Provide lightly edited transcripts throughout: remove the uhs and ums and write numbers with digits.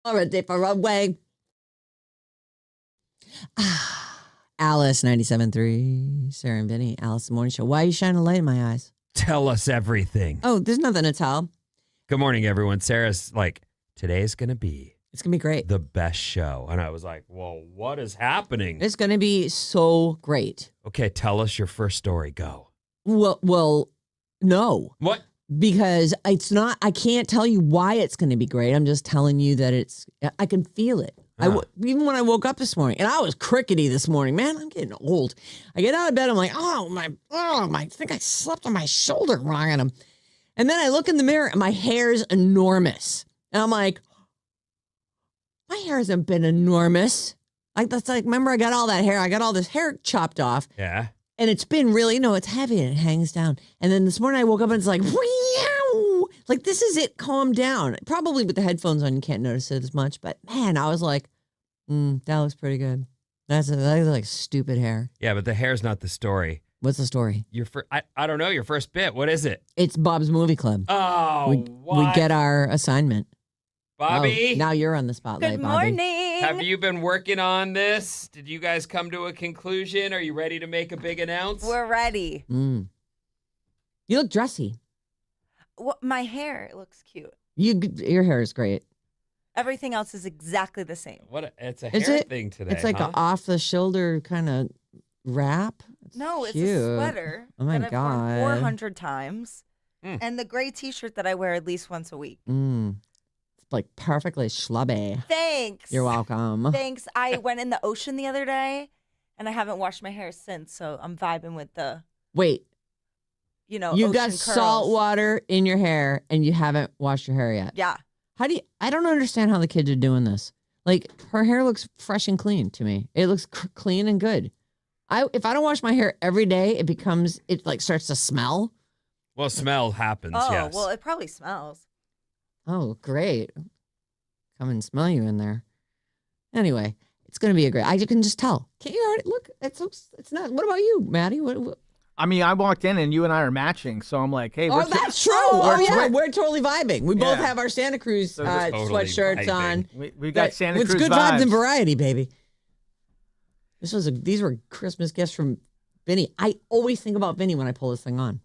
Or a different way. Alice 97.3, Sarah Vinnie, Alice the Morning Show. Why are you shining a light in my eyes? Tell us everything. Oh, there's nothing to tell. Good morning, everyone. Sarah's like, today's going to be It's going to be great. the best show. And I was like, well, what is happening? It's going to be so great. Okay, tell us your first story. Go. Well, no. What? Because it's not, I can't tell you why it's going to be great. I'm just telling you that I can feel it. Even when I woke up this morning, and I was crickety this morning, man, I'm getting old. I get out of bed, I'm like, I think I slept on my shoulder wrong on him. And then I look in the mirror and my hair's enormous. And I'm like, my hair hasn't been enormous. Remember I got all that hair. I got all this hair chopped off. Yeah. And it's been really, it's heavy and it hangs down. And then this morning I woke up and it's like, wow, like this is it, calm down. Probably with the headphones on, you can't notice it as much. But man, I was like, that looks pretty good. That's like stupid hair. Yeah, but the hair's not the story. What's the story? I don't know, your first bit. What is it? It's Bob's Movie Club. Oh, we get our assignment. Bobby? Oh, now you're on the spotlight, Good Bobby. morning. Have you been working on this? Did you guys come to a conclusion? Are you ready to make a big announce? We're ready. You look dressy. Well, my hair looks cute. Your hair is great. Everything else is exactly the same. It's a Is hair it? thing today. It's like huh? an off-the-shoulder kind of wrap. No, it's cute. a sweater Oh my that I've worn God. 400 times. And the gray t-shirt that I wear at least once a week. It's like perfectly schlubby. Thanks. You're welcome. Thanks. I went in the ocean the other day, and I haven't washed my hair since, so I'm vibing with the, Wait, you ocean got curls. salt water in your hair and you haven't washed your hair yet. Yeah. I don't understand how the kids are doing this. Like, her hair looks fresh and clean to me. It looks clean and good. If I don't wash my hair every day, it like starts to smell. Well, smell happens, Oh, yes. well, it probably smells. Oh, great. Come and smell you in there. Anyway, it's going to be I can just tell. Can't you already look? It's not. What about you, Maddie? What? I mean, I walked in and you and I are matching, so I'm like, hey, That's true. We're totally vibing. We both have our Santa Cruz totally sweatshirts vibing. on. we got Santa Cruz It's good vibes and variety, baby. These were Christmas gifts from Vinny. I always think about Vinny when I pull this thing on.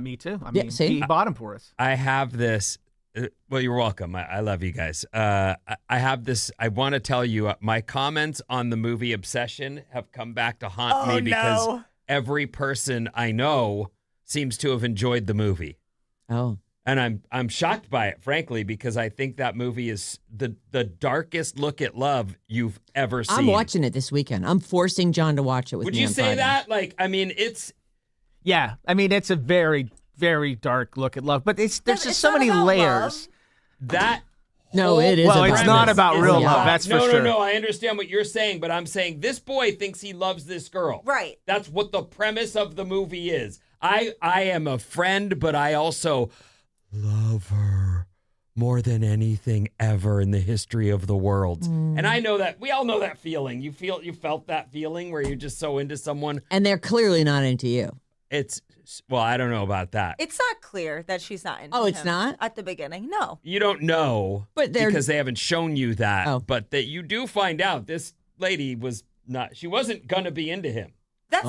Me too. I mean, see? he bought them for us. I have this. Well, you're welcome. I love you guys. I have this. I want to tell you, my comments on the movie Obsession have come back to haunt me because every person I know seems to have enjoyed the movie. Oh. And I'm shocked by it, frankly, because I think that movie is the darkest look at love you've ever seen. I'm watching it this weekend. I'm forcing John to watch it with me. Would you on say Friday. that? Like, I mean, it's... Yeah, I mean, it's a very, very dark look at love, but there's just so not many about layers. that... No, it is. Well, about it's not about is real about- love, that's for sure. No, I understand what you're saying, but I'm saying this boy thinks he loves this girl. Right. That's what the premise of the movie is. I am a friend, but I also love her more than anything ever in the history of the world. And I know that we all know that feeling. You felt that feeling where you're just so into someone. And they're clearly not into you. Well, I don't know about that. It's not clear that she's not into Oh, it's him not? at the beginning. No. You don't know, But because they haven't shown you that. Oh. But that you do find out this lady she wasn't gonna be into him. That's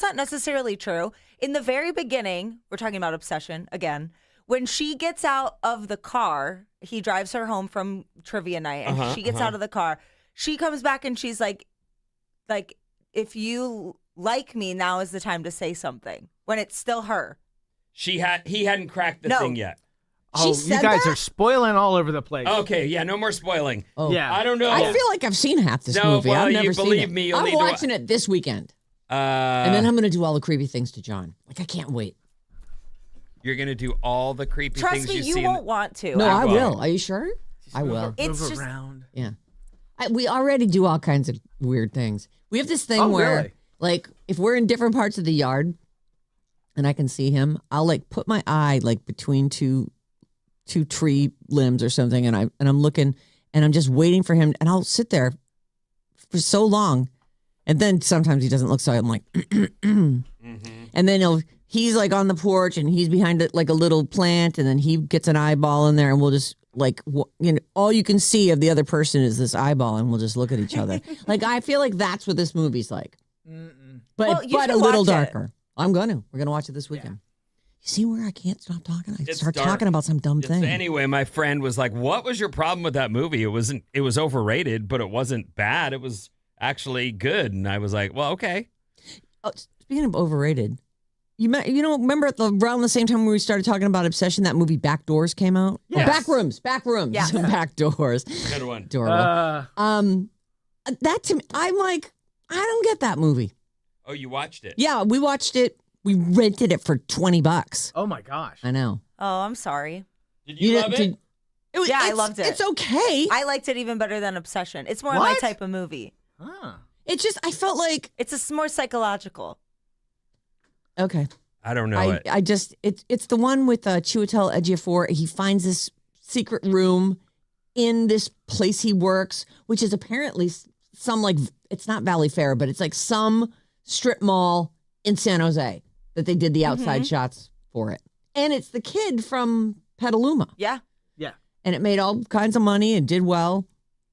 not necessarily true. In the very beginning, we're talking about Obsession again. When she gets out of the car, he drives her home from trivia night, and she gets out of the car. She comes back and she's like, if you like me, now is the time to say something. When it's still her. He hadn't cracked the thing yet. Oh, you guys are spoiling all over the place. Okay, yeah, no more spoiling. Oh. Yeah. I don't know. I feel like I've seen half this No, movie. well, I've you never seen believe it. me, you'll need I'm to watching it this weekend. And then I'm going to do all the creepy things to John. Like, I can't wait. You're gonna do all the creepy Trust things me, you've you seen. won't want to. No, I will. will. Are you sure? I will. It's Move just around. Yeah. We already do all kinds of weird things. We have this thing Oh, where, really? like, if we're in different parts of the yard and I can see him, I'll, like, put my eye, like, between two tree limbs or something, and I'm looking, and I'm just waiting for him, and I'll sit there for so long, and then sometimes he doesn't look, so I'm like, and then he's like on the porch, and he's behind it like a little plant, and then he gets an eyeball in there, and like all you can see of the other person is this eyeball, and we'll just look at each other. Like I feel like that's what this movie's like, but Well, you but a should little watch it. darker. We're gonna watch it this weekend. You see where I can't stop talking? I It's start dark. talking about some dumb thing. Anyway, my friend was like, "What was your problem with that movie? It was overrated, but it wasn't bad. It was actually good." And I was like, "Well, okay." Oh, speaking of overrated, remember around the same time when we started talking about Obsession, that movie Backdoors came out? Yes. Back rooms. Yes. Backdoors. Good one. Adorable. That to me, I'm like, I don't get that movie. Oh, you watched it? Yeah, we watched it. We rented it for $20. Oh my gosh. I know. Oh, I'm sorry. Did you love it? I loved it. It's okay. I liked it even better than Obsession. It's more my What? type of movie. Huh. It's just, I felt like, It's more psychological. okay. I don't know it. I just, it's the one with Chiwetel Ejiofor. He finds this secret room in this place he works, which is apparently some like, it's not Valley Fair, but it's like some strip mall in San Jose that they did the outside shots for it. And it's the kid from Petaluma. Yeah. Yeah. And it made all kinds of money and did well.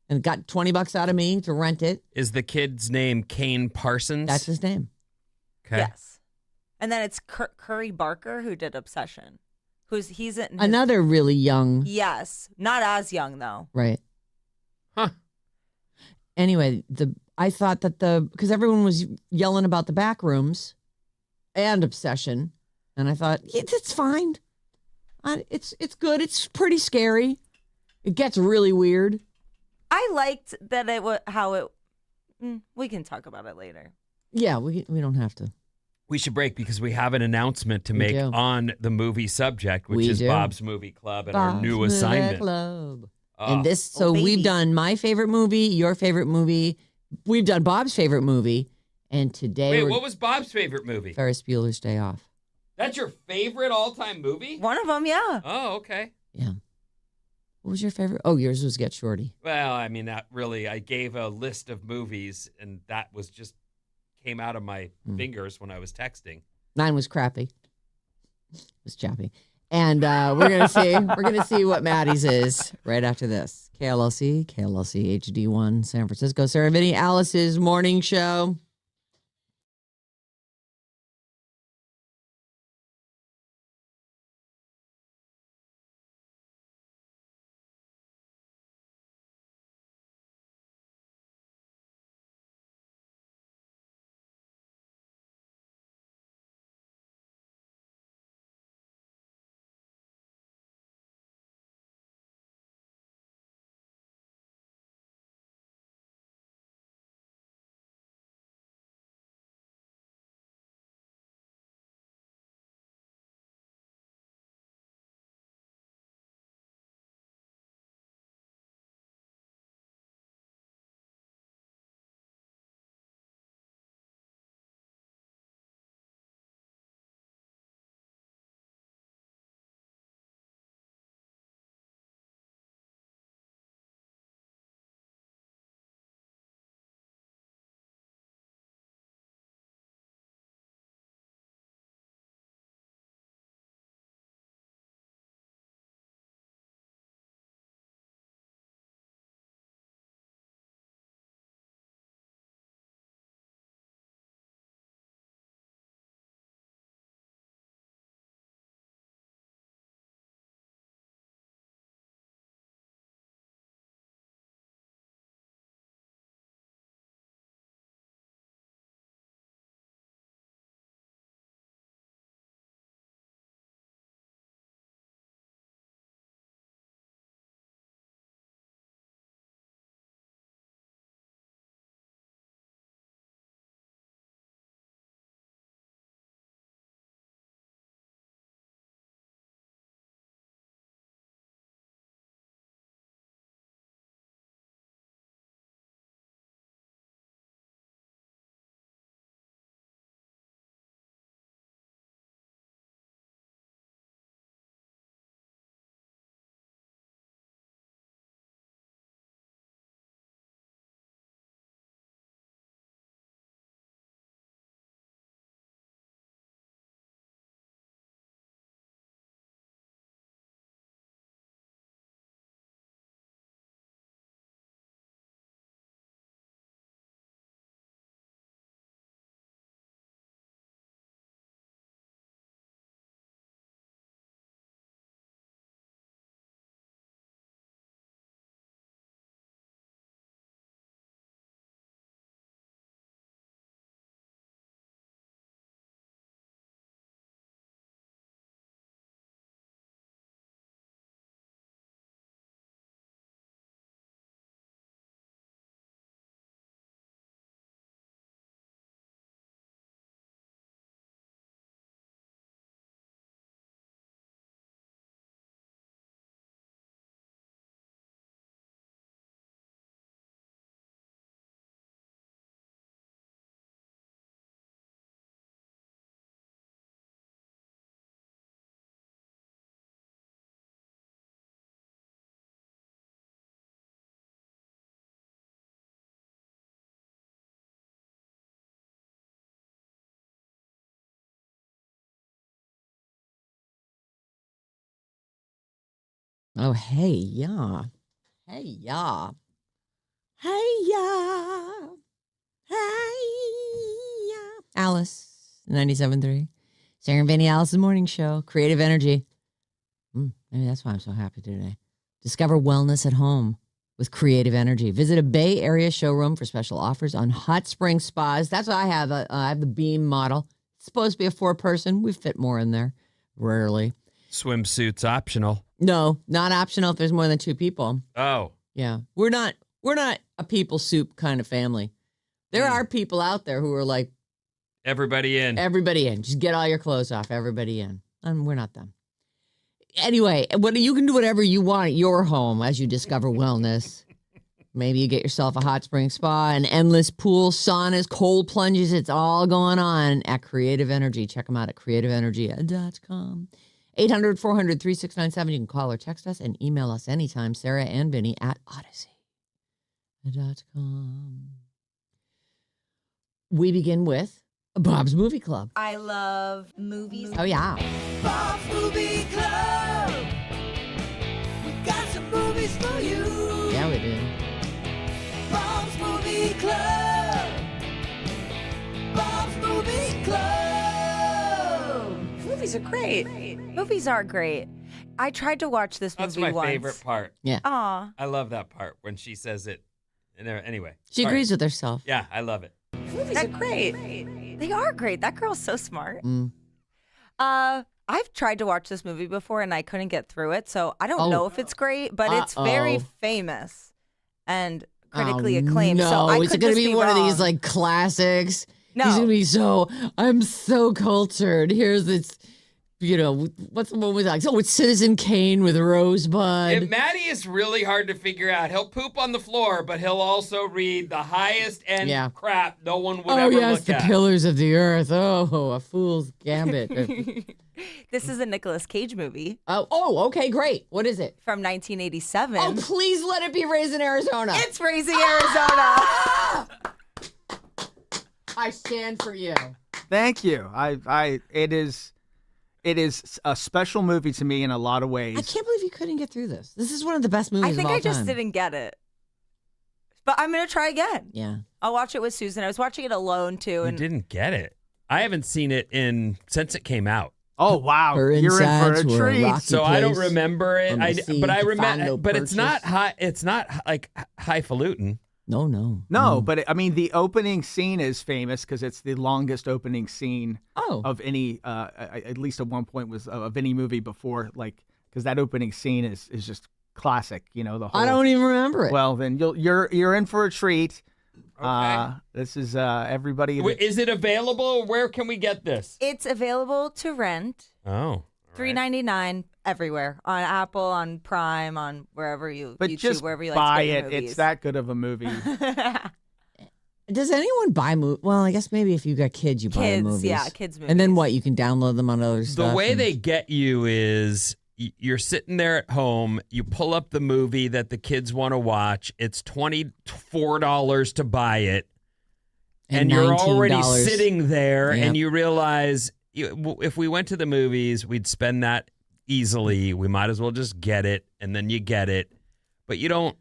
And it got $20 out of me to rent it. Is the kid's name Kane Parsons? That's his name. okay. Yes. And then it's Curry Barker who did Obsession. He's in his, Another really young. Yes. Not as young though. Right. Huh. Anyway, I thought that because everyone was yelling about the back rooms and Obsession. And I thought, it's fine. It's good. It's pretty scary. It gets really weird. I liked that it was how it. We can talk about it later. Yeah, we don't have to. We should break because we have an announcement to We make do. on the movie subject, which We is do. Bob's Movie Club and our Bob's new Movie assignment. Club. Oh. And this, so baby. we've done my favorite movie, your favorite movie. We've done Bob's favorite movie. And today Wait, we're what was Bob's favorite movie? Ferris Bueller's Day Off. That's your favorite all-time movie? One of them, yeah. Oh, okay. Yeah. What was your favorite? Oh, yours was Get Shorty. Well, I mean, that really, I gave a list of movies, and that was just came out of my fingers when I was texting. Mine was Crappy. It was Chappy. And we're gonna see what Maddie's is right after this. KLLC HD1 San Francisco. Sarah Vinnie, Alice's morning show. Oh, hey, yeah. Hey, yeah. Hey, yeah. Hey, yeah. Alice, 97.3. Sarah Vinnie, Alice's Morning Show. Creative Energy. Maybe that's why I'm so happy today. Discover wellness at home with Creative Energy. Visit a Bay Area showroom for special offers on hot spring spas. That's what I have. I have the Beam model. It's supposed to be a 4-person. We fit more in there. Rarely. Swimsuits optional. No, not optional if there's more than 2 people. Oh. Yeah. We're not a people soup kind of family. There are people out there who are like, everybody in. Everybody in. Just get all your clothes off. Everybody in. And we're not them. Anyway, you can do whatever you want at your home as you discover wellness. Maybe you get yourself a hot spring spa, an endless pool, saunas, cold plunges. It's all going on at Creative Energy. Check them out at creativeenergy.com. 800-400-3697. You can call or text us and email us anytime. Sarah and Vinnie at odyssey.com. We begin with Bob's Movie Club. I love movies. Oh, yeah. Bob's Movie Club. We got some movies for you. Yeah, we do. Bob's Movie Club. Bob's Movie Club. Movies are great. Movies are great. I tried to watch this movie That's my once. favorite part. Yeah. Aw. I love that part when she says it. And anyway. She sorry. agrees with herself. Yeah, I love it. Movies are great. They are great. That girl's so smart. Mm. I've tried to watch this movie before and I couldn't get through it, so I don't know if it's great, but it's very famous and critically acclaimed. No, so I is could it going to just be one of these wrong. like classics? No. He's going to be I'm so cultured. Here's this, what's the one with like, it's Citizen Kane with Rosebud. Maddie is really hard to figure out. He'll poop on the floor, but he'll also read the highest end crap no one would ever look the at. Pillars of the Earth. Oh, a fool's gambit. This is a Nicolas Cage movie Okay, great. What is it? from 1987. Oh, please let it be Raised in Arizona. It's Raising Arizona. I stand for you. Thank you. It is a special movie to me in a lot of ways. I can't believe you couldn't get through this. This is one of the best movies I think of all I just time. didn't get it. But I'm going to try again. Yeah. I'll watch it with Susan. I was watching it alone, too. You And didn't get it. I haven't seen it since it came out. Oh wow, Her you're in for insides a were treat. rocky. So I don't place remember it. on the sea But I to find remember. no But it's not purchase. high. It's not like highfalutin. No. No, but I mean the opening scene is famous because it's the longest opening scene of any, at least at one point was of any movie before, like because that opening scene is just classic. The whole. I don't even remember it. Well, then you're in for a treat. Okay. This is everybody. Is it available? Where can we get this? it's available to rent. Oh. $3.99 everywhere on Apple, on Prime, on wherever But YouTube, just wherever you like buy to get it. your movies. It's that good of a movie. Does anyone buy movies? Well, I guess maybe if you got kids, you buy Kids, movies. yeah, kids movies. And then what? You can download them on other stuff. The way and- they get you is you're sitting there at home, you pull up the movie that the kids want to watch. It's $24 to buy it. And you're already $19. sitting there Yep. and you realize if we went to the movies, we'd spend that easily. We might as well just get it. And then you get it. But you don't.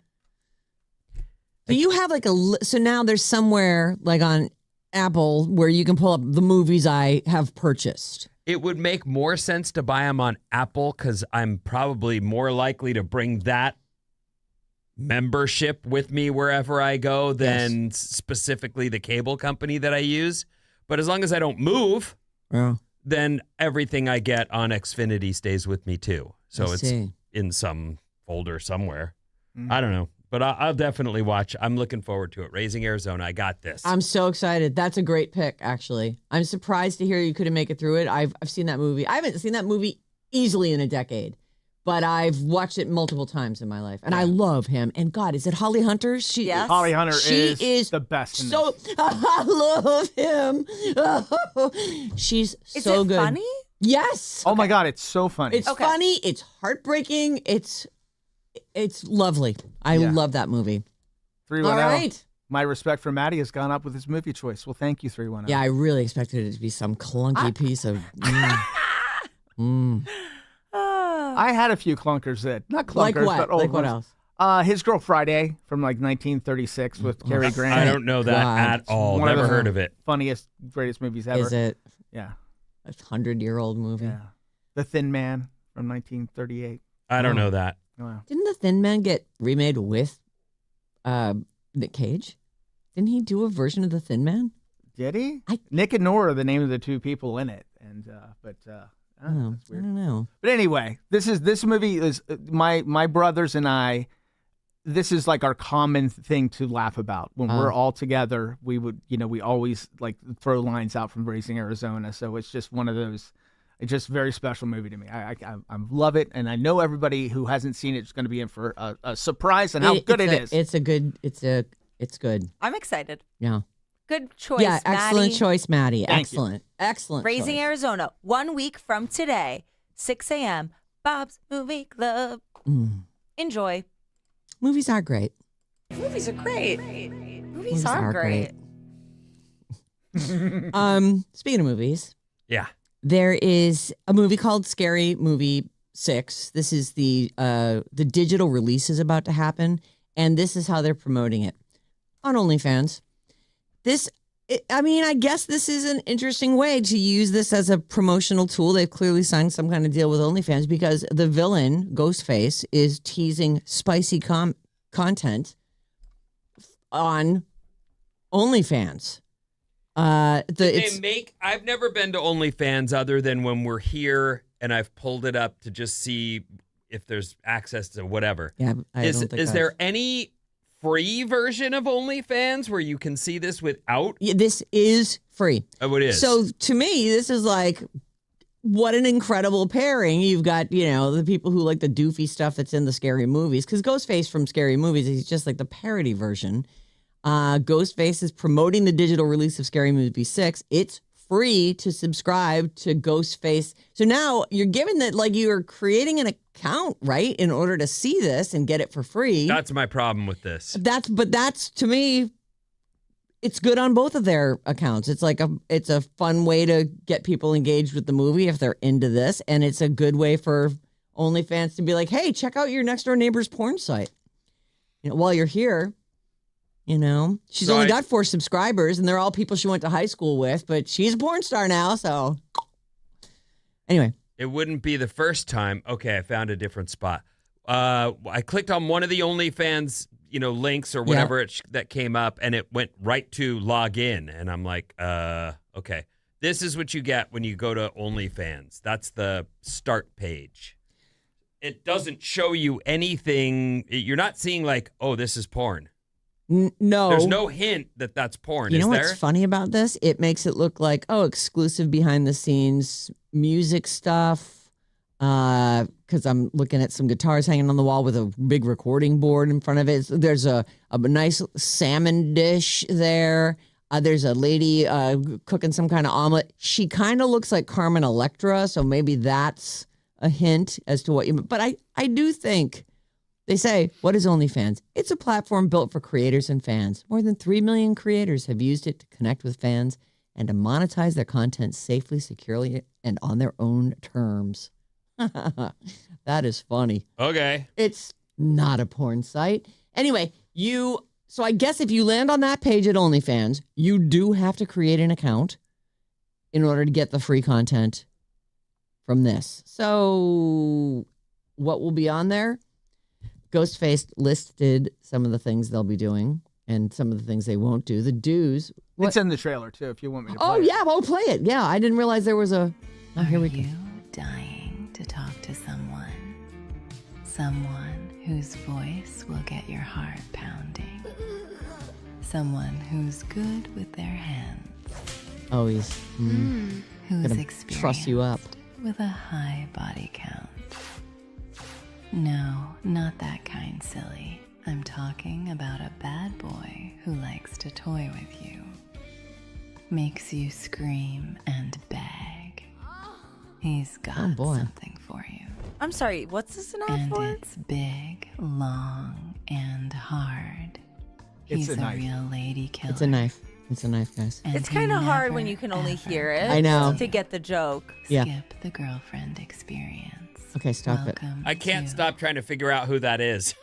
Do you have like so now there's somewhere like on Apple where you can pull up the movies I have purchased. It would make more sense to buy them on Apple because I'm probably more likely to bring that membership with me wherever I go than specifically the cable company that I use. But as long as I don't move, then everything I get on Xfinity stays with me too. So I it's see. in some folder somewhere. I don't know. But I'll definitely watch. I'm looking forward to it. Raising Arizona. I got this. I'm so excited. That's a great pick, actually. I'm surprised to hear you couldn't make it through it. I've seen that movie. I haven't seen that movie easily in a decade, but I've watched it multiple times in my life. And I love him. And God, is it Holly Hunter? Yes. Holly Hunter She is the best. In So this. I love him. She's Is so it good. funny? Yes. Oh my God, it's so funny. It's funny. It's heartbreaking. It's lovely. I love that movie. 310. All right. My respect for Maddie has gone up with his movie choice. Well, thank you, 310. Yeah, I really expected it to be some clunky piece of. I had a few clunkers that, not clunkers, Like what? but old Like what ones. else? His Girl Friday from like 1936 with Cary Grant. I don't know that at all. One of Never the heard of it. Funniest, greatest movies ever. Is it Yeah. a 100-year-old movie? Yeah. The Thin Man from 1938. I don't know that. Wow. Didn't The Thin Man get remade with Nick Cage? Didn't he do a version of The Thin Man? Did he? Nick and Nora are the name of the two people in it, and that's I weird. don't know. But anyway, this movie is my brothers and I. This is like our common thing to laugh about when we're all together. We would, we always like throw lines out from Raising Arizona. So it's just one of those. It's just a very special movie to me. I love it, and I know everybody who hasn't seen it is going to be in for a surprise and how good it is. It's good. I'm excited. Yeah. Good choice, Yeah, excellent Maddie. choice, Maddie. Thank Excellent. Excellent. Raising choice. Arizona, 1 week from today, 6 a.m., Bob's Movie Club. Enjoy. Movies are great. Movies are great. Movies are great. Speaking of movies, Yeah. there is a movie called Scary Movie 6. This is the digital release is about to happen, and this is how they're promoting it on OnlyFans. I guess this is an interesting way to use this as a promotional tool. They've clearly signed some kind of deal with OnlyFans because the villain, Ghostface, is teasing spicy content on OnlyFans. I've never been to OnlyFans other than when we're here and I've pulled it up to just see if there's access to whatever. Yeah, Is there any free version of OnlyFans where you can see this without? Yeah, this is free. Oh, it is. So to me, this is like, what an incredible pairing. You've got, the people who like the doofy stuff that's in the scary movies. Because Ghostface from Scary Movies, he's just like the parody version. Ghostface is promoting the digital release of Scary Movie 6. It's free to subscribe to Ghostface. So now you're given that, like, you're creating an account, right, in order to see this and get it for free. That's my problem with this. That's to me, it's good on both of their accounts. It's like it's a fun way to get people engaged with the movie if they're into this, and it's a good way for OnlyFans to be like, hey, check out your next door neighbor's porn site. While you're here. She's only got 4 subscribers, and they're all people she went to high school with, but she's a porn star now, so. Anyway. It wouldn't be the first time. Okay, I found a different spot. I clicked on one of the OnlyFans, links or whatever that came up, and it went right to log in. And I'm like, okay. This is what you get when you go to OnlyFans. That's the start page. It doesn't show you anything. You're not seeing like, oh, this is porn. No. There's no hint that that's porn, You know there? what's funny about this? It makes it look like, exclusive behind the scenes music stuff. Because I'm looking at some guitars hanging on the wall with a big recording board in front of it. There's a nice salmon dish there. There's a lady cooking some kind of omelet. She kind of looks like Carmen Electra, so maybe that's a hint as to what you... But I do think... They say, what is OnlyFans? It's a platform built for creators and fans. More than 3 million creators have used it to connect with fans and to monetize their content safely, securely, and on their own terms. That is funny. Okay. It's not a porn site. Anyway, so I guess if you land on that page at OnlyFans, you do have to create an account in order to get the free content from this. So what will be on there? Ghostface listed some of the things they'll be doing and some of the things they won't do. The do's. It's in the trailer, too, if you want me to play it. Yeah, we'll play it. Yeah, I didn't realize there was a... Oh, here we go. Are you dying to talk to someone? Someone whose voice will get your heart pounding. Someone who's good with their hands. Oh, he's Who's gonna experienced truss you up. with a high body count. No, not that kind, silly. I'm talking about a bad boy who likes to toy with you. Makes you scream and beg. He's got something for you. I'm sorry, what's this an ad And for? it's big, long, and hard. It's He's a a knife. real lady killer. It's a knife. It's a knife, guys. And It's he kind of hard when never, you can only ever hear it. I know. To get the joke. Yeah. Skip the girlfriend experience. Okay, stop it. Welcome I can't to stop trying to figure out who that is.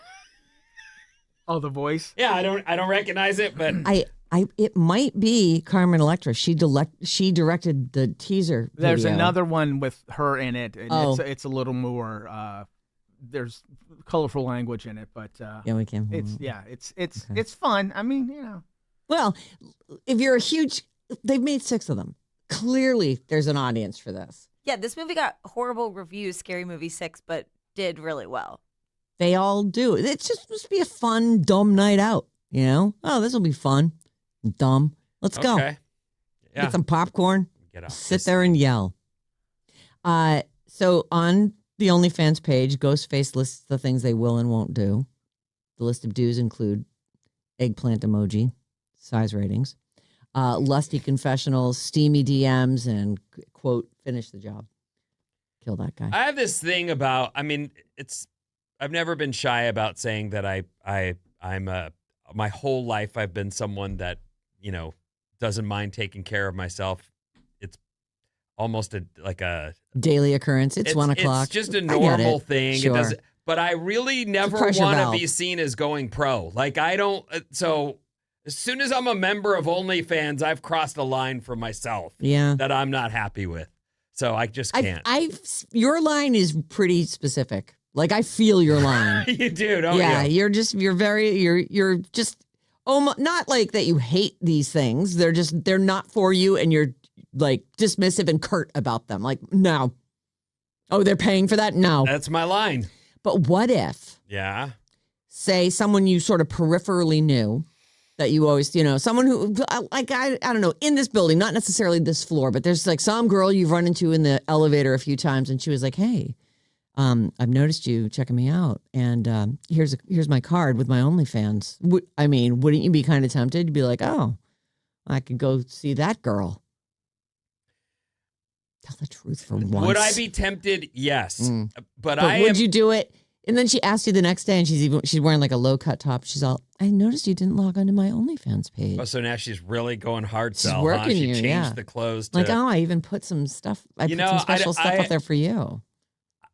Oh, the voice. Yeah, I don't recognize it, but It might be Carmen Electra. She directed the teaser video. There's another one with her in it, and Oh. it's a little more. There's colorful language in it, but Yeah, we can. it's fun. I mean, Well, if you're a huge, they've made 6 of them. Clearly, there's an audience for this. Yeah, this movie got horrible reviews, Scary Movie 6, but did really well. They all do. It's just supposed to be a fun, dumb night out. You know? Oh, this will be fun. Dumb. Let's go. okay. Yeah. Get some popcorn. Get off Sit this there and yell. So on the OnlyFans page, Ghostface lists the things they will and won't do. The list of do's include eggplant emoji, size ratings, lusty confessionals, steamy DMs, and quote, finish the job. Kill that guy. I have this thing about, I've never been shy about saying that my whole life I've been someone that, doesn't mind taking care of myself. It's almost like a Daily occurrence. It's 1 o'clock. It's just a I get normal it. thing. Sure. It doesn't, but I really never pressure want to valve. be seen as going pro. Like I don't, so as soon as I'm a member of OnlyFans, I've crossed a line for myself Yeah. that I'm not happy with. So I just can't. Your line is pretty specific. Like I feel your line. You do, don't Yeah, you? you're just not like that you hate these things. They're not for you, and you're like dismissive and curt about them. Like, no. Oh, they're paying for that? No. That's my line. But what if, Yeah. say, someone you sort of peripherally knew that you always, someone who, like, I don't know, in this building, not necessarily this floor, but there's like some girl you've run into in the elevator a few times, and she was like, hey, I've noticed you checking me out, and here's my card with my OnlyFans. Wouldn't you be kind of tempted to be like, oh, I could go see that girl? Tell the truth for once. Would I be tempted? Yes. But would you do it? And then she asked you the next day, and she's wearing like a low cut top. She's all, I noticed you didn't log onto my OnlyFans page. Oh, so now she's really going hard She's sell. working She you, changed yeah. the clothes. To, Like, oh, I even put some stuff. I put some special stuff up there for you.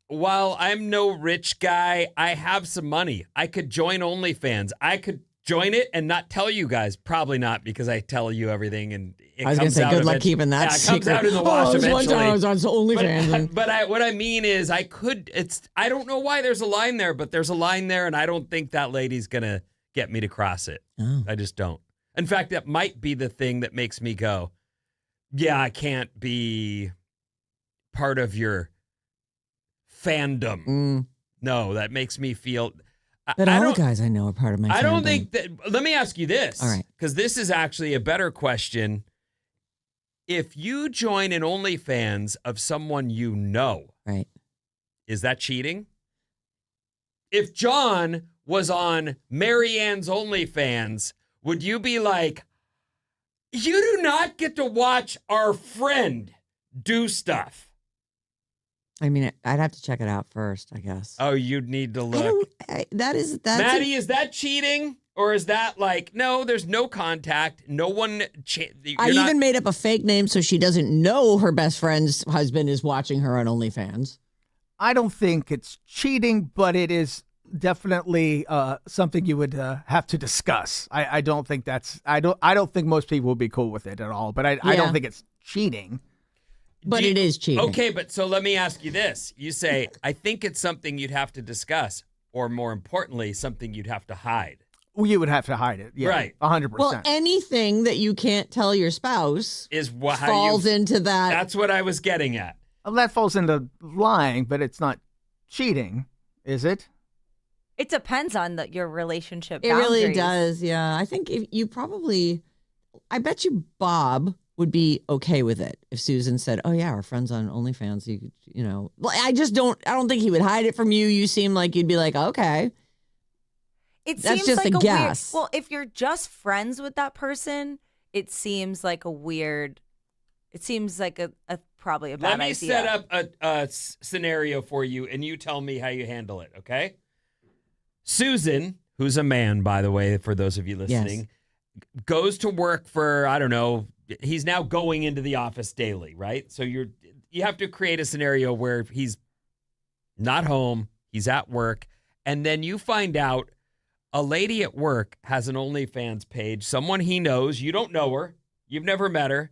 While I'm no rich guy, I have some money. I could join OnlyFans. I could join it and not tell you guys. Probably not, because I tell you everything, and it I was going to say, good luck keeping that It secret. comes out in the wash eventually. One time I was on OnlyFans. But what I mean is, I don't know why there's a line there, but there's a line there, and I don't think that lady's going to get me to cross it. Oh. I just don't. In fact, that might be the thing that makes me go, yeah, I can't be part of your fandom. No, that makes me feel. But all the guys I know are part of my I don't fandom. think that. Let me ask you this. All right. Because this is actually a better question. If you join an OnlyFans of someone you know, Right. is that cheating? If John was on Marianne's OnlyFans, would you be like, you do not get to watch our friend do stuff? I'd have to check it out first, I guess. Oh, you'd need to look. That's Maddie, is that cheating? Or is that like, no, there's no contact. No one. I even made up a fake name so she doesn't know her best friend's husband is watching her on OnlyFans. I don't think it's cheating, but it is definitely something you would have to discuss. I don't think that's. I don't think most people would be cool with it at all. But I don't think it's cheating. But it is cheating. Okay, but so let me ask you this. You say, I think it's something you'd have to discuss, or more importantly, something you'd have to hide. Well, you would have to hide it. Yeah, Right. 100%. Well, anything that you can't tell your spouse Is how falls into that. That's what I was getting at. Well, that falls into lying, but it's not cheating, is it? It depends on your relationship It boundaries. really does, yeah. I think if you I bet you Bob would be okay with it if Susan said, oh yeah, our friend's on OnlyFans. Well, I don't think he would hide it from you. You seem like you'd be like, okay. It That's seems just like a weird, guess. well, if you're just friends with that person, it seems like probably a bad Let me idea. set up a scenario for you, and you tell me how you handle it, okay? Susan, who's a man, by the way, for those of you listening, goes to work for, I don't know, he's now going into the office daily, right? So you have to create a scenario where he's not home. He's at work. And then you find out a lady at work has an OnlyFans page, someone he knows. You don't know her. You've never met her.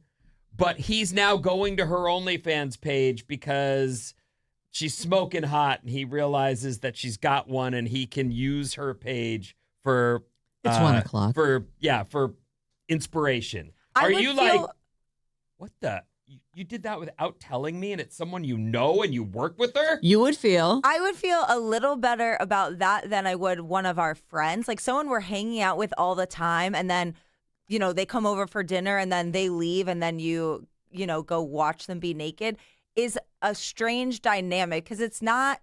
But he's now going to her OnlyFans page because she's smoking hot and he realizes that she's got one and he can use her page for It's 1 o'clock. For inspiration. I Are would you feel- like, what the? You did that without telling me, and it's someone you know and you work with her? You would feel. I would feel a little better about that than I would one of our friends, like someone we're hanging out with all the time, and then, they come over for dinner and then they leave, and then you go watch them be naked is a strange dynamic because it's not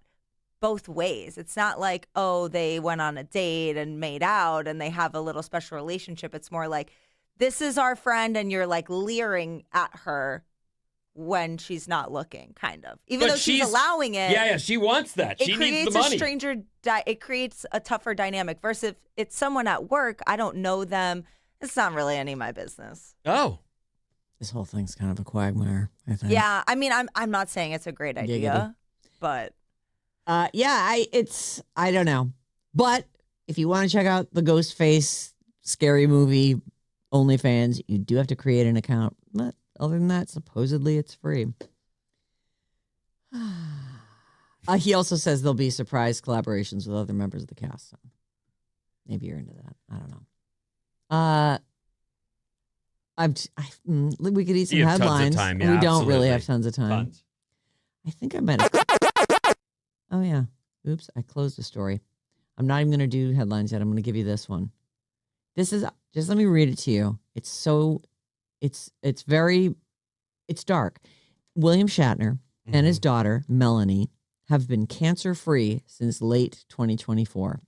both ways. It's not like, oh, they went on a date and made out and they have a little special relationship. It's more like, this is our friend, and you're like leering at her when she's not looking, kind of. Even But though she's allowing it. Yeah, she wants that. She needs the money. It creates a tougher dynamic versus if it's someone at work, I don't know them. It's not really any of my business. Oh. This whole thing's kind of a quagmire, I think. Yeah, I mean, I'm not saying it's a great idea, but I don't know. But if you want to check out the Ghostface scary movie OnlyFans, you do have to create an account. But other than that, supposedly it's free. He also says there'll be surprise collaborations with other members of the cast. So maybe you're into that. I don't know. We could eat some You have tons of headlines. time, yeah, we don't absolutely. really have tons of time. Tons. I think I might have. Oh, yeah. Oops. I closed the story. I'm not even going to do headlines yet. I'm going to give you this one. This is, just let me read it to you. It's dark. William Shatner and his daughter, Melanie, have been cancer-free since late 2024.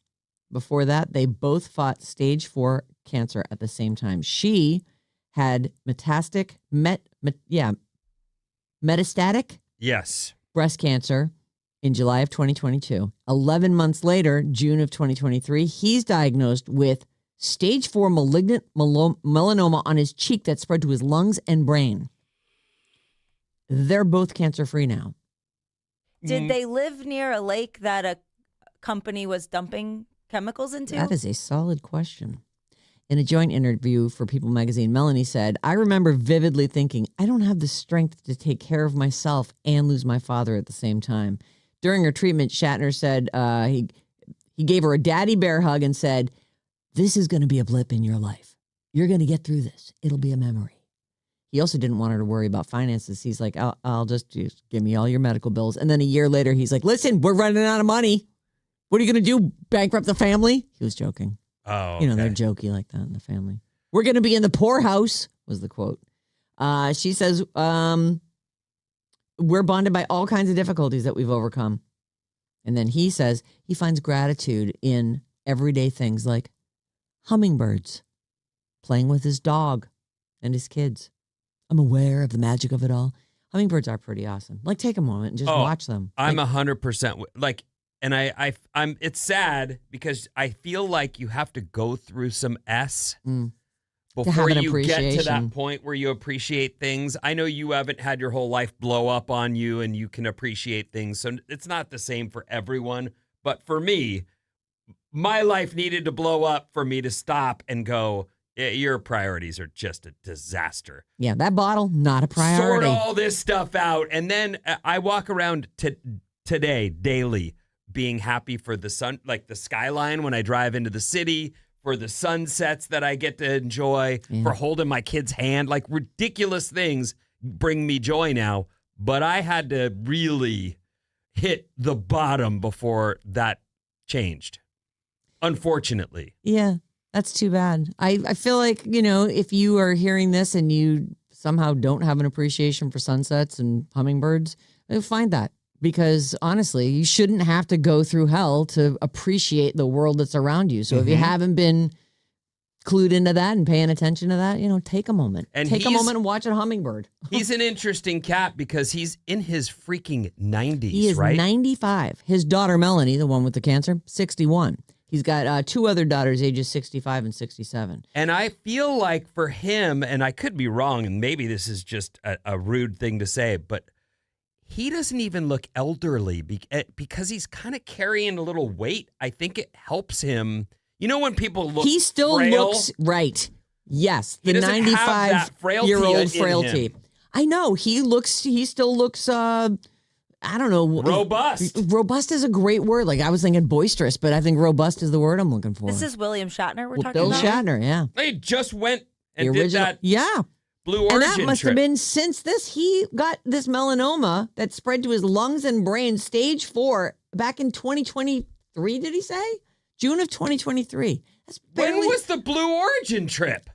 Before that, they both fought stage 4 cancer at the same time. She had metastatic Yes. breast cancer in July of 2022. 11 months later, June of 2023, he's diagnosed with stage 4 malignant melanoma on his cheek that spread to his lungs and brain. They're both cancer-free now. did they live near a lake that a company was dumping chemicals into? That is a solid question. In a joint interview for People magazine, Melanie said, I remember vividly thinking, I don't have the strength to take care of myself and lose my father at the same time. During her treatment, Shatner said he gave her a daddy bear hug and said, this is going to be a blip in your life. You're going to get through this. It'll be a memory. He also didn't want her to worry about finances. He's like, I'll just give me all your medical bills. And then a year later, he's like, listen, we're running out of money. What are you going to do? Bankrupt the family? He was joking. Oh, okay. They're jokey like that in the family. We're going to be in the poorhouse, was the quote. She says, we're bonded by all kinds of difficulties that we've overcome. And then he says he finds gratitude in everyday things like hummingbirds, playing with his dog and his kids. I'm aware of the magic of it all. Hummingbirds are pretty awesome. Like, take a moment and just watch them. I'm 100% like, and I'm. It's sad because I feel like you have to go through some before you get to that point where you appreciate things. I know you haven't had your whole life blow up on you, and you can appreciate things. So it's not the same for everyone. But for me, my life needed to blow up for me to stop and go, your priorities are just a disaster. Yeah, that bottle, not a priority. Sort all this stuff out. And then I walk around today daily being happy for the sun, like the skyline when I drive into the city, for the sunsets that I get to enjoy, for holding my kid's hand. Like, ridiculous things bring me joy now. But I had to really hit the bottom before that changed, unfortunately. Yeah. That's too bad. I feel like, if you are hearing this and you somehow don't have an appreciation for sunsets and hummingbirds, find that. Because honestly, you shouldn't have to go through hell to appreciate the world that's around you. So if you haven't been clued into that and paying attention to that, take a moment. And take a moment and watch a hummingbird. He's an interesting cat because he's in his freaking 90s, He is right? 95. His daughter, Melanie, the one with the cancer, 61. He's got 2 other daughters, ages 65 and 67. And I feel like for him, and I could be wrong, and maybe this is just a rude thing to say, but he doesn't even look elderly because he's kind of carrying a little weight. I think it helps him. You know when people look he still frail? looks right. Yes, He the doesn't have that frailty 95-year-old in frailty. him. I know he still looks. I don't know. Robust. Robust is a great word. Like I was thinking boisterous, but I think robust is the word I'm looking for. This is William Shatner we're talking Bill about? Shatner, yeah. They just went and The did original, that yeah. Blue Origin And that must trip. have been since he got this melanoma that spread to his lungs and brain, stage 4, back in 2023, did he say? June of 2023. That's barely, When was the Blue Origin trip?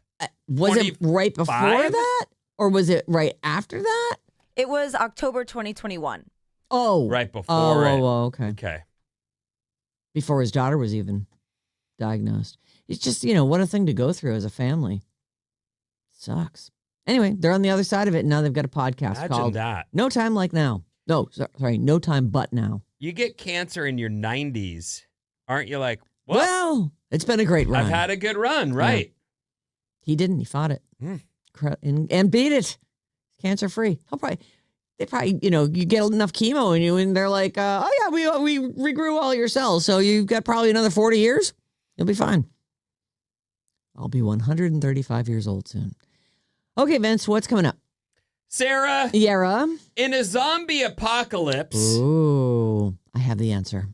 was it right before 25? that? Or was it right after that? It was October 2021. Oh. Right before it. Okay. Okay. Before his daughter was even diagnosed. It's just, what a thing to go through as a family. Sucks. Anyway, they're on the other side of it, and now they've got a podcast Imagine called that. No Time Like Now. No, sorry, No Time But Now. You get cancer in your 90s. Aren't you like, Well, it's been a great run. I've had a good run, right? He didn't. He fought it Hmm. and beat it. Cancer free. They probably, you get enough chemo in you, and they're like, oh yeah, we regrew all your cells, so you've got probably another 40 years. You'll be fine. I'll be 135 years old soon. Okay, Vince, what's coming up? Sarah, Yara. in a zombie apocalypse, Ooh, I have the answer.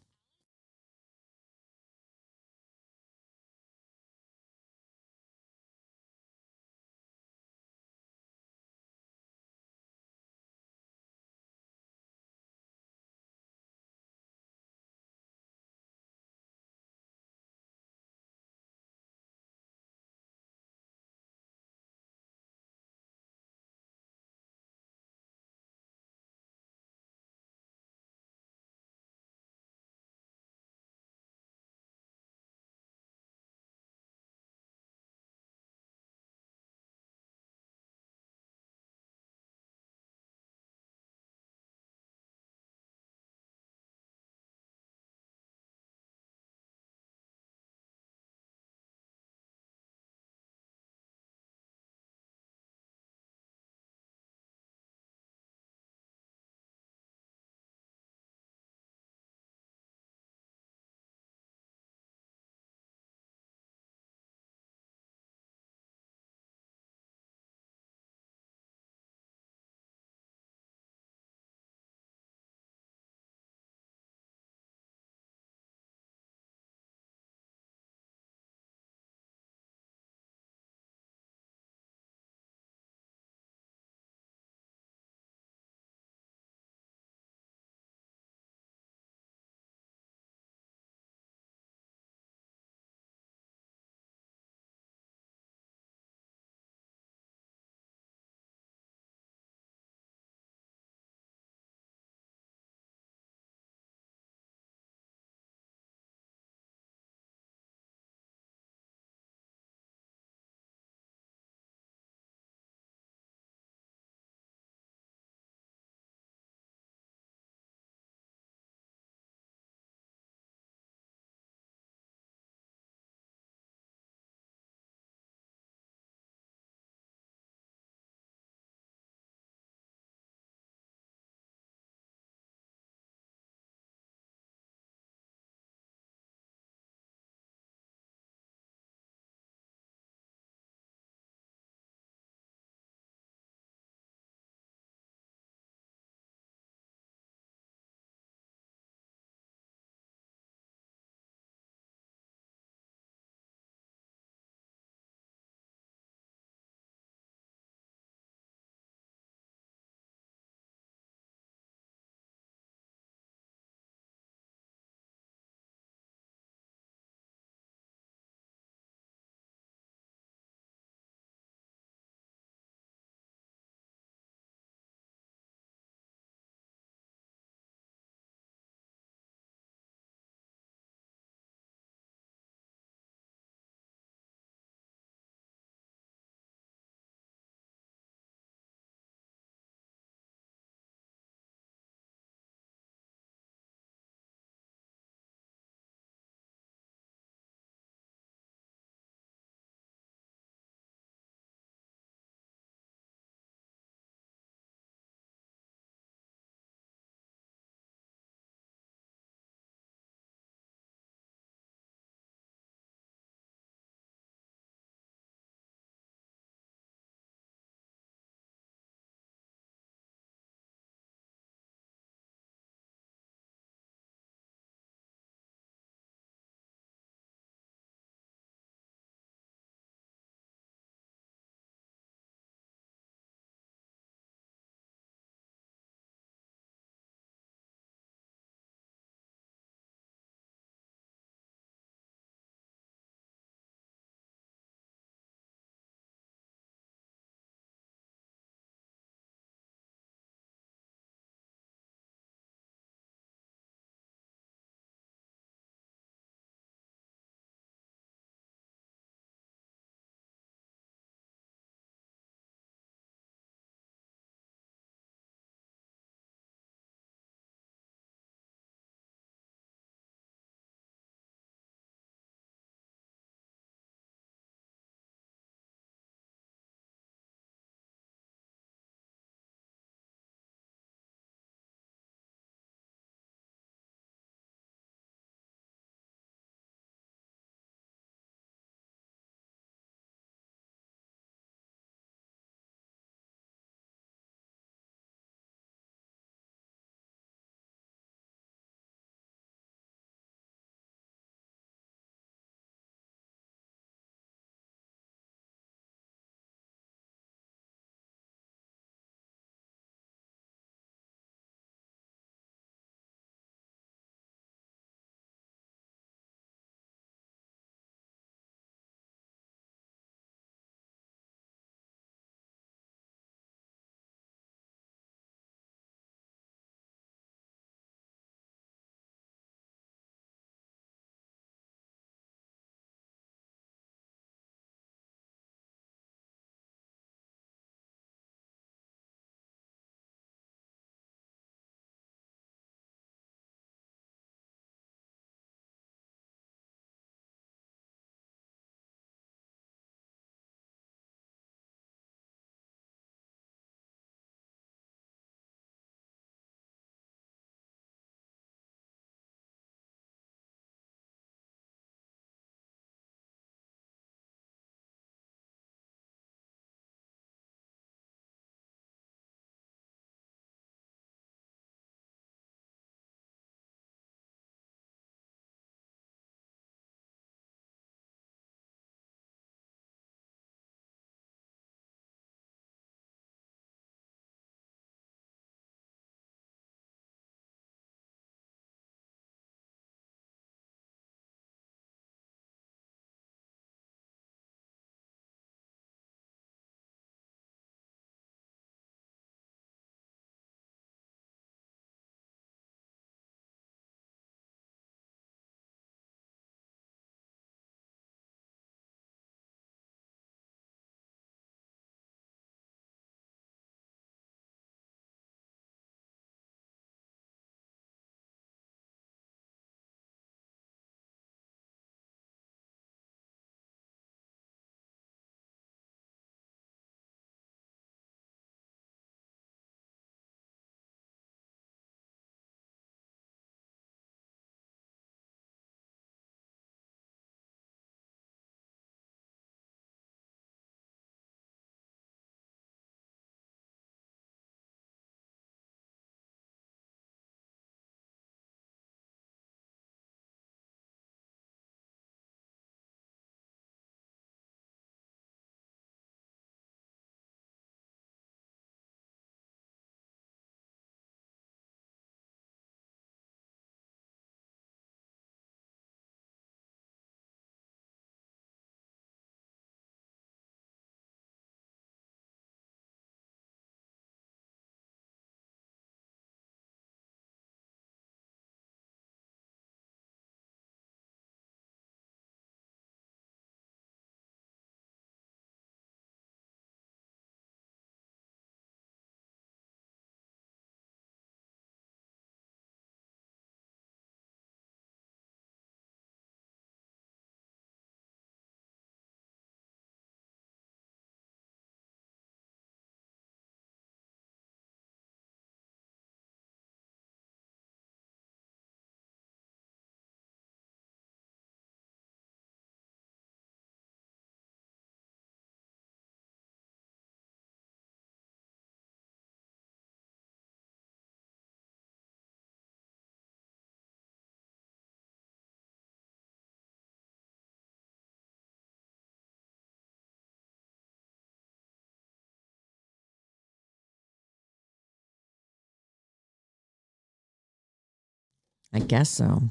I guess so.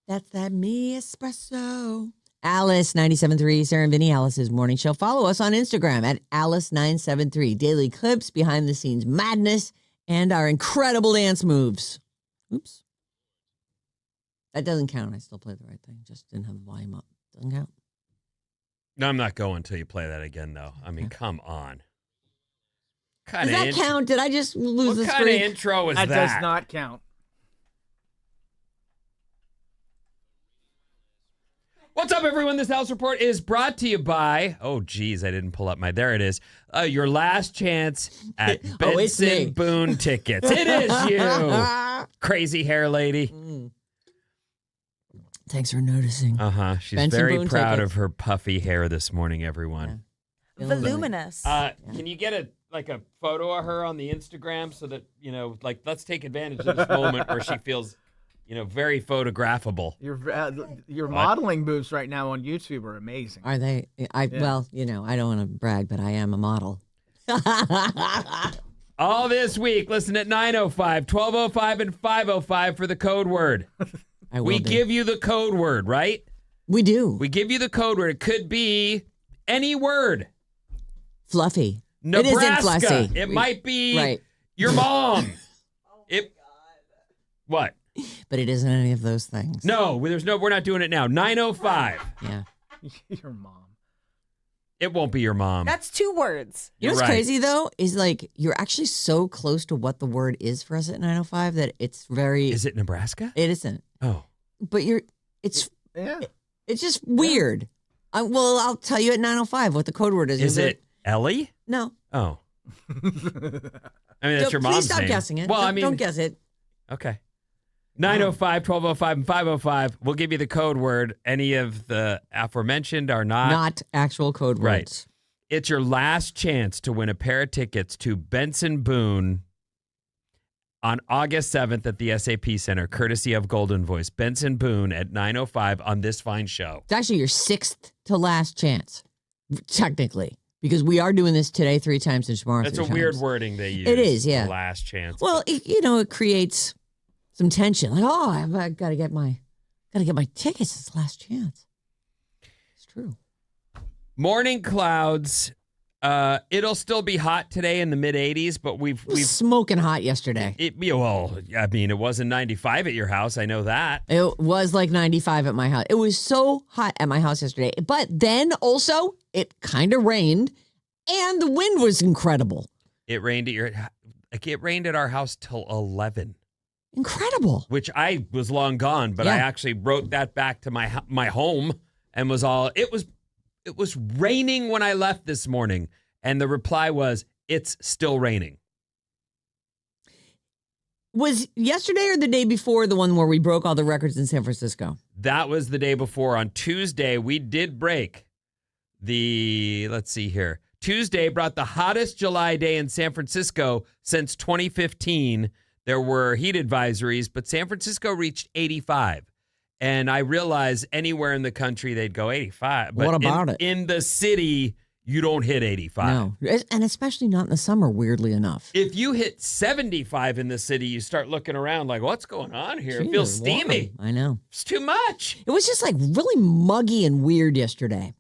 That's that me espresso. Alice 97.3, Sarah Vinnie, Alice's morning show. Follow us on Instagram at Alice973. Daily clips, behind the scenes madness, and our incredible dance moves. Oops. That doesn't count. I still played the right thing. Just didn't have the volume up. Doesn't count. No, I'm not going until you play that again, though. I mean, come on. Does that count? Did I just lose the streak? What streak? kind of intro is that? That does not count. What's up, everyone? This House Report is brought to you by, oh, geez, I didn't pull up there it is. Your last chance at Benson Boone tickets. It is you, crazy hair lady. Thanks for noticing. She's Benson very Boone proud tickets. of her puffy hair this morning, everyone. Yeah. Voluminous. Can you get a photo of her on the Instagram so that, let's take advantage of this moment where she feels, very photographable. Your modeling moves right now on YouTube are amazing. Are they? Well, I don't want to brag, but I am a model. All this week, listen at 9:05, 12:05, and 5:05 for the code word. We give you the code word, right? We do. We give you the code word. It could be any word. Fluffy. Nebraska. It isn't fluffy. It might be your mom. What? But it isn't any of those things. No, we're not doing it now. 9:05. Yeah. Your mom. It won't be your mom. That's 2 words. You know what's crazy, though, is you're actually so close to what the word is for us at 9:05 that it's very... Is it Nebraska? It isn't. Oh. But it's just weird. I'll tell you at 9:05 what the code word is. Is it Ellie? No. Oh. I mean, that's your mom's Please stop name. guessing it. Well, Don't guess it. Okay. 9:05, 12:05, and 5:05. We'll give you the code word. Any of the aforementioned are not actual code words. Right. It's your last chance to win a pair of tickets to Benson Boone on August 7th at the SAP Center, courtesy of Golden Voice. Benson Boone at 9:05 on this fine show. It's actually your 6th to last chance, technically, because we are doing this today 3 times and tomorrow. That's 3 a times. weird wording they use. It is, yeah. Last chance. Well, it creates some tension. I've got to get my tickets. It's the last chance. It's true. Morning clouds. It'll still be hot today in the mid 80s, but we've smoking hot yesterday. It wasn't 95 at your house. I know that. It was like 95 at my house. It was so hot at my house yesterday. But then also it kind of rained, and the wind was incredible. It rained at our house till 11. Incredible. Which I was long gone, but I actually wrote that back to my home and was all, it was raining when I left this morning. And the reply was, it's still raining. Was yesterday or the day before the one where we broke all the records in San Francisco? That was the day before. On Tuesday, we did break let's see here. Tuesday brought the hottest July day in San Francisco since 2015. There were heat advisories, but San Francisco reached 85. And I realized anywhere in the country they'd go 85. But what about it? In the city, you don't hit 85. No, and especially not in the summer, weirdly enough. If you hit 75 in the city, you start looking around like, what's going on here? It feels steamy. I know. It's too much. It was just really muggy and weird yesterday.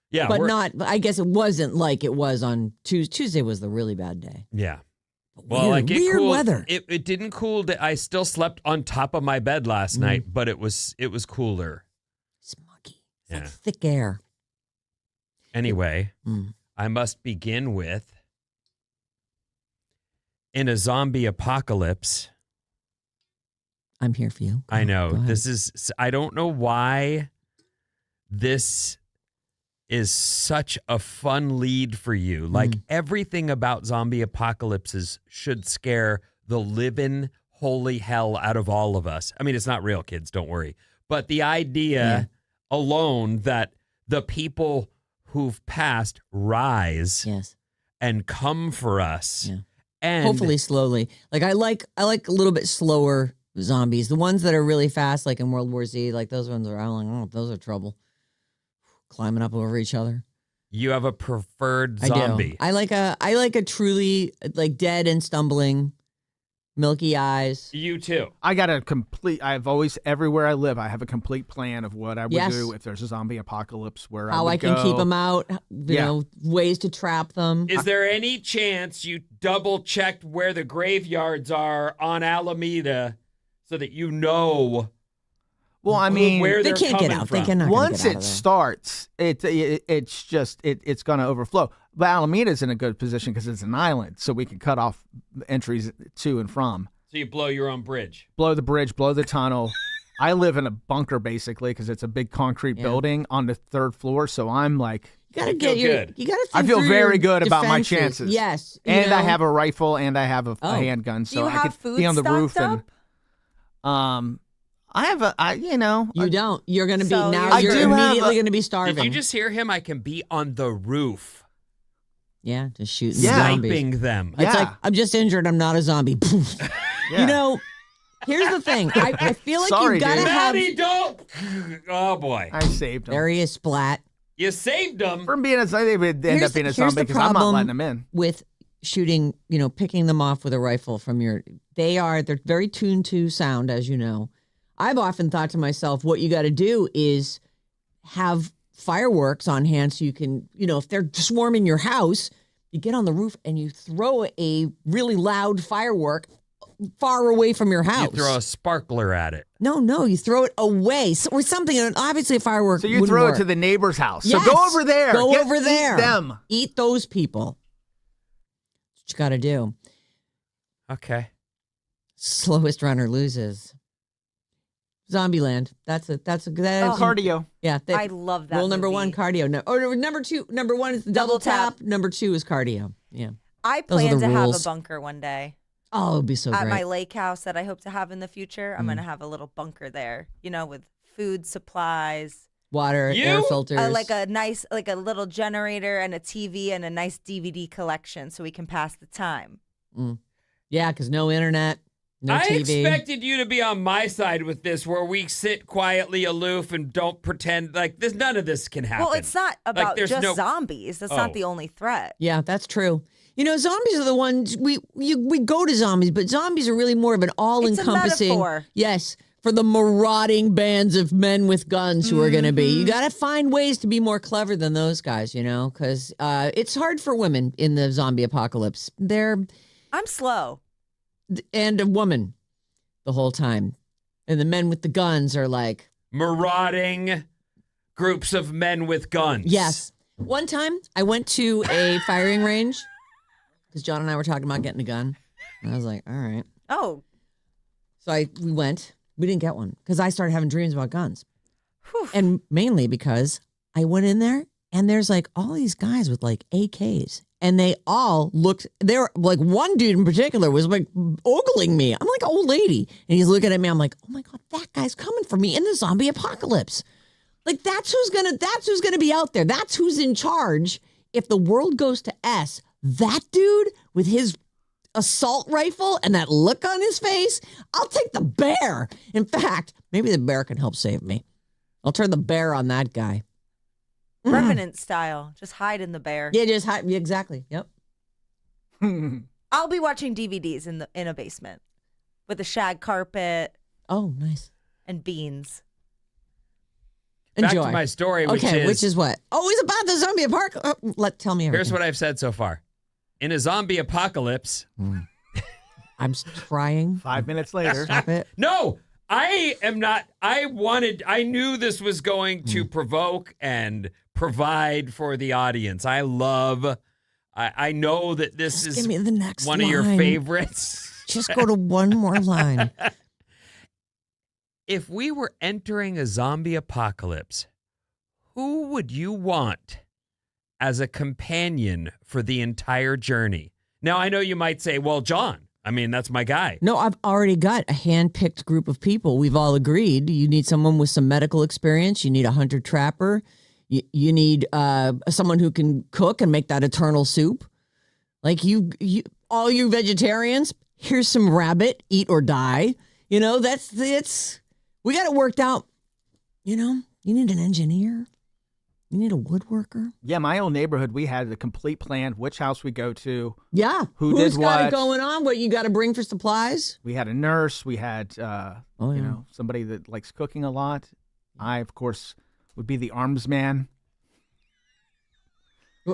Yeah. But I guess it wasn't like it was on Tuesday. Tuesday was the really bad day. Yeah. Well, weird weather. It didn't cool. I still slept on top of my bed last night, but it was cooler. It's muggy. It's like thick air. Anyway, I must begin with, in a zombie apocalypse. I'm here for you. I know. I don't know why this is such a fun lead for you. Like everything about zombie apocalypses should scare the living holy hell out of all of us. I mean, it's not real, kids, don't worry. But the idea alone that the people who've passed rise and come for us. Yeah. And hopefully slowly. I like a little bit slower zombies. The ones that are really fast, like in World War Z, those ones are, I'm like, oh, those are trouble. Climbing up over each other. You have a preferred zombie. I like a truly dead and stumbling milky eyes. You too. I've always, everywhere I live, I have a complete plan of what I would do if there's a zombie apocalypse, where how I can keep them out, you know, ways to trap them. Is there any chance you double checked where the graveyards are on Alameda so that you know? Well, I mean, where they they're can't get coming out. from. They cannot. Once get out it of there. starts, it's going to overflow. But Alameda's in a good position because it's an island, so we can cut off entries to and from. So you blow your own bridge. Blow the bridge, blow the tunnel. I live in a bunker basically because it's a big concrete building on the 3rd floor. So I'm like, You gotta get your. good. You gotta. I think feel through very your good about my defenses. chances. Yes, and I have a rifle and I have a handgun, Do so you I have could food be on the roof stocked and I have You don't. You're gonna be So now. you're- You're I do have immediately a- gonna be starving. Did you just hear him? I can be on the roof, Yeah, just shooting sniping zombies. them. It's Yeah. like I'm just injured. I'm not a zombie. Yeah. You know, here's the thing. I feel like Sorry, you gotta dude. have. Maddie, don't. Oh boy, I saved him. There he is, splat. you saved them. From being a zombie, they would end up being a here's zombie the because I'm not problem letting them in. with shooting. You know, picking them off with a rifle from your. They're very tuned to sound, as you know. I've often thought to myself, what you got to do is have fireworks on hand so you can, you know, if they're swarming your house, you get on the roof and you throw a really loud firework far away from your house. You throw a sparkler at it. No, you throw it away or something. Obviously, a firework. So you wouldn't throw work. it to the neighbor's house. Yes. So go over there. Go over there. Eat them. Eat those people. That's what you got to do. Okay. Slowest runner loses. Zombieland. That's a Cardio. Yeah. I love that Rule number movie. 1, cardio. No, or number 2. Number 1 is the double tap. Number 2 is cardio. Yeah. I Those are plan the to have a rules. bunker one day. Oh, it'd be so At great. my lake house that I hope to have in the future. I'm going to have a little bunker there, you know, with food supplies, Water, You? air filters. like a little generator and a TV and a nice DVD collection so we can pass the time. Yeah, because no internet, no I TV. expected you to be on my side with this, where we sit quietly aloof and don't pretend like this. None of this can happen. Well, it's not about there's just no- zombies. That's Oh. not the only threat. Yeah, that's true. You know, zombies are the ones we go to zombies, but zombies are really more of an all-encompassing. metaphor. Yes, for the marauding bands of men with guns who are going to be. Mm-hmm. You got to find ways to be more clever than those guys, you know, because it's hard for women in the zombie apocalypse. I'm slow. And a woman the whole time, and the men with the guns are like, marauding groups of men with guns. yes. One time I went to a firing range because John and I were talking about getting a gun, and I was like, all right. Oh, So we went. We didn't get one because I started having dreams about guns. whew. And mainly because I went in there and there's like all these guys with like AKs and they all looked, they're like one dude in particular was like ogling me. I'm like an old lady and he's looking at me. I'm like, oh my God, that guy's coming for me in the zombie apocalypse. Like that's who's gonna be out there. That's who's in charge. If the world goes to S, that dude with his assault rifle and that look on his face, I'll take the bear. In fact, maybe the bear can help save me. I'll turn the bear on that guy. Revenant style. Just hide in the bear. Yeah, just hide. Yeah, exactly. Yep. I'll be watching DVDs in a basement with a shag carpet Oh, nice. and beans. Back Enjoy. to my story, which is what? Oh, it's about the zombie park. Tell me everything. here's what I've said so far. In a zombie apocalypse, I'm trying. 5 minutes later. Stop it. no, I am not. I knew this was going to provoke and provide for the audience. I know that this Just is give me the next one of your line. favorites. Just go to one more line. If we were entering a zombie apocalypse, who would you want as a companion for the entire journey? Now, I know you might say, well, John, I mean, that's my guy. No, I've already got a hand-picked group of people. We've all agreed. You need someone with some medical experience. You need a hunter-trapper. You need someone who can cook and make that eternal soup. Like you all you vegetarians, here's some rabbit, eat or die. You know, we got it worked out. You know, you need an engineer. You need a woodworker? Yeah, my old neighborhood, we had a complete plan, which house we go to. Yeah. Who's did what? Who's got it going on? on? What you got to bring for supplies? We had a nurse. We had, somebody that likes cooking a lot. I, of course, would be the arms man.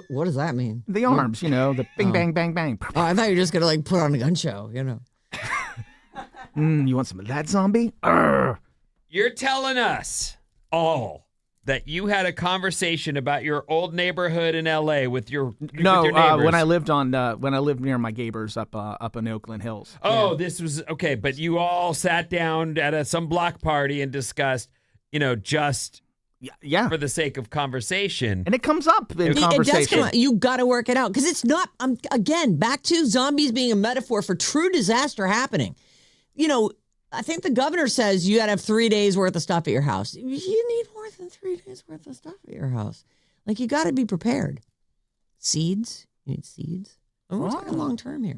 What does that mean? The arms, the bing, bang, bang, bang. Oh, I thought you were just going to put on a gun show, You want some of that, zombie? Urgh. You're telling us all that you had a conversation about your old neighborhood in L.A. with your neighbors. When I lived near my neighbors up in Oakland Hills. Oh, this was okay, but you all sat down at some block party and discussed, just for the sake of conversation. And it comes up in conversation. It does come up. You got to work it out because it's not. Again, back to zombies being a metaphor for true disaster happening. I think the governor says you got to have 3 days worth of stuff at your house. You need more than 3 days worth of stuff at your house. You got to be prepared. Seeds. You need seeds. And we're talking long term here,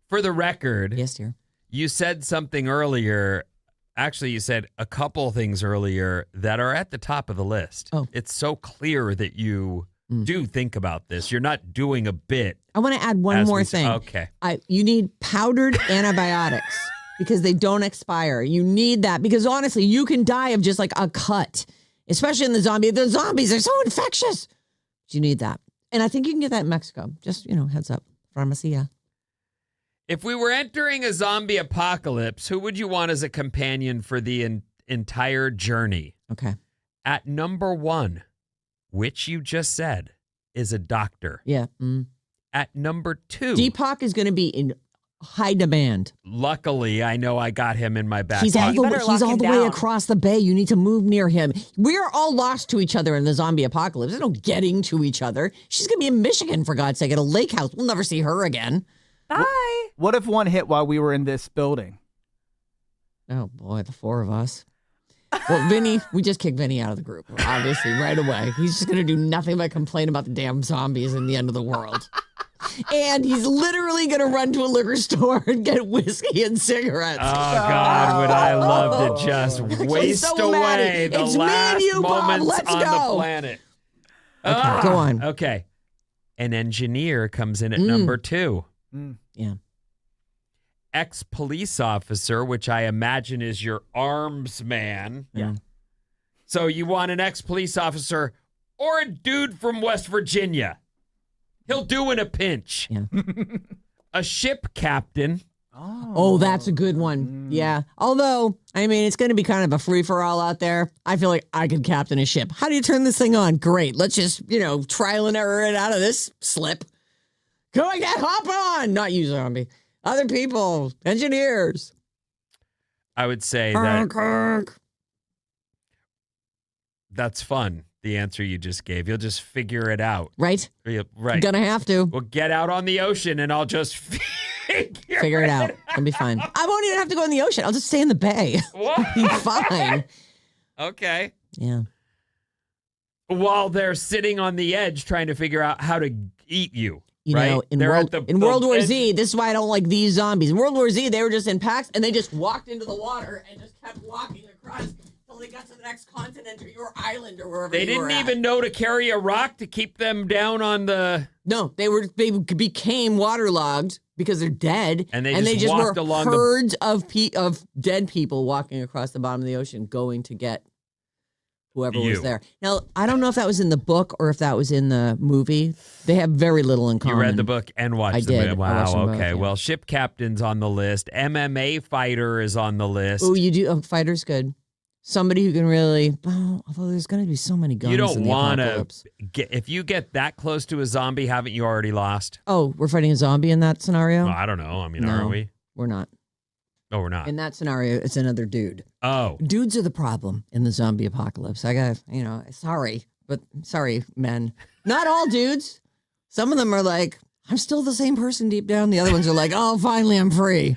For the record. Yes, dear. You said something earlier. Actually, you said a couple things earlier that are at the top of the list. Oh. It's so clear that you do think about this. You're not doing a bit. I want to add one more thing. Okay. You need powdered antibiotics. Because they don't expire. You need that because honestly, you can die of just a cut, especially in the zombie. The zombies are so infectious. But you need that. And I think you can get that in Mexico. Just, heads up. Pharmacia. If we were entering a zombie apocalypse, who would you want as a companion for the entire journey? Okay. At number 1, which you just said, is a doctor. Yeah. At number 2. Deepak is going to be in high demand. Luckily, I know I got him in my back He's all pocket. the way across the bay. You need to move near him. We are all lost to each other in the zombie apocalypse. There's no getting to each other. She's going to be in Michigan, for God's sake, at a lake house. We'll never see her again. Bye. What if one hit while we were in this building? Oh, boy, the 4 of us. Well, Vinny, we just kicked Vinny out of the group, obviously, right away. He's just going to do nothing but complain about the damn zombies and the end of the world. And he's literally going to run to a liquor store and get whiskey and cigarettes. Oh, God, would I love to just waste away the last moments on the planet. Okay, go on. Okay. An engineer comes in at number 2. Yeah. Ex-police officer, which I imagine is your arms man. Yeah. So you want an ex-police officer or a dude from West Virginia. He'll do in a pinch. Yeah. A ship captain. Oh, that's a good one. Yeah. Although, it's going to be kind of a free-for-all out there. I feel like I could captain a ship. How do you turn this thing on? Great. Let's just, trial and error it out of this slip. Go again. Hop on. Not you, zombie. Other people. Engineers. I would say that's fun. The answer you just gave. You'll just figure it out. Right? Right. Gonna have to. We'll get out on the ocean and I'll just figure it out. It'll be fine. I won't even have to go in the ocean. I'll just stay in the bay. What? Be fine. Okay. Yeah. While they're sitting on the edge trying to figure out how to eat you. In Right? World War Z, this is why I don't like these zombies. In World War Z, they were just in packs and they just walked into the water and just kept walking across until they got to the next continent or your island or wherever they didn't even know to carry a rock to keep them down on the... No, they became waterlogged because they're dead. And they just walked were along herds of dead people walking across the bottom of the ocean going to get whoever was there. Now, I don't know if that was in the book or if that was in the movie. They have very little in common. You read the book and watched the movie. Wow, okay. Both, yeah. Well, ship captain's on the list. MMA fighter is on the list. Oh, you do? Oh, fighter's good. Somebody who can really... Oh, although there's going to be so many guns. You don't want to... If you get that close to a zombie, haven't you already lost? Oh, we're fighting a zombie in that scenario? Well, I don't know. No, are we? We're not. Oh, we're not. In that scenario, it's another dude. Oh. Dudes are the problem in the zombie apocalypse. I got, sorry, men. Not all dudes. Some of them are like, I'm still the same person deep down. The other ones are like, oh, finally I'm free.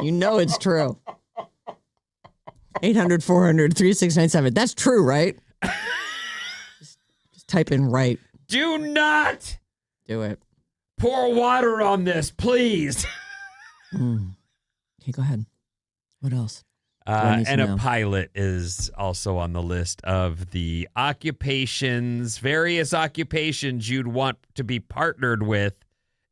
It's true. 800-400-3697. That's true, right? just type in right. Do not do it. Pour water on this, please. Okay, go ahead. What else? And a pilot is also on the list of the various occupations you'd want to be partnered with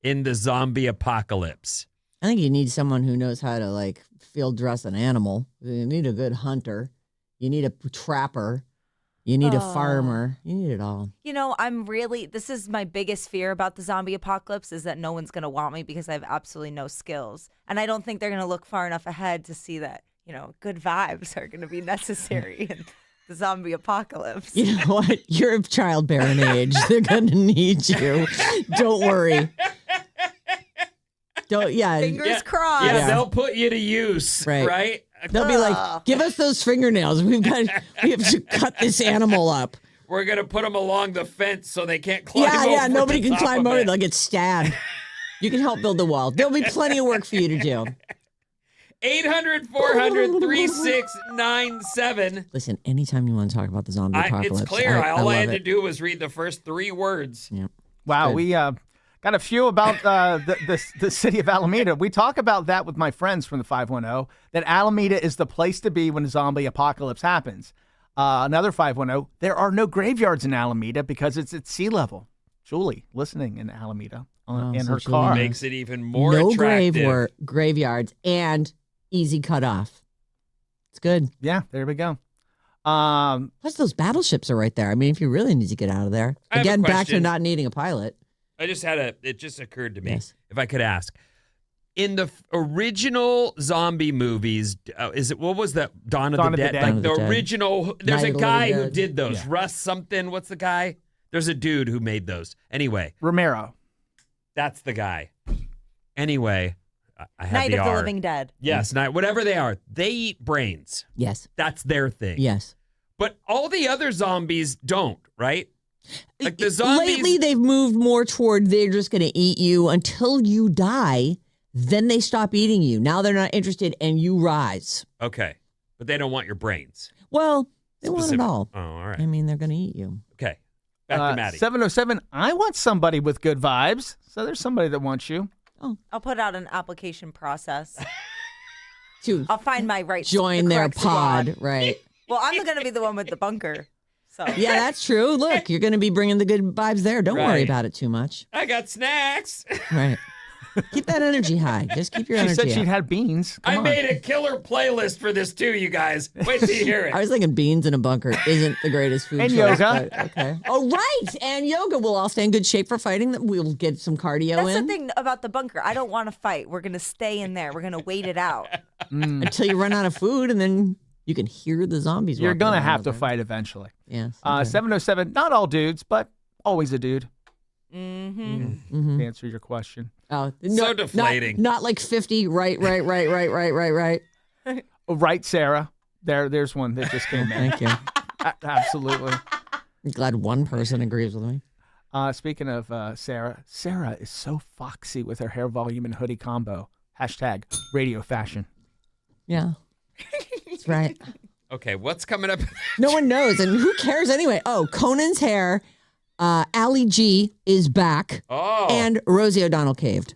in the zombie apocalypse. I think you need someone who knows how to field dress an animal. You need a good hunter. You need a trapper. You need a farmer. You need it all. This is my biggest fear about the zombie apocalypse is that no one's going to want me because I have absolutely no skills. And I don't think they're going to look far enough ahead to see that, good vibes are going to be necessary in the zombie apocalypse. You know what? You're of childbearing age. They're going to need you. Don't worry. Fingers crossed. Yeah, they'll put you to use, right? They'll be like, give us those fingernails. We have to cut this animal up. We're going to put them along the fence so they can't climb over. Yeah, nobody can climb over. It. They'll get stabbed. You can help build the wall. There'll be plenty of work for you to do. 800-400-3697. Listen, anytime you want to talk about the zombie apocalypse. It's clear. All I had to do was read the first 3 words. Yep. Wow, we got a few about the city of Alameda. We talk about that with my friends from the 510, that Alameda is the place to be when the zombie apocalypse happens. Another 510, there are no graveyards in Alameda because it's at sea level. Julie, listening in Alameda in her car. Makes it even more attractive. No graveyards and easy cutoff. It's good. Yeah, there we go. Plus, those battleships are right there. I mean, if you really need to get out of there. Again, back to not needing a pilot. It just occurred to me, yes. If I could ask. In the original zombie movies, what was that? Dawn of the Dead? Like the original, there's a guy who did those. Yeah. Russ something. What's the guy? There's a dude who made those. Anyway. Romero. That's the guy. Anyway. I had Night of the Living Dead. Yes, whatever they are. They eat brains. Yes. That's their thing. Yes. But all the other zombies don't, right? Like the zombies. Lately, they've moved more toward they're just going to eat you until you die. Then they stop eating you. Now they're not interested and you rise. Okay. But they don't want your brains. Well, they want it all. Oh, all right. I mean, they're going to eat you. Okay. Back to Maddie. 707, I want somebody with good vibes. So there's somebody that wants you. Oh. I'll put out an application process. I'll find my right join their pod, squad. Right. Well, I'm going to be the one with the bunker. So yeah, that's true. Look, you're going to be bringing the good vibes there. Don't worry about it too much. I got snacks. Right. Keep that energy high. Just keep your energy She said up. she'd had beans. I made a killer playlist for this too, you guys. Wait till you hear it. I was thinking beans in a bunker isn't the greatest food and choice. Yoga. But okay. Oh, right. And yoga. We'll all stay in good shape for fighting. We'll get some cardio That's in. the thing about the bunker. I don't want to fight. We're going to stay in there. We're going to wait it out. Until you run out of food, and then you can hear the zombies. You're going to have to fight eventually. Yes. 707, not all dudes, but always a dude. Mm-hmm. To answer your question. Oh, so deflating. Not like 50. Right. Oh, right, Sarah. There's one that just came in. Thank you. Absolutely. I'm glad one person agrees with me. Speaking of Sarah is so foxy with her hair volume and hoodie combo. # radio fashion. Yeah. That's right. Okay, what's coming up? No one knows, and who cares anyway? Oh, Conan's hair. Ali G is back. Oh. And Rosie O'Donnell caved.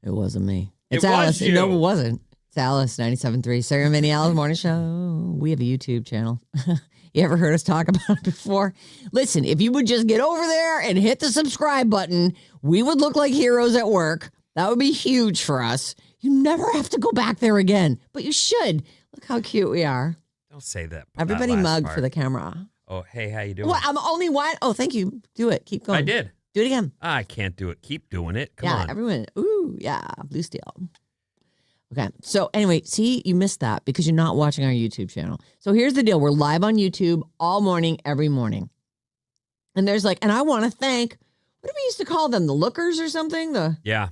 It wasn't me. It It's was Alice. you. No, it wasn't. It's Alice, 97.3. Sarah Vinnie, Alice Morning Show. We have a YouTube channel. You ever heard us talk about it before? Listen, if you would just get over there and hit the subscribe button, we would look like heroes at work. That would be huge for us. You never have to go back there again, but you should. Look how cute we are. Don't say that. Everybody that last mug part. for the camera. Oh, hey, how you doing? What? I'm only one. Oh, thank you. Do it. Keep going. I did. Do it again. I can't do it. Keep doing it. Come yeah, on. everyone. Ooh, yeah, blue steel. Okay, so anyway, see, you missed that because you're not watching our YouTube channel. So here's the deal. We're live on YouTube all morning, every morning. And there's and I want to thank, what do we used to call them? The lookers or something? Yeah.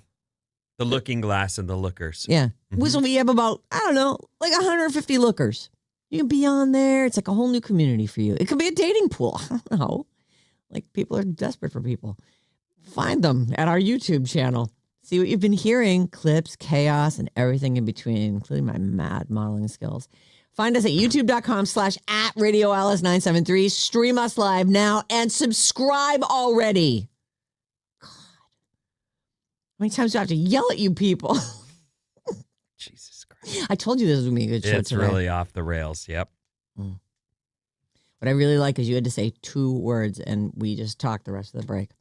The looking glass and the lookers. Yeah. Mhm. So we have about, I don't know, 150 lookers. You can be on there. It's like a whole new community for you. It could be a dating pool. I don't know. People are desperate for people. Find them at our YouTube channel. See what you've been hearing, clips, chaos, and everything in between, including my mad modeling skills. Find us at youtube.com/@RadioAlice973. Stream us live now and subscribe already. God. How many times do I have to yell at you people? Jesus Christ. I told you this was going to be a good show It's today. really off the rails. Yep. What I really like is you had to say 2 words, and we just talked the rest of the break.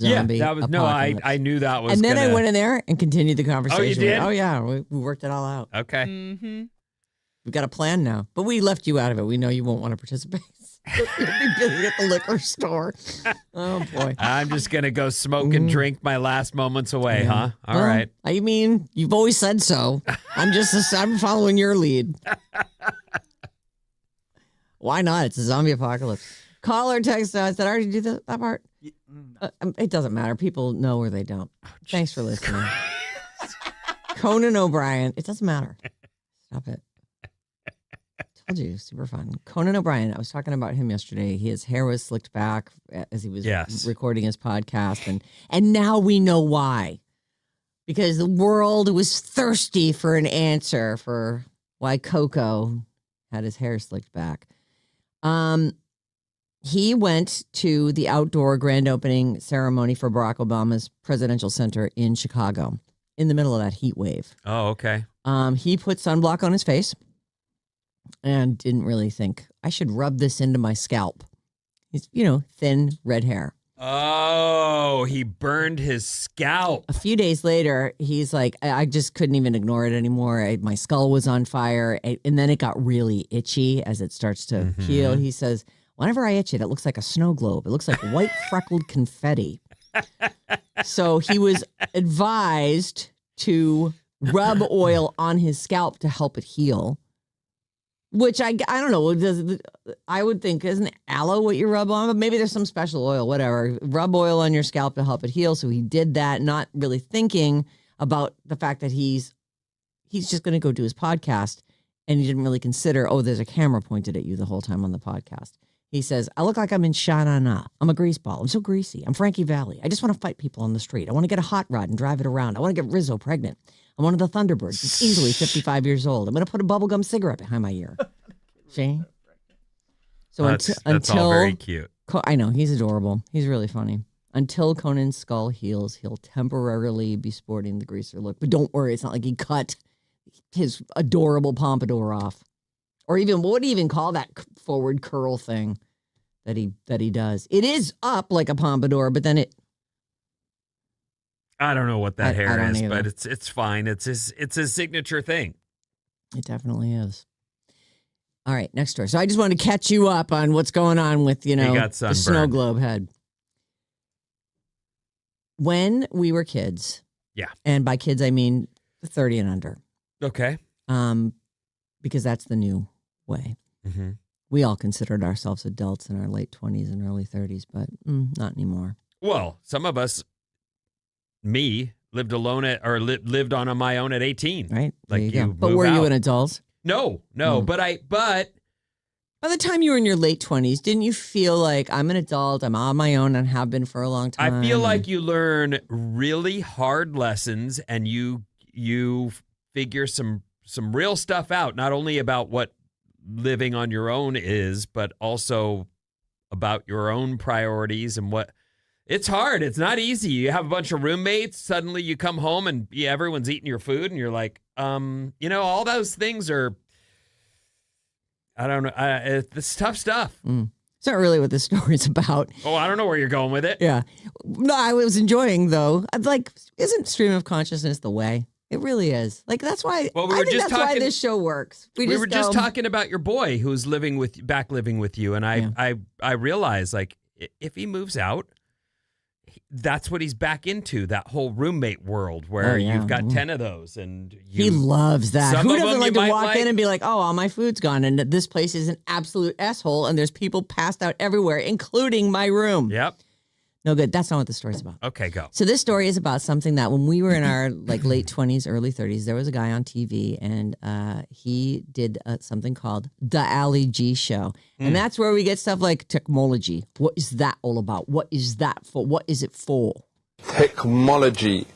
Zombie yeah, that was apocalypse. I knew that was. And then gonna... I went in there and continued the conversation. Oh, you did? Oh yeah, we worked it all out. Okay. Mm-hmm. We've got a plan now, but we left you out of it. We know you won't want to participate. You'll be busy at the liquor store. Oh boy. I'm just gonna go smoke and drink my last moments away, Yeah. huh? All Well, right. I mean, you've always said so. I'm following your lead. Why not? It's a zombie apocalypse. Call or text us. Did I already do that part? It doesn't matter. People know or they don't. Thanks for listening. Conan O'Brien. It doesn't matter. Stop it. Told you, super fun. Conan O'Brien. I was talking about him yesterday. His hair was slicked back as he was recording his podcast, and now we know why. Because the world was thirsty for an answer for why Coco had his hair slicked back. He went to the outdoor grand opening ceremony for Barack Obama's presidential center in Chicago in the middle of that heat wave. Oh, okay. He put sunblock on his face and didn't really think, I should rub this into my scalp. He's, thin, red hair. Oh, he burned his scalp. A few days later, he's like, I just couldn't even ignore it anymore. My skull was on fire. And then it got really itchy as it starts to heal. He says, whenever I itch it, it looks like a snow globe. It looks like white freckled confetti. So he was advised to rub oil on his scalp to help it heal. Which I don't know. I would think, isn't aloe what you rub on? But maybe there's some special oil, whatever. Rub oil on your scalp to help it heal. So he did that, not really thinking about the fact that he's just going to go do his podcast. And he didn't really consider, there's a camera pointed at you the whole time on the podcast. He says, I look like I'm in Sha-Na-Na. I'm a greaseball. I'm so greasy. I'm Frankie Valli. I just want to fight people on the street. I want to get a hot rod and drive it around. I want to get Rizzo pregnant. I'm one of the Thunderbirds. It's easily 55 years old. I'm going to put a bubblegum cigarette behind my ear. See? So That's until all very cute. I know, he's adorable. He's really funny. Until Conan's skull heals, he'll temporarily be sporting the greaser look. But don't worry, it's not like he cut his adorable pompadour off. Or even, what would he even call that forward curl thing that he does? It is up like a pompadour, but then it... I don't know what that I hair don't is, either. but it's fine. It's his signature thing. It definitely is. All right, next story. So I just wanted to catch you up on what's going on with, got the snow sunburned. globe head. When we were kids, Yeah. and by kids I mean 30 and under, Okay. because that's the new way. Mm-hmm. We all considered ourselves adults in our late 20s and early 30s, but not anymore. Well, some of us, me, lived alone lived on my own at 18. Right? There Like go. you But move were you out. an adult? No, but By the time you were in your late 20s, didn't you feel like I'm an adult, I'm on my own and have been for a long time? I feel like you learn really hard lessons and you figure some real stuff out, not only about what living on your own is, but also about your own priorities and what It's hard. It's not easy. You have a bunch of roommates. Suddenly you come home and everyone's eating your food and you're like, all those things are, I don't know. It's tough stuff. It's not really what this story's about. Oh, I don't know where you're going with it. Yeah. No, I was enjoying, though. Like, isn't stream of consciousness the way? It really is. Like, that's why, Well, we were just that's why talking- this show works. We were just talking about your boy who's living with you. And I realized, like, if he moves out, that's what he's back into, that whole roommate world where you've got 10 of those. And he loves that. Some Who of doesn't them like you to might walk like. in and be like, oh, all my food's gone and this place is an absolute asshole and there's people passed out everywhere, including my room. Yep. No good. That's not what the story's about. Okay, go. So this story is about something that when we were in our like late 20s, early 30s, there was a guy on TV and he did something called The Ali G Show. And that's where we get stuff like technology. What is that all about? What is that for? What is it for? Technology.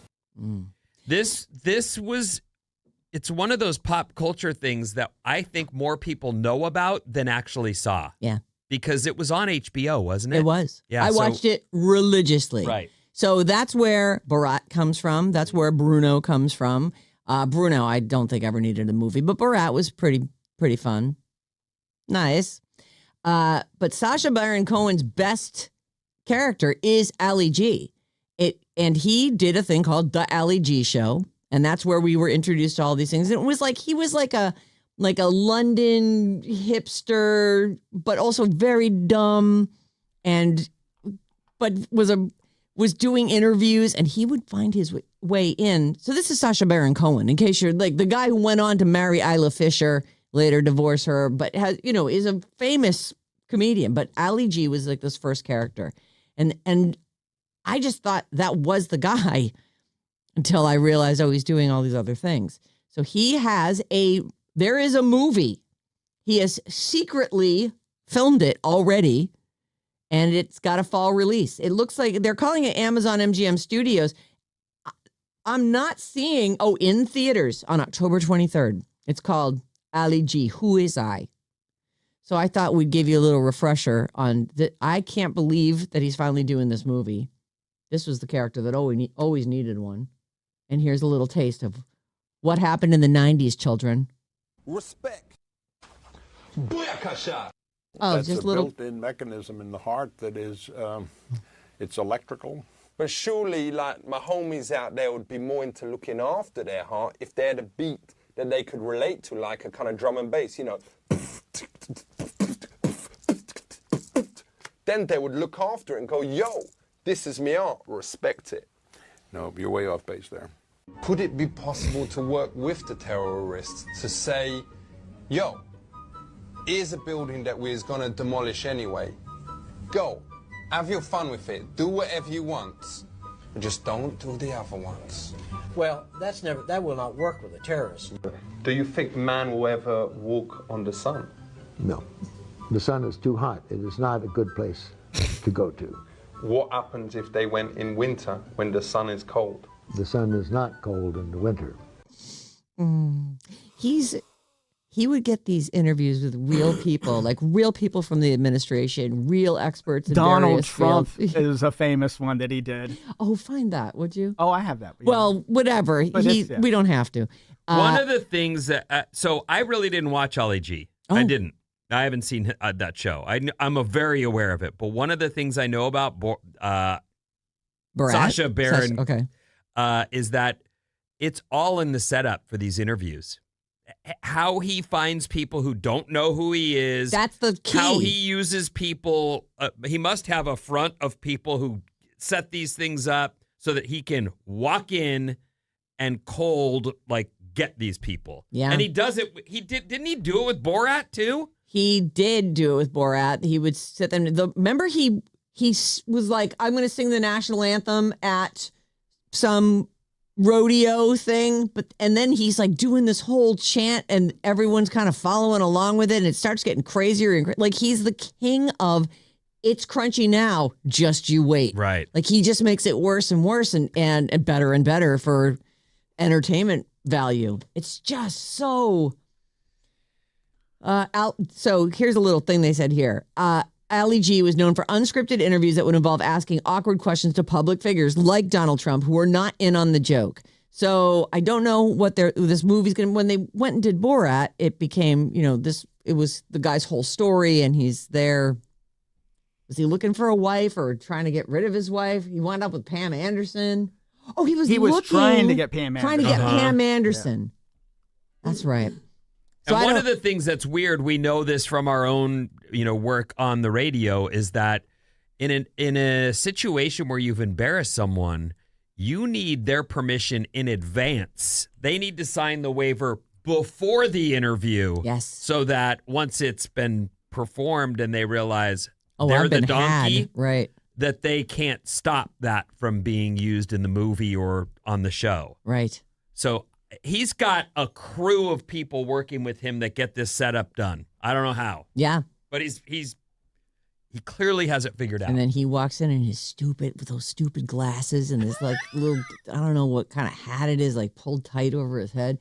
It's one of those pop culture things that I think more people know about than actually saw. Yeah. Because it was on HBO, wasn't it? It was. Yeah, I so- watched it religiously. Right. So that's where Borat comes from. That's where Bruno comes from. Bruno, I don't think ever needed a movie, but Borat was pretty fun. Nice. But Sacha Baron Cohen's best character is Ali G. And he did a thing called The Ali G Show. And that's where we were introduced to all these things. And it was like, he was like a London hipster, but also very dumb but was doing interviews and he would find his way in. So this is Sacha Baron Cohen, in case you're like the guy who went on to marry Isla Fisher, later divorce her, but has, is a famous comedian. But Ali G was like this first character. And I just thought that was the guy until I realized, he's doing all these other things. So there is a movie. He has secretly filmed it already, and it's got a fall release. It looks like they're calling it Amazon MGM Studios. I'm not seeing, in theaters on October 23rd. It's called Ali G, Who Is I? So I thought we'd give you a little refresher on that. I can't believe that he's finally doing this movie. This was the character that always needed one. And here's a little taste of what happened in the 90s, children. Respect. Booyakasha. Oh, That's just a little. built-in mechanism in the heart that is, it's electrical. But surely, like, my homies out there would be more into looking after their heart if they had a beat that they could relate to, like a kind of drum and bass, Then they would look after it and go, yo, this is me art, respect it. No, you're way off base there. Could it be possible to work with the terrorists to say, yo, here's a building that we're going to demolish anyway. Go, have your fun with it, do whatever you want, but just don't do the other ones. Well, that will not work with a terrorist. Do you think man will ever walk on the sun? No. The sun is too hot. It is not a good place to go to. What happens if they went in winter when the sun is cold? The sun is not cold in the winter. He would get these interviews with real people, like real people from the administration, real experts in Donald various Trump fields. is a famous one that he did. Oh, find that, would you? Oh, I have that. Yeah. Well, whatever. But it's- We don't have to. One of the things that, so I really didn't watch Ali G. I Oh. didn't. I haven't seen that show. I'm very aware of it. But one of the things I know about Borat? Sacha Baron Okay. is that it's all in the setup for these interviews. How he finds people who don't know who he is. That's the key. How he uses people. He must have a front of people who set these things up so that he can walk in and cold, like, get these people. Yeah. And he does it. Didn't he do it with Borat too? He did do it with Borat. He would sit there. Remember, he was like, I'm going to sing the national anthem at some rodeo thing. And then he's like doing this whole chant and everyone's kind of following along with it. And it starts getting crazier. And like, he's the king of it's crunchy now. Just you wait. Right. Like, he just makes it worse and worse and better for entertainment value. It's just so... So here's a little thing they said here. Ali G was known for unscripted interviews that would involve asking awkward questions to public figures like Donald Trump, who are not in on the joke. So I don't know what this movie's going to, when they went and did Borat, it became, it was the guy's whole story, and he's there. Was he looking for a wife or trying to get rid of his wife? He wound up with Pam Anderson. Oh, he was trying to get Pam Anderson. Trying to get Pam Anderson. Yeah. That's right. So and one of the things that's weird, we know this from our own, work on the radio, is that in a situation where you've embarrassed someone, you need their permission in advance. They need to sign the waiver before the interview. Yes. So that once it's been performed and they realize they're the donkey, right, that they can't stop that from being used in the movie or on the show. Right. So he's got a crew of people working with him that get this setup done. I don't know how. Yeah. But he clearly has it figured out. And then he walks in with those stupid glasses and his like little, I don't know what kind of hat it is, like pulled tight over his head.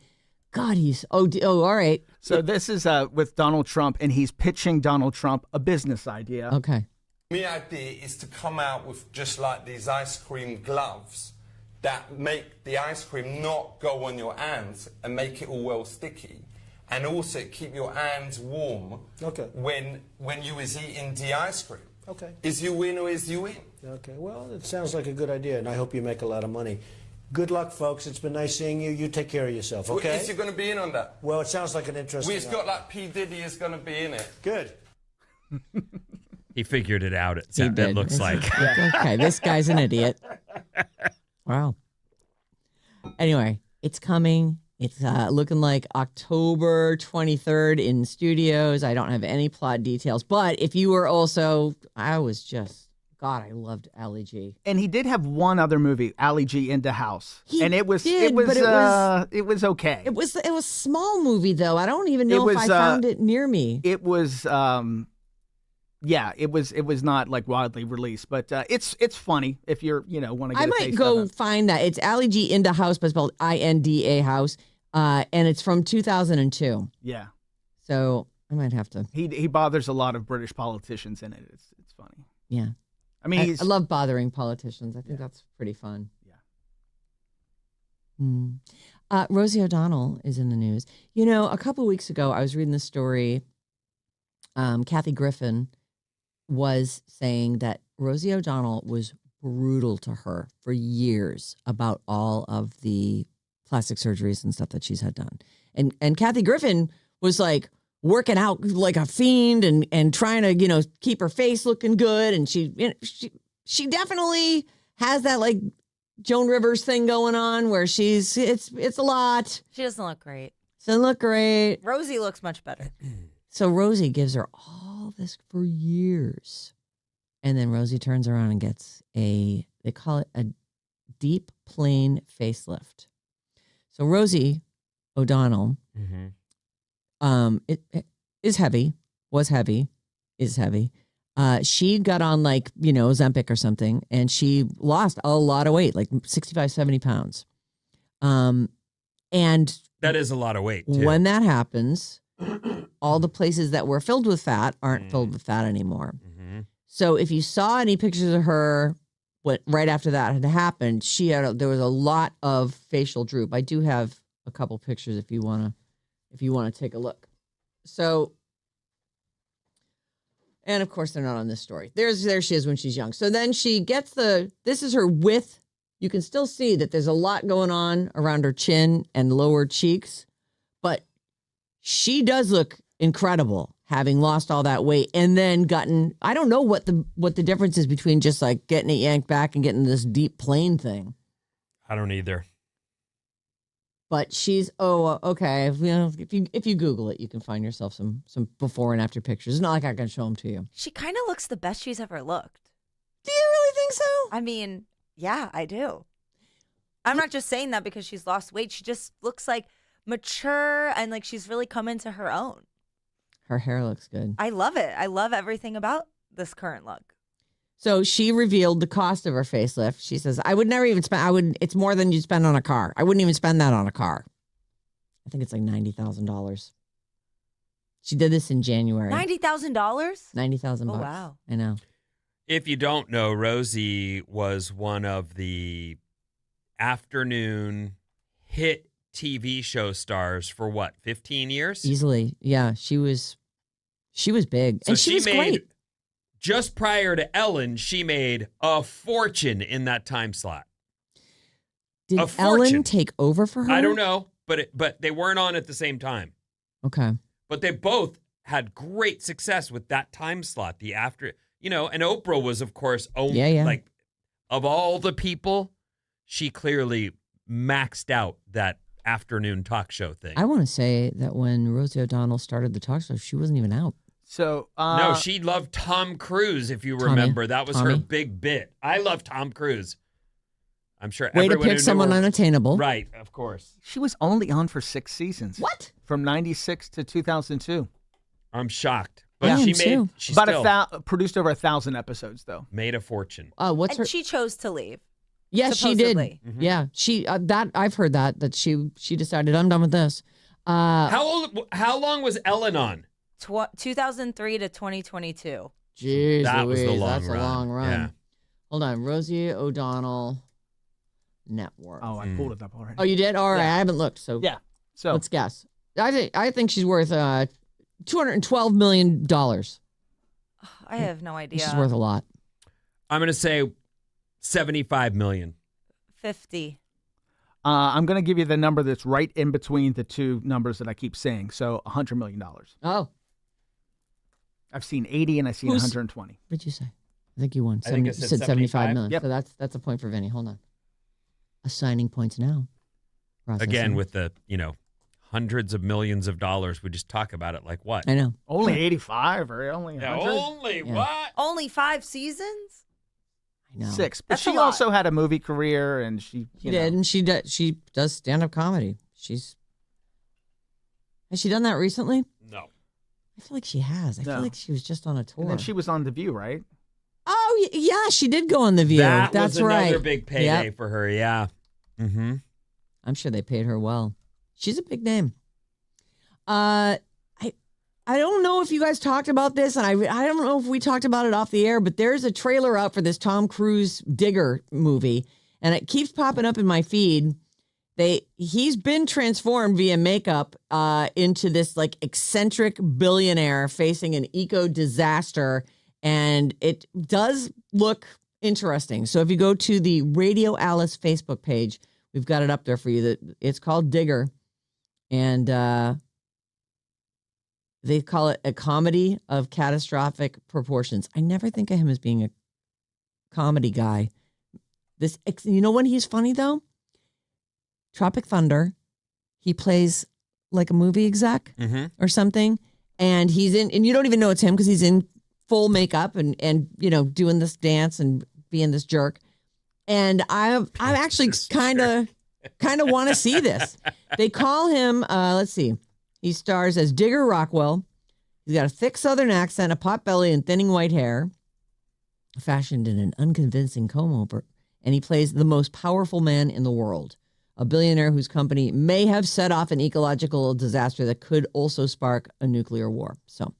God, all right. So this is with Donald Trump, and he's pitching Donald Trump a business idea. Okay. My idea is to come out with just like these ice cream gloves that make the ice cream not go on your hands and make it all well sticky. And also keep your hands warm when you is eating the ice cream. Okay. Is you win or is you win? Okay, well, it sounds like a good idea, and I hope you make a lot of money. Good luck, folks. It's been nice seeing you. You take care of yourself, okay? Well, is you going to be in on that? Well, it sounds like an interesting... We've got like P. Diddy is going to be in it. Good. He figured it out, it looks like. Okay, this guy's an idiot. Wow. Anyway, it's coming. It's looking like October 23rd in studios. I don't have any plot details. But if you were also... God, I loved Ali G. And he did have one other movie, Ali G Into House, and it was okay. It was a small movie though. I don't even know if I found it near me. It was it was not like widely released, but it's funny if you're want to get I might go find that. It's Ali G Into House, but spelled INDA House, and it's from 2002. Yeah. So I might have to. He bothers a lot of British politicians in it. It's funny. Yeah. I mean, I love bothering politicians. I think that's pretty fun. Yeah. Rosie O'Donnell is in the news. A couple of weeks ago, I was reading the story. Kathy Griffin was saying that Rosie O'Donnell was brutal to her for years about all of the plastic surgeries and stuff that she's had done. And Kathy Griffin was like working out like a fiend and trying to, keep her face looking good. And she definitely has that like Joan Rivers thing going on where it's a lot. She doesn't look great. Doesn't look great. Rosie looks much better. So Rosie gives her all this for years. And then Rosie turns around and gets they call it a deep plane facelift. So Rosie O'Donnell, it is heavy, was heavy, is heavy. She got on like, Ozempic or something, and she lost a lot of weight, like 65, 70 pounds. And that is a lot of weight, too. When that happens, all the places that were filled with fat aren't filled with fat anymore. Mm-hmm. So if you saw any pictures of her right after that had happened, there was a lot of facial droop. I do have a couple pictures if you want to take a look. So, and of course they're not on this story. There she is when she's young. So then she gets this is her with, you can still see that there's a lot going on around her chin and lower cheeks, but she does look incredible having lost all that weight and then gotten, I don't know what the difference is between just like getting it yanked back and getting this deep plane thing. I don't either. But she's okay. If you Google it, you can find yourself some before and after pictures. It's not like I can show them to you. She kind of looks the best she's ever looked. Do you really think so? I mean, yeah, I do. I'm not just saying that because she's lost weight. She just looks like mature and like she's really come into her own. Her hair looks good. I love it. I love everything about this current look. So she revealed the cost of her facelift. She says, I would never even spend, it's more than you'd spend on a car. I wouldn't even spend that on a car. I think it's like $90,000. She did this in January. $90,000? $90,000 bucks. Oh, wow. I know. If you don't know, Rosie was one of the afternoon hit TV show stars for what, 15 years? Easily. Yeah, she was big. So and she was made, great. just prior to Ellen, she made a fortune in that time slot. Did a fortune. Ellen take over for her? I don't know, but they weren't on at the same time. Okay. But they both had great success with that time slot. The after, and Oprah was, of course, like of all the people, she clearly maxed out that afternoon talk show thing. I want to say that when Rosie O'Donnell started the talk show, she wasn't even out. So no, she loved Tom Cruise, if you remember. That was her big bit. I love Tom Cruise. I'm sure Way to everyone pick someone unattainable. Right, of course. She was only on for 6 seasons. What? From 96 to 2002. I'm shocked. But she produced over 1,000 episodes, though. Made a fortune. She chose to leave. Yes, she did. Supposedly. Yeah, she that I've heard that she decided I'm done with this. How long was Ellen on? 2003 to 2022. Jeez, that was the Louise, long that's run. a long run. Yeah. Hold on, Rosie O'Donnell network. Oh, I pulled it up already. Oh, you did? All right, I haven't looked. So yeah. So let's guess. I think she's worth $212 million. I have no idea. She's worth a lot. I'm going to say $75 million. 50. I'm going to give you the number that's right in between the two numbers that I keep saying. So $100 million. Oh. I've seen 80 and I've seen 120. What did you say? I think you won. I think I said 75 million. Yep. So that's a point for Vinny. Hold on. Assigning points now. Processing. Again, with the, hundreds of millions of dollars, we just talk about it like what? I know. Only 85 or only 100? Only what? Only 5 seasons? I know. 6. But That's she a lot. also had a movie career and she did, and she does stand-up comedy. Has she done that recently? No. I feel like she has. I feel like she was just on a tour. And then she was on The View, right? Oh, yeah, she did go on The View. That's That's was right. another big payday for her, yeah. Mm-hmm. I'm sure they paid her well. She's a big name. I don't know if you guys talked about this, and I don't know if we talked about it off the air, but there's a trailer out for this Tom Cruise Digger movie, and it keeps popping up in my feed. He's been transformed via makeup into this like eccentric billionaire facing an eco disaster, and it does look interesting. So if you go to the Radio Alice Facebook page, we've got it up there for you. It's called Digger, and they call it a comedy of catastrophic proportions. I never think of him as being a comedy guy. When he's funny though? Tropic Thunder. He plays like a movie exec or something, and he's in, and you don't even know it's him because he's in full makeup and doing this dance and being this jerk. And I actually kind of want to see this. They call him. Let's see. He stars as Digger Rockwell. He's got a thick Southern accent, a pot belly, and thinning white hair, fashioned in an unconvincing comb over. And he plays the most powerful man in the world, a billionaire whose company may have set off an ecological disaster that could also spark a nuclear war. So,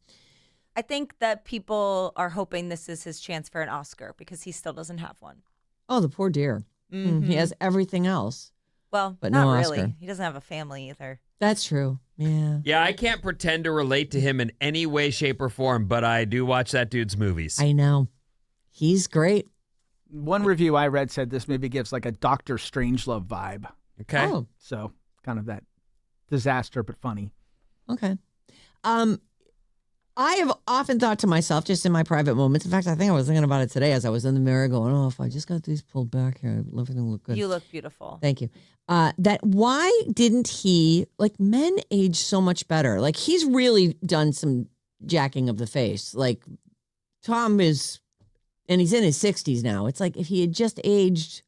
I think that people are hoping this is his chance for an Oscar because he still doesn't have one. oh, the poor dear. Mm-hmm. He has everything else. Well, but not no really. Oscar. He doesn't have a family either. That's true. Yeah. Yeah, I can't pretend to relate to him in any way, shape, or form, but I do watch that dude's movies. I know. He's great. One review I read said this movie gives like a Dr. Strangelove vibe. Okay. Oh, So kind of that disaster, but funny. okay. I have often thought to myself, just in my private moments, in fact, I think I was thinking about it today as I was in the mirror going, oh, if I just got these pulled back here, everything look good. You look beautiful. Thank you. That why didn't he, like, men age so much better? Like, he's really done some jacking of the face. Like, Tom is, and he's in his 60s now. It's like if he had just aged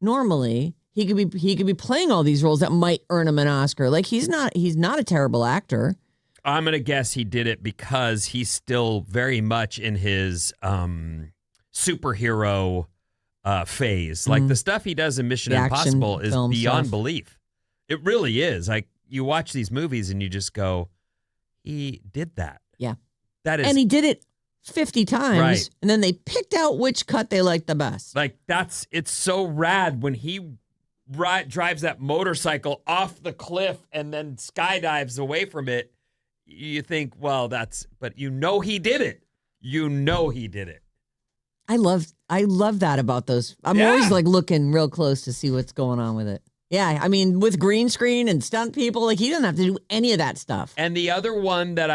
normally, he could be playing all these roles that might earn him an Oscar. Like, he's not a terrible actor. I'm going to guess he did it because he's still very much in his superhero phase. Like the stuff he does in Mission The action Impossible is film beyond stuff. belief. It really is. Like you watch these movies and you just go, he did that. Yeah. That is, And he did it 50 times. Right. And then they picked out which cut they liked the best. like, it's so rad when he drives that motorcycle off the cliff and then skydives away from it. You think, well, but you know he did it. You know he did it. I love that about those. I'm always like looking real close to see what's going on with it. Yeah, I mean, with green screen and stunt people, like he doesn't have to do any of that stuff. And the other one that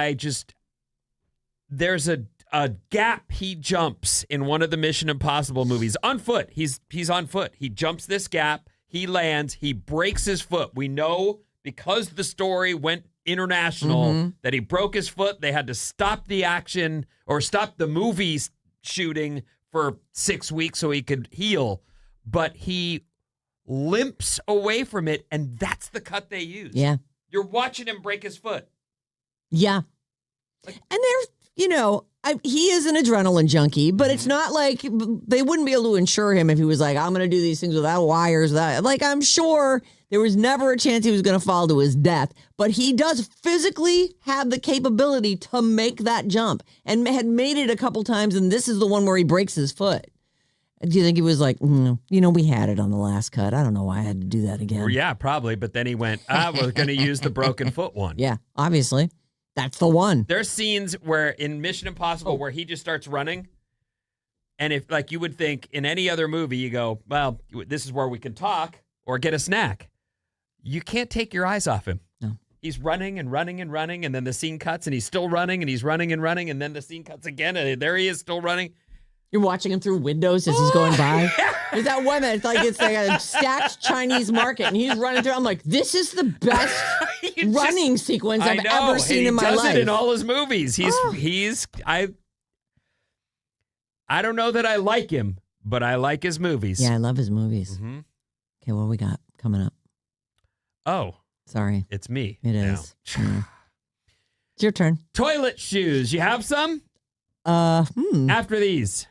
there's a gap he jumps in one of the Mission Impossible movies on foot. He's on foot. He jumps this gap. He lands. He breaks his foot. We know because the story went international that he broke his foot. They had to stop the action or stop the movie shooting for 6 weeks so he could heal. But he limps away from it, and that's the cut they use. Yeah. You're watching him break his foot. Yeah. And there's, he is an adrenaline junkie, but it's not like they wouldn't be able to insure him if he was like, I'm going to do these things without wires. Like, I'm sure there was never a chance he was going to fall to his death, but he does physically have the capability to make that jump and had made it a couple times. And this is the one where he breaks his foot. Do you think he was like, we had it on the last cut. I don't know why I had to do that again. Well, yeah, probably. But then he went, we're going to use the broken foot one. Yeah, obviously. That's the one. There's scenes where in Mission Impossible where he just starts running. And if like you would think in any other movie, you go, well, this is where we can talk or get a snack. You can't take your eyes off him. No. He's running and running and running. And then the scene cuts and he's still running and he's running and running. And then the scene cuts again. And there he is still running. You're watching him through windows as he's going by. There's that one that's like it's like a stacked Chinese market, and he's running through. I'm like, this is the best running sequence I've ever seen in my life. He does it in all his movies. I don't know that I like him, but I like his movies. Yeah, I love his movies. Mm-hmm. Okay, what we got coming up? Oh, sorry, it's me. It is. Yeah. It's your turn. Toilet shoes. You have some? After these.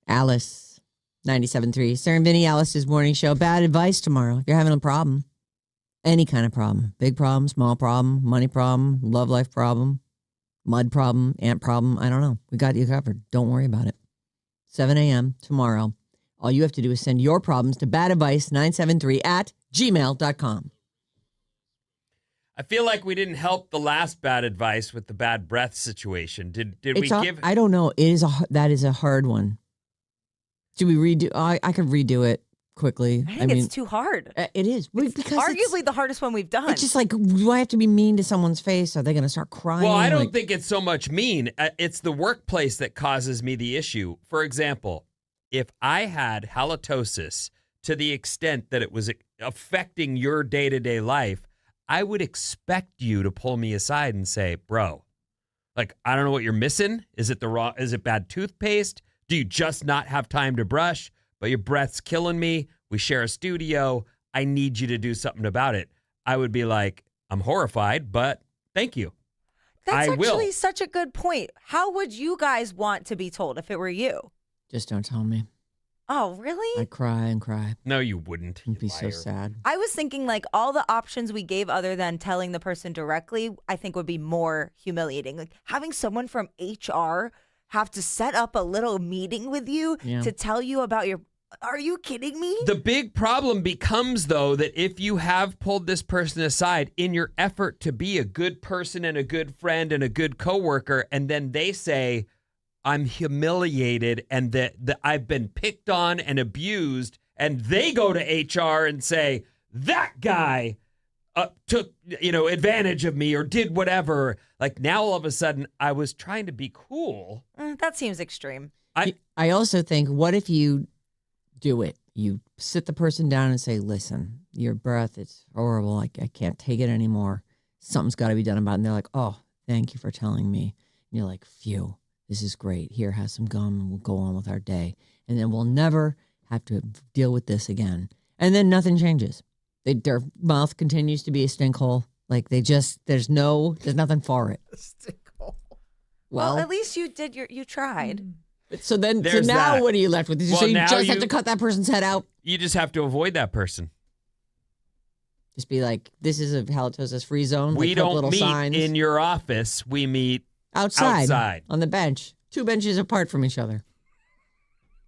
Alice, 97.3. Sarah Vinnie, Alice's morning show. Bad advice tomorrow. If you're having a problem, any kind of problem, big problem, small problem, money problem, love life problem, mud problem, ant problem, I don't know. We got you covered. Don't worry about it. 7 a.m. tomorrow. All you have to do is send your problems to badadvice973@gmail.com. I feel like we didn't help the last bad advice with the bad breath situation. Did we give? I don't know. That is a hard one. Do we redo? I could redo it quickly. I think it's too hard. It is. It's because arguably the hardest one we've done. It's just like, do I have to be mean to someone's face? Are they going to start crying? Well, I don't think it's so much mean. It's the workplace that causes me the issue. For example, if I had halitosis to the extent that it was affecting your day-to-day life, I would expect you to pull me aside and say, bro, like, I don't know what you're missing. Is it bad toothpaste? Do you just not have time to brush? But your breath's killing me. We share a studio. I need you to do something about it. I would be like, I'm horrified, but thank you. That's actually such a good point. How would you guys want to be told if it were you? Just don't tell me. Oh, really? I'd cry and cry. No, you wouldn't. It'd be so sad. I was thinking like all the options we gave other than telling the person directly, I think would be more humiliating. Like having someone from HR have to set up a little meeting with you to tell you about your... Are you kidding me? The big problem becomes, though, that if you have pulled this person aside in your effort to be a good person and a good friend and a good coworker, and then they say, I'm humiliated and that I've been picked on and abused, and they go to HR and say, that guy took advantage of me or did whatever. Like now all of a sudden I was trying to be cool. That seems extreme. I also think, what if you do it? You sit the person down and say, listen, your breath, it's horrible. I can't take it anymore. Something's got to be done about it. And they're like, oh, thank you for telling me. And you're like, phew, this is great. Here, have some gum and we'll go on with our day. And then we'll never have to deal with this again. And then nothing changes. Their mouth continues to be a stink hole. Like there's nothing for it. Stink hole. Well, at least you tried. So now what are you left with? So you just have to cut that person's head out? You just have to avoid that person. Just be like, this is a halitosis-free zone. We don't meet in your office. We meet outside. On the bench. 2 benches apart from each other.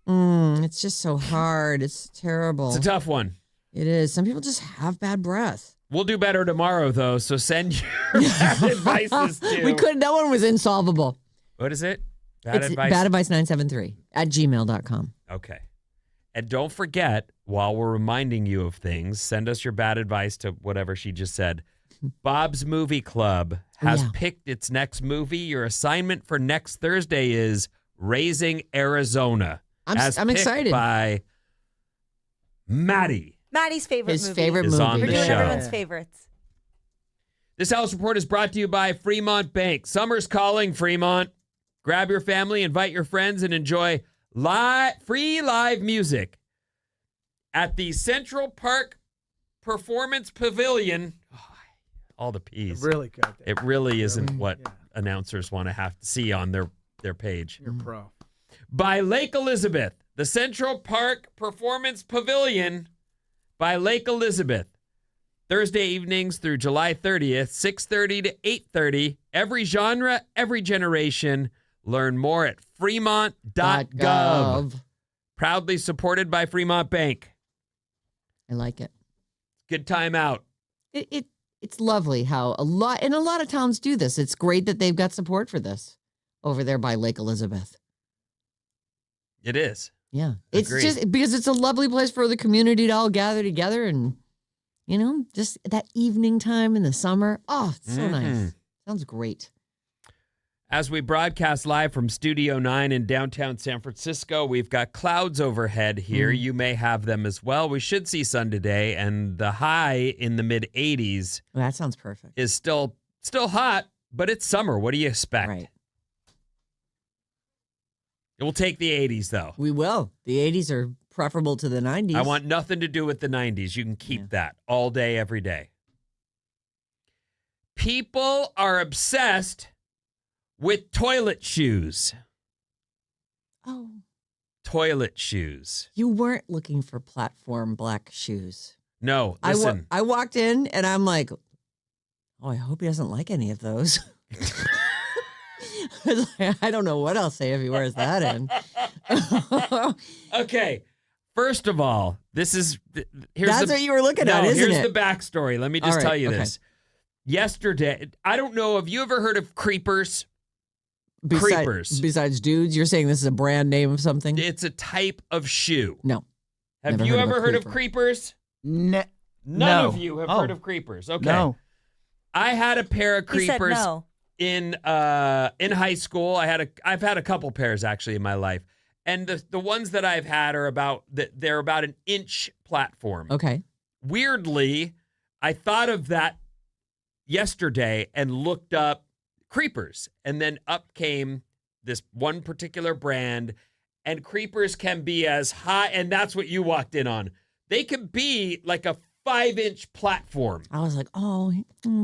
It's just so hard. It's terrible. It's a tough one. It is. Some people just have bad breath. We'll do better tomorrow, though, so send your bad advices to... We couldn't. That one was insolvable. What is it? Badadvice973@gmail.com. Okay. And don't forget, while we're reminding you of things, send us your bad advice to whatever she just said. Bob's Movie Club has picked its next movie. Your assignment for next Thursday is Raising Arizona. I'm excited. By Maddie. Maddie's favorite movie. His favorite movie. On We're the doing show. everyone's favorites. This House Report is brought to you by Fremont Bank. Summer's calling, Fremont. Grab your family, invite your friends, and enjoy free live music at the Central Park Performance Pavilion. Oh, all the P's. Really good. It really isn't what announcers want to have to see on their page. You're pro. By Lake Elizabeth, the Central Park Performance Pavilion by Lake Elizabeth. Thursday evenings through July 30th, 6:30 to 8:30. Every genre, every generation. Learn more at fremont.gov. Proudly supported by Fremont Bank. I like it. Good time out. It's lovely how a lot of towns do this. It's great that they've got support for this over there by Lake Elizabeth. It is. Yeah. Agreed. It's just because it's a lovely place for the community to all gather together and, just that evening time in the summer. Oh, it's so nice. Sounds great. As we broadcast live from Studio 9 in downtown San Francisco, we've got clouds overhead here. You may have them as well. We should see sun today, and the high in the mid-80s. Well, that sounds perfect. Is still hot, but it's summer. What do you expect? Right. It will take the 80s, though. We will. The 80s are preferable to the 90s. I want nothing to do with the 90s. You can keep that all day, every day. People are obsessed with toilet shoes. Oh. toilet shoes. You weren't looking for platform black shoes. No, listen. I walked in and I'm like, oh, I hope he doesn't like any of those. I don't know what I'll say if he wears that in. Okay. First of all, here's what you were looking at, isn't here's it? the backstory. Let me just tell you this. Yesterday, I don't know, have you ever heard of creepers? Creepers. Besides dudes, you're saying this is a brand name of something? It's a type of shoe. No. Have you ever heard of creepers? No. None of you have heard of creepers. Okay. No. I had a pair of creepers He said no. in high school. I've had a couple pairs actually in my life. And the ones that I've had are they're about an inch platform. Okay. Weirdly, I thought of that yesterday and looked up creepers, and then up came this one particular brand, and creepers can be as high, and that's what you walked in on. They can be like a 5-inch platform. I was like, oh,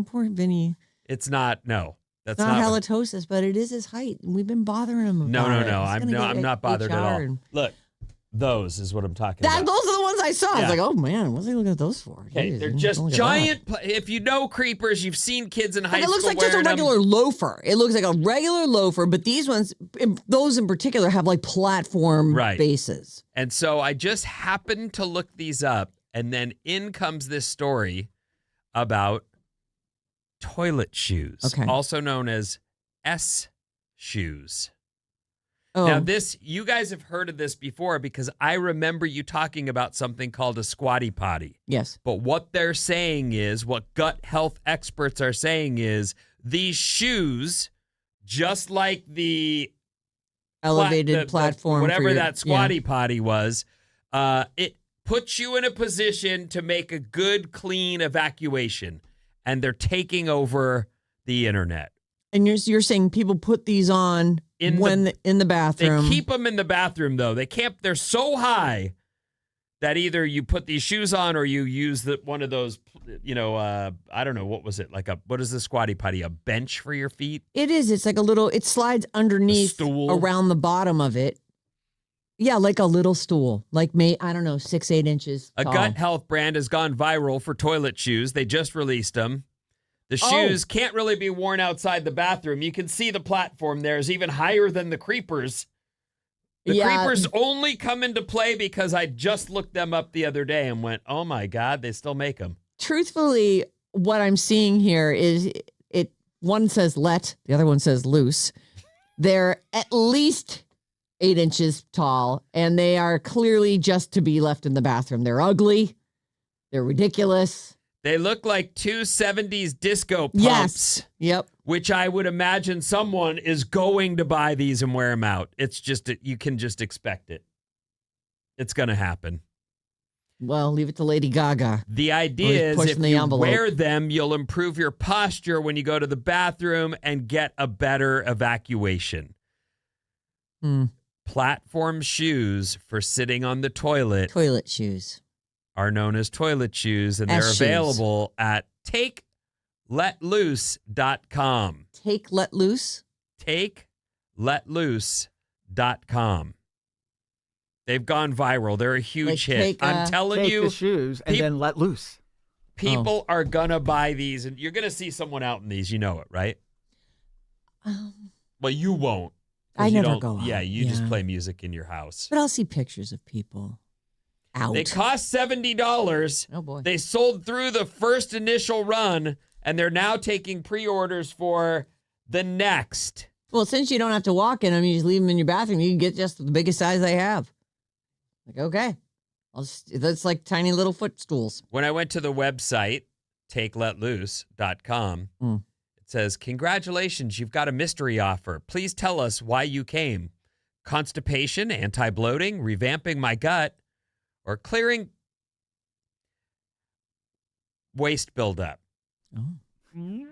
poor Vinny. It's not, no. That's not halitosis, but it is his height. We've been bothering him about it. No. I'm not bothered at all. Look, those is what I'm talking about. Those are the ones I saw. I was like, oh man, what's he looking at those for? Okay, Jeez, they're just giant. If you know creepers, you've seen kids in high school. It looks like just a regular loafer. It looks like a regular loafer, but these ones, those in particular, have like platform bases. And so I just happened to look these up, and then in comes this story about toilet shoes, also known as S shoes. Oh. Now you guys have heard of this before because I remember you talking about something called a squatty potty. Yes. But what they're saying is, what gut health experts are saying is, these shoes, just like the elevated platform, whatever that squatty potty was, it puts you in a position to make a good, clean evacuation. And they're taking over the internet. And you're saying people put these on in the bathroom. They keep them in the bathroom, though. They're so high that either you put these shoes on or you use one of those, I don't know, what was it? What is the squatty potty? A bench for your feet? It is. It's like it slides underneath stool around the bottom of it. Yeah, like a little stool, like 6-8 inches tall. A gut health brand has gone viral for toilet shoes. They just released them. The shoes can't really be worn outside the bathroom. You can see the platform there is even higher than the creepers. The creepers only come into play because I just looked them up the other day and went, oh my God, they still make them. Truthfully, what I'm seeing here is one says let, the other one says loose. They're at least 8 inches tall, and they are clearly just to be left in the bathroom. They're ugly. They're ridiculous. They look like two 70s disco pumps. Yes. Yep. Which I would imagine someone is going to buy these and wear them out. It's just, you can just expect it. It's going to happen. Well, leave it to Lady Gaga. The idea is if you wear them, you'll improve your posture when you go to the bathroom and get a better evacuation. Platform shoes for sitting on the toilet. Toilet shoes. Are known as toilet shoes, and they're available at TakeLetLoose.com. Take Let Loose? TakeLetLoose.com. They've gone viral. They're a huge hit. I'm telling you. Take the shoes and then let loose. People are going to buy these, and you're going to see someone out in these. You know it, right? Well, you won't. I never go out. Yeah, you just play music in your house. But I'll see pictures of people out. They cost $70. Oh, boy. They sold through the first initial run, and they're now taking pre-orders for the next. Well, since you don't have to walk in them, you just leave them in your bathroom. You can get just the biggest size they have. Like, okay. That's like tiny little footstools. When I went to the website, TakeLetLoose.com, it says, congratulations, you've got a mystery offer. Please tell us why you came. Constipation, anti-bloating, revamping my gut, or clearing waste buildup. Oh. And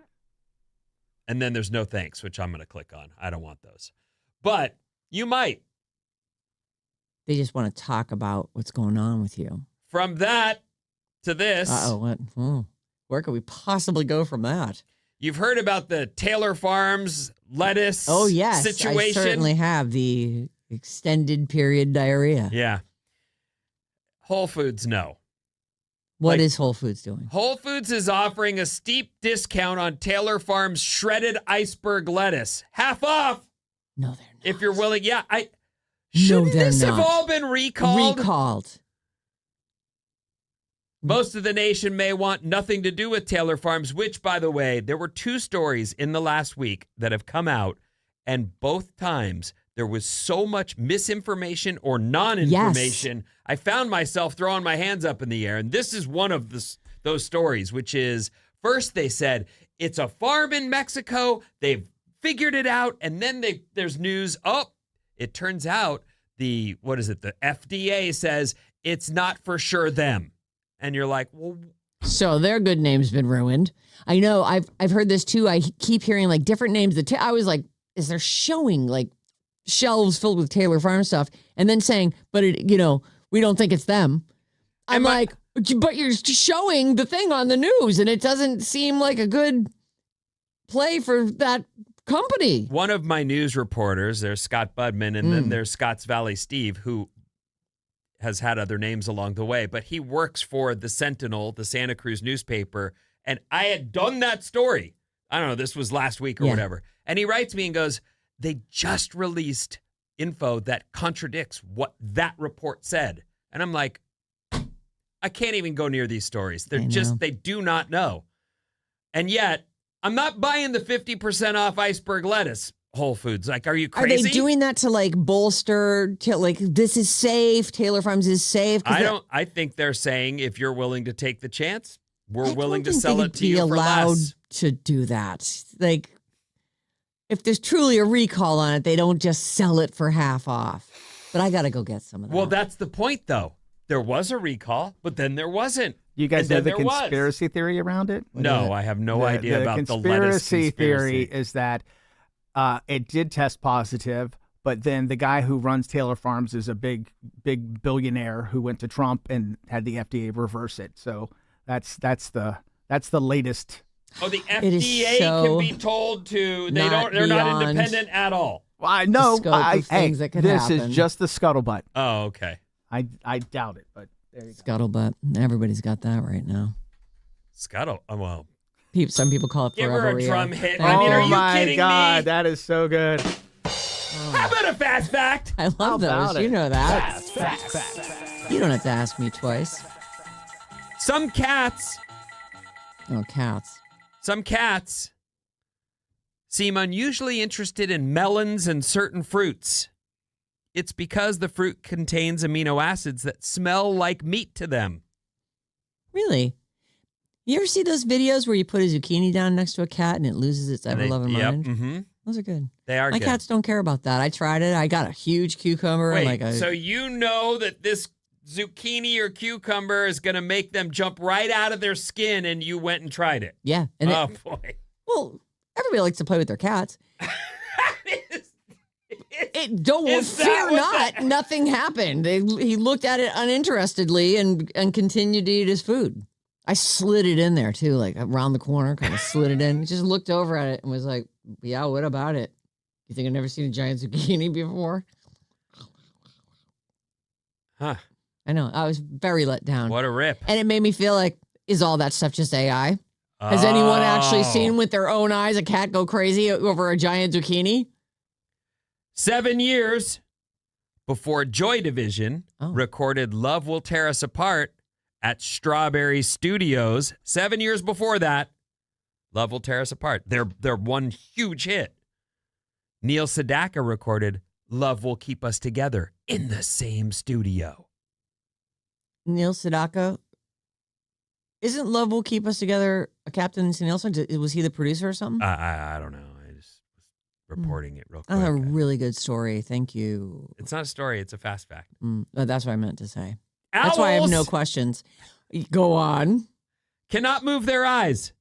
then there's no thanks, which I'm going to click on. I don't want those. But you might. They just want to talk about what's going on with you. From that to this. What? Where could we possibly go from that? You've heard about the Taylor Farms lettuce situation? I certainly have. The extended period diarrhea. Yeah. Whole Foods, no. What is Whole Foods doing? Whole Foods is offering a steep discount on Taylor Farms shredded iceberg lettuce. Half off. No, they're not. If you're willing. Yeah, No, they're this have not. all been recalled? Recalled. Most of the nation may want nothing to do with Taylor Farms, which, by the way, there were 2 stories in the last week that have come out, and both times there was so much misinformation or non-information. Yes. I found myself throwing my hands up in the air, and this is one of those stories, which is, first they said, it's a farm in Mexico, they've figured it out, and then there's news, it turns out the FDA says it's not for sure them. And you're like, well. So their good name's been ruined. I know. I've heard this too. I keep hearing like different names. I was like, is there showing like shelves filled with Taylor Farm stuff, and then saying, but we don't think it's them. I'm like, but you're showing the thing on the news, and it doesn't seem like a good play for that company. One of my news reporters, there's Scott Budman, and then there's Scotts Valley Steve, who has had other names along the way, but he works for the Sentinel, the Santa Cruz newspaper, and I had done that story. I don't know, this was last week or whatever. And he writes me and goes, they just released info that contradicts what that report said. And I'm like, I can't even go near these stories. They do not know. And yet, I'm not buying the 50% off iceberg lettuce. Whole Foods. Like, are you crazy? Are they doing that to like bolster, this is safe, Taylor Farms is safe? I think they're saying if you're willing to take the chance, we're willing to sell it to you for less. To do that. Like, if there's truly a recall on it, they don't just sell it for half off. But I got to go get some of that. Well, that's the point, though. There was a recall, but then there wasn't. You guys know the conspiracy theory around it? No, I have no idea about the lettuce conspiracy theory is that it did test positive, but then the guy who runs Taylor Farms is a big billionaire who went to Trump and had the FDA reverse it. So that's the latest. Oh, the FDA can be told to. They're not independent at all. Well, I know. This is just the scuttlebutt. Oh, okay. I doubt it, but there you go. Scuttlebutt. Everybody's got that right now. Well. Some people call it Give forever. her a drum hit. Oh, I mean, are you kidding my God, me? that is so good. How about a fast fact? I love those. You know that. Fact. You don't have to ask me twice. Some cats seem unusually interested in melons and certain fruits. It's because the fruit contains amino acids that smell like meat to them. Really? You ever see those videos where you put a zucchini down next to a cat and it loses its ever-loving mind? Mm-hmm. Those are good. They are My good. cats don't care about that. I tried it. I got a huge cucumber. Wait, so you know that this zucchini or cucumber is going to make them jump right out of their skin, and you went and tried it? Yeah. Boy. Well, everybody likes to play with their cats. Fear not. Nothing happened. He looked at it uninterestedly and continued to eat his food. I slid it in there too, like around the corner, kind of slid it in. Just looked over at it and was like, yeah, what about it? You think I've never seen a giant zucchini before? Huh. I know. I was very let down. What a rip. And it made me feel like, is all that stuff just AI? Has anyone actually seen with their own eyes a cat go crazy over a giant zucchini? 7 years before Joy Division recorded Love Will Tear Us Apart at Strawberry Studios. 7 years before that, Love Will Tear Us Apart. Their one huge hit. Neil Sedaka recorded Love Will Keep Us Together in the same studio. Neil Sedaka? Isn't Love Will Keep Us Together a Captain Neil song? Was he the producer or something? I don't know. I just was reporting it real quick. A really good story. Thank you. It's not a story. It's a fast fact. That's what I meant to say. Owls That's why I have no questions. Go on. Cannot move their eyes.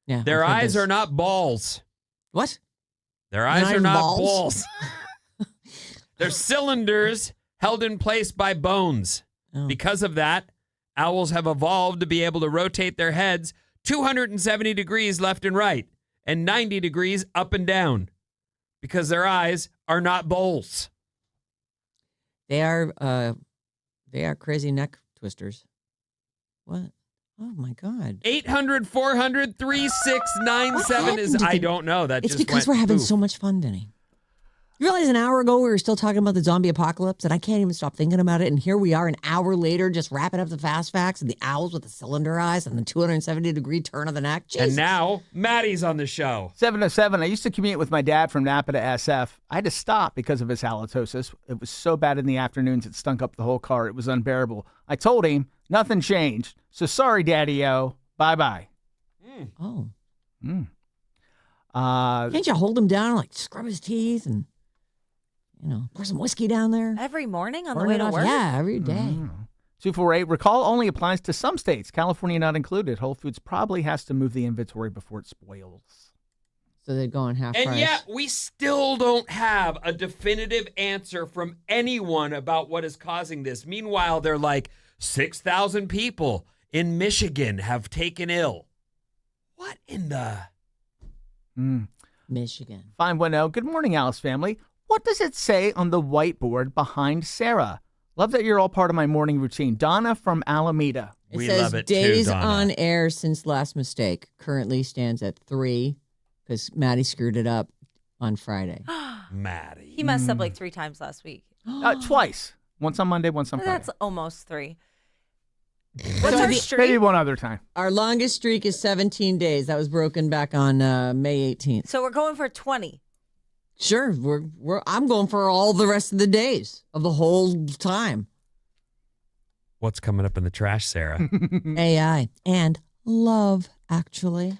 Yeah, their eyes are not balls. What? Their eyes are not balls. They're cylinders held in place by bones. Oh. Because of that, owls have evolved to be able to rotate their heads 270 degrees left and right and 90 degrees up and down because their eyes are not bowls. They are crazy neck twisters. What? Oh my God. 800-400-3697 is, happened to I the- don't know. That It's just because went we're having poof. so much fun, Denny. You realize an hour ago we were still talking about the zombie apocalypse, and I can't even stop thinking about it. And here we are an hour later, just wrapping up the fast facts and the owls with the cylinder eyes and the 270-degree turn of the neck. Jesus. And now Maddie's on the show. 707. I used to commute with my dad from Napa to SF. I had to stop because of his halitosis. It was so bad in the afternoons, it stunk up the whole car. It was unbearable. I told him nothing changed. So sorry, Daddy-O. Bye-bye. Oh. Uh, Can't you hold him down, like scrub his teeth and, pour some whiskey down there? Every morning on the Burn way it to off. work? Yeah, every day. 248. Recall only applies to some states, California not included. Whole Foods probably has to move the inventory before it spoils. So they're going half And price. yet we still don't have a definitive answer from anyone about what is causing this. Meanwhile, they're like 6,000 people in Michigan have taken ill. What in the... Michigan. 510. Good morning, Alice family. What does it say on the whiteboard behind Sarah? Love that you're all part of my morning routine. Donna from Alameda. It We says love it too, days Donna. on air since last mistake. Currently stands at 3 because Maddie screwed it up on Friday. Maddie. He messed up like 3 times last week. Twice. Once on Monday, once on Friday. That's almost 3. What's our streak? Maybe one other time. Our longest streak is 17 days. That was broken back on May 18th. So we're going for 20. Sure, I'm going for all the rest of the days of the whole time. What's coming up in the trash, Sarah? AI and love, actually.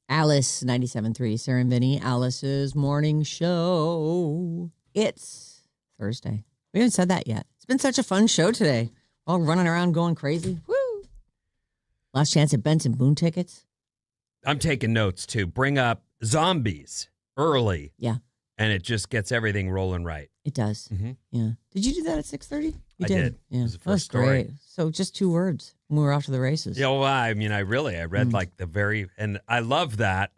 Alice 97.3, Sarah Vinnie, Alice's morning show. It's Thursday. We haven't said that yet. It's been such a fun show today. All running around going crazy. Woo! Last chance at Benson Boone tickets. I'm taking notes too. Bring up zombies early. Yeah. And it just gets everything rolling right. It does. Mm-hmm. Yeah. Did you do that at 6:30? I did. Yeah. It was the That first was story. great. So just 2 words when we were off to the races. Yeah, well, I mean, I read like the very, and I love that.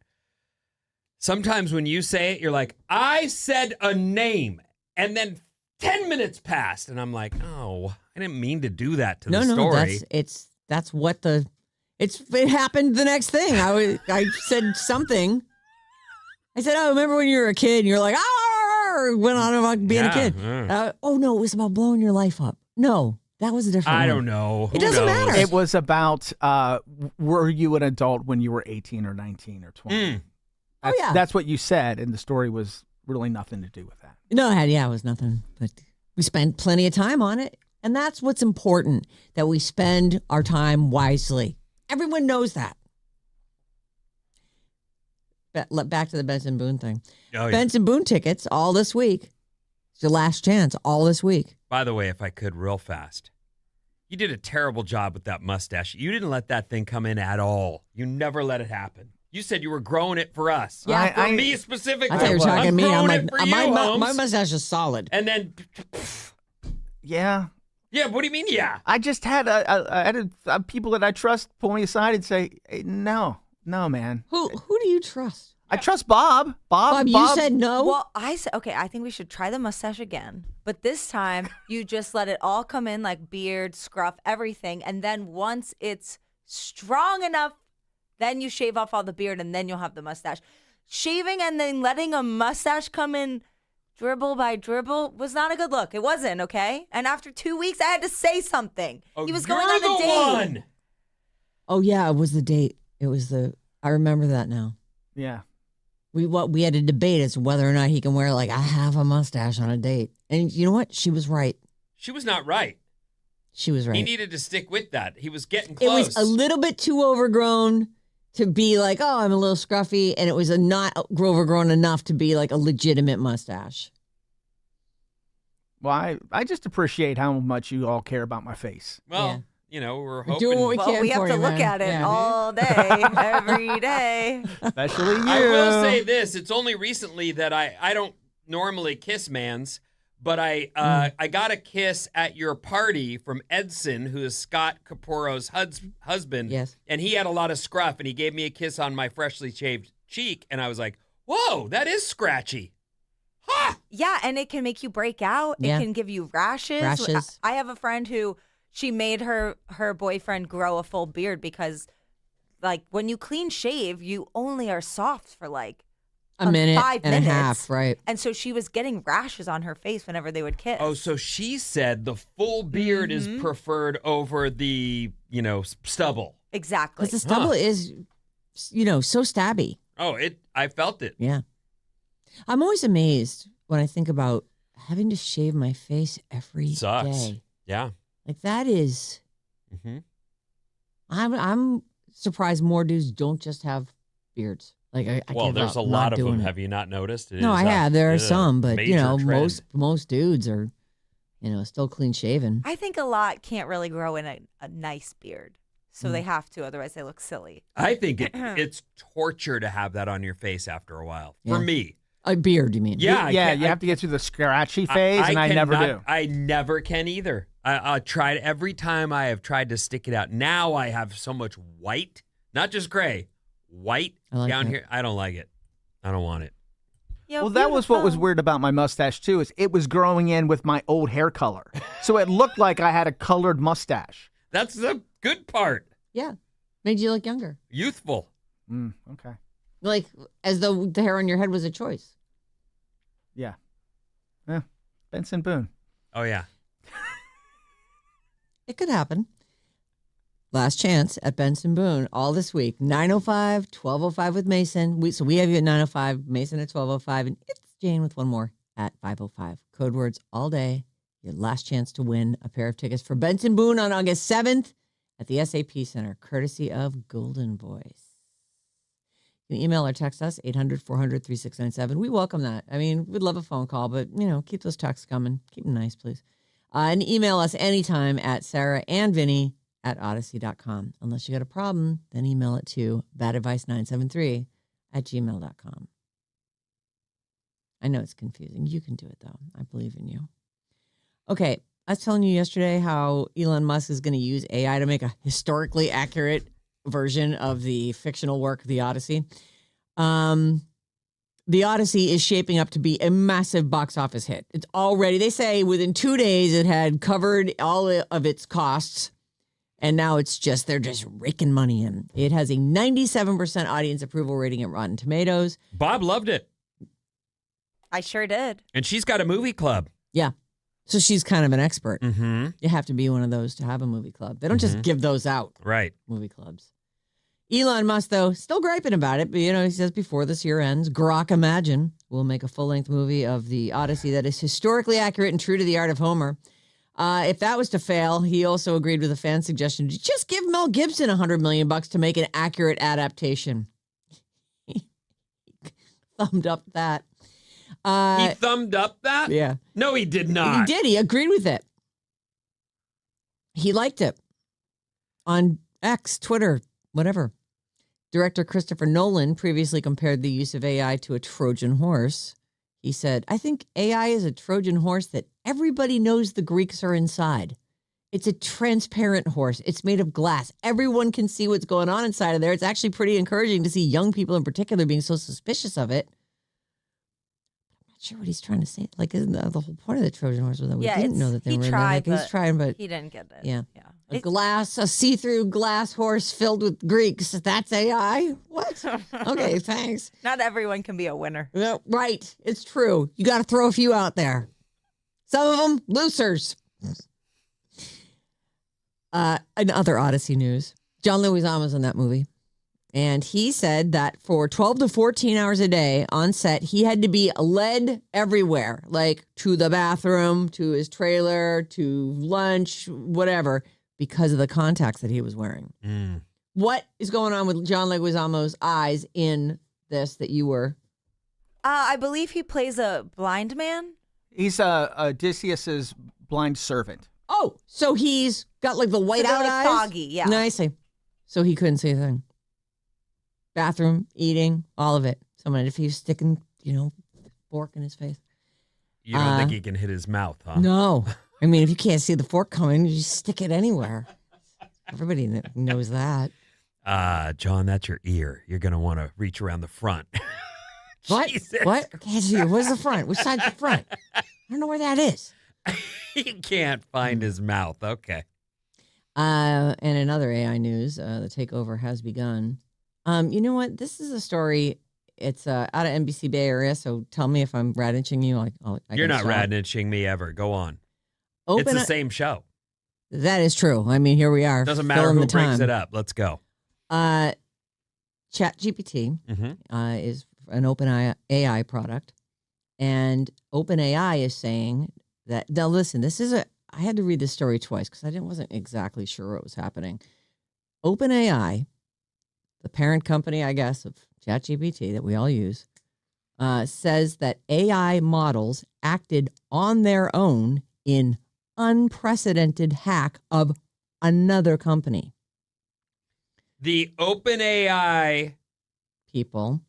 Sometimes when you say it, you're like, I said a name, and then 10 minutes passed, and I'm like, oh, I didn't mean to do that to the story. That's what it happened the next thing. I said something. I said, oh, remember when you were a kid and you're like, went on about being a kid. Oh, no, it was about blowing your life up. No, that was a different one. I don't know. It doesn't matter. It was about, were you an adult when you were 18 or 19 or 20? That's what you said, and the story was really nothing to do with that. No, it was nothing. But we spent plenty of time on it. And that's what's important, that we spend our time wisely. Everyone knows that. Back to the Benson Boone thing. Oh, yeah. Benson Boone tickets all this week. It's your last chance all this week. By the way, if I could real fast, you did a terrible job with that mustache. You didn't let that thing come in at all. You never let it happen. You said you were growing it for us. Yeah, for me specifically. I thought you were talking to me. I'm like, for you, my mustache is solid. And then, Yeah. yeah, what do you mean, yeah? I just had people that I trust pull me aside and say, hey, no, man. Who do you trust? I trust Bob. Bob, you said no? Well, I said, okay, I think we should try the mustache again. But this time, you just let it all come in, like beard, scruff, everything. And then once it's strong enough, then you shave off all the beard, and then you'll have the mustache. Shaving and then letting a mustache come in dribble by dribble was not a good look. It wasn't, okay? And after 2 weeks, I had to say something. Oh, He was you're going on the a date. one. Oh, yeah, it was the date. It was I remember that now. Yeah. We had a debate as to whether or not he can wear, like, I have a mustache on a date. And you know what? She was right. She was not right. She was right. He needed to stick with that. He was getting It close. was a little bit too overgrown to be like, oh, I'm a little scruffy. And it was not overgrown enough to be like a legitimate mustache. Well, I just appreciate how much you all care about my face. Well, we're hoping. Doing what we can We have for to you, look man. at it Yeah. all day, every day. Especially you. I will say this. It's only recently that I don't normally kiss mans, but I got a kiss at your party from Edson, who is Scott Caporo's husband. Yes. And he had a lot of scruff, and he gave me a kiss on my freshly shaved cheek, and I was like, whoa, that is scratchy. Ha! Yeah, and it can make you break out. Yeah. It can give you rashes. I have a friend who she made her boyfriend grow a full beard because, like, when you clean shave, you only are soft for like a minute 5 and minutes. a half, right? And so she was getting rashes on her face whenever they would kiss. Oh, so she said the full beard is preferred over the, stubble. Exactly. Because the stubble is, so stabby. Oh, I felt it. Yeah. I'm always amazed when I think about having to shave my face every Sucks. day. Yeah. Like that is. Mm-hmm. I'm surprised more dudes don't just have beards. Like I Well, give there's up a lot not of them. doing it. Have you not noticed? It No, is I have. There are it is a some, but major trend. most dudes are, still clean shaven. I think a lot can't really grow in a nice beard. So they have to, otherwise they look silly. I think it's torture to have that on your face after a while. Yeah. For me. A beard, you mean? Yeah. You have to get through the scratchy phase, and I never do. I never can either. I tried every time I have tried to stick it out. Now I have so much white, not just gray, white down here. I don't like it. I don't want it. Yeah, Well, that was what was weird about my mustache, too, is it was growing in with my old hair color. So it looked like I had a colored mustache. That's the good part. Yeah. Made you look younger. Youthful. Okay. Like, as though the hair on your head was a choice. Yeah. Benson Boone. Oh, yeah. It could happen. Last chance at Benson Boone all this week. 9:05, 12:05 with Mason. So we have you at 9:05, Mason at 12:05, and it's Jane with one more at 5:05. Code words all day. Your last chance to win a pair of tickets for Benson Boone on August 7th at the SAP Center, courtesy of Golden Voice. You can email or text us, 800-400-3697. We welcome that. I mean, we'd love a phone call, but, keep those texts coming. Keep them nice, please. And email us anytime at sarahandvinny@odyssey.com. Unless you got a problem, then email it to badadvice973@gmail.com. I know it's confusing. You can do it, though. I believe in you. Okay, I was telling you yesterday how Elon Musk is going to use AI to make a historically accurate version of the fictional work, The Odyssey. The Odyssey is shaping up to be a massive box office hit. It's already, they say within 2 days, it had covered all of its costs. And now they're just raking money in. It has a 97% audience approval rating at Rotten Tomatoes. Bob loved it. I sure did. And she's got a movie club. Yeah. So she's kind of an expert. Mm-hmm. You have to be one of those to have a movie club. They don't just give those out. Right. Movie clubs. Elon Musk, though, still griping about it. But, he says before this year ends, Grok Imagine will make a full-length movie of the Odyssey that is historically accurate and true to the art of Homer. If that was to fail, he also agreed with a fan suggestion to just give Mel Gibson $100 million to make an accurate adaptation. He thumbed up that. He thumbed up that? Yeah. No, he did not. He did. He agreed with it. He liked it. On X, Twitter, whatever. Director Christopher Nolan previously compared the use of AI to a Trojan horse. He said, I think AI is a Trojan horse that everybody knows the Greeks are inside. It's a transparent horse. It's made of glass. Everyone can see what's going on inside of there. It's actually pretty encouraging to see young people in particular being so suspicious of it. I'm not sure what he's trying to say. Like, isn't the whole point of the Trojan horse was that we didn't know that they were in there. Like, he's trying, but he didn't get it. Yeah. A see-through glass horse filled with Greeks. That's AI? What? Okay, thanks. Not everyone can be a winner. Yeah, right. It's true. You got to throw a few out there. Some of them, losers. In other Odyssey news, John Leguizamo's in that movie. And he said that for 12 to 14 hours a day on set, he had to be led everywhere, like to the bathroom, to his trailer, to lunch, whatever, because of the contacts that he was wearing. What is going on with John Leguizamo's eyes in this that you were? I believe he plays a blind man. He's Odysseus's blind servant. Oh, so he's got like the white out eyes? Foggy, yeah. No, I see. So he couldn't see a thing. Bathroom, eating, all of it. Someone, if he was sticking, fork in his face. You don't think he can hit his mouth, huh? No. I mean, if you can't see the fork coming, you just stick it anywhere. Everybody knows that. John, that's your ear. You're going to want to reach around the front. What? What? I can't see. Where's the front? Which side's the front? I don't know where that is. He can't find his mouth. Okay. And in other AI news, the takeover has begun. You know what? This is a story. It's out of NBC Bay Area, so tell me if I'm rat-itching you. You're not rat-itching me ever. Go on. It's the same show. That is true. I mean, here we are. Doesn't matter who brings it up. Let's go. ChatGPT is an open AI product, and OpenAI is saying that. Now, listen, I had to read this story twice because I wasn't exactly sure what was happening. OpenAI, the parent company, I guess, of ChatGPT that we all use, says that AI models acted on their own in unprecedented hack of another company. The OpenAI people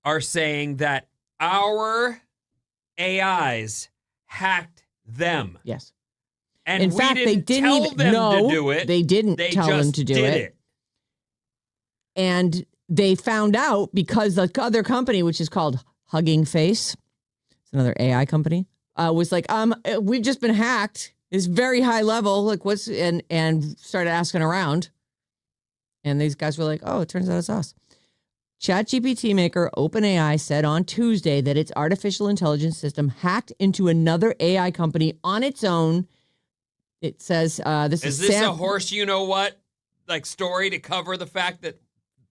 are saying that our AIs hacked them. Yes. And in fact, they didn't even to do it. They didn't tell them to do it. And they found out because the other company, which is called Hugging Face, it's another AI company, was like, we've just been hacked. It's very high level. Like, and started asking around. And these guys were like, oh, it turns out it's us. ChatGPT maker OpenAI said on Tuesday that its artificial intelligence system hacked into another AI company on its own. It says this is a horse you know what like story to cover the fact that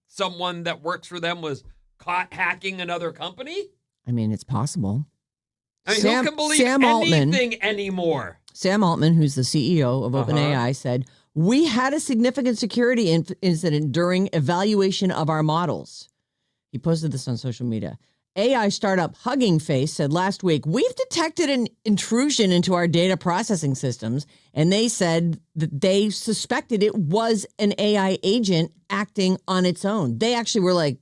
someone that works for them was caught hacking another company? I mean, it's possible. I mean, who can believe anything anymore? Sam Altman, who's the CEO of OpenAI, said, we had a significant security incident during evaluation of our models. He posted this on social media. AI startup Hugging Face said last week, we've detected an intrusion into our data processing systems. And they said that they suspected it was an AI agent acting on its own. They actually were like,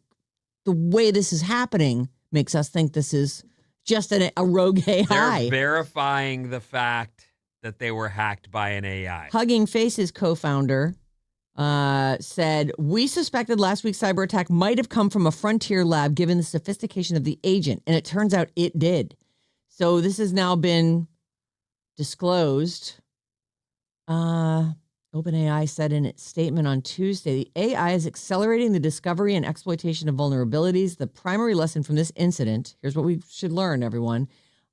the way this is happening makes us think this is just a rogue AI. They're verifying the fact that they were hacked by an AI. Hugging Face's co-founder said, we suspected last week's cyber attack might have come from a frontier lab given the sophistication of the agent. And it turns out it did. So this has now been disclosed. OpenAI said in its statement on Tuesday, the AI is accelerating the discovery and exploitation of vulnerabilities. The primary lesson from this incident, here's what we should learn, everyone.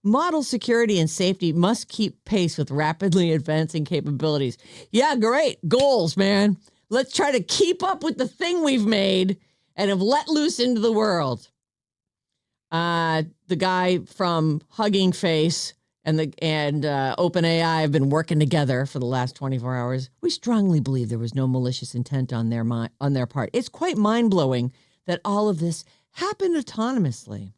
Model security and safety must keep pace with rapidly advancing capabilities. Yeah, great. Goals, man. Let's try to keep up with the thing we've made and have let loose into the world. The guy from Hugging Face and OpenAI have been working together for the last 24 hours. We strongly believe there was no malicious intent on their part. It's quite mind-blowing that all of this happened autonomously.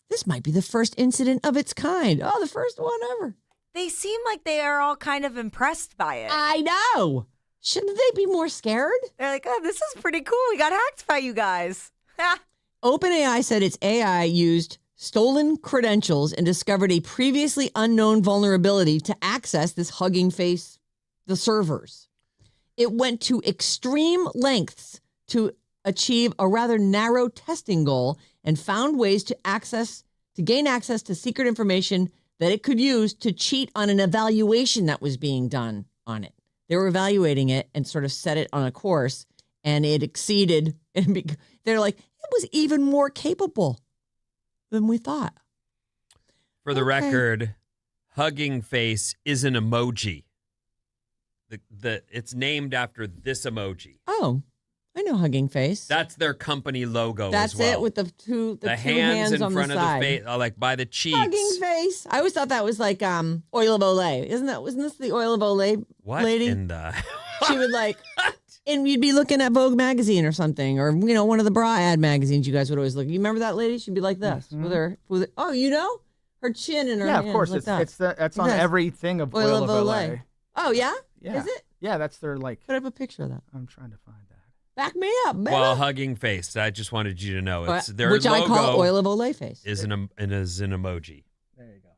This might be the first incident of its kind. Oh, the first one ever. They seem like they are all kind of impressed by it. I know. Shouldn't they be more scared? They're like, oh, this is pretty cool. We got hacked by you guys. OpenAI said its AI used stolen credentials and discovered a previously unknown vulnerability to access this Hugging Face, the servers. It went to extreme lengths to achieve a rather narrow testing goal and found ways to gain access to secret information that it could use to cheat on an evaluation that was being done on it. They were evaluating it and sort of set it on a course, and it exceeded. And they're like, it was even more capable than we thought. For the record, Hugging Face is an emoji. It's named after this emoji. Oh, I know Hugging Face. That's their company logo. That's as well. it with the two hands in on front the of side. the face, like by the cheeks. Hugging Face. I always thought that was like oil of Olay. Wasn't this the oil of Olay What lady? in the? She would like, and you'd be looking at Vogue magazine or something, or one of the bra ad magazines. You guys would always look. You remember that lady? She'd be like this with her. Oh, her chin and her. Yeah, of hands course. like That's on everything of Oil of Olay. Oh yeah? Yeah. Is it? Yeah, that's their like. Put up a picture of that. I'm trying to find that. Back me up, baby. Well, Hugging Face. I just wanted you to know it's their which logo. I call Oil of Olay face. Is an emoji. There you go.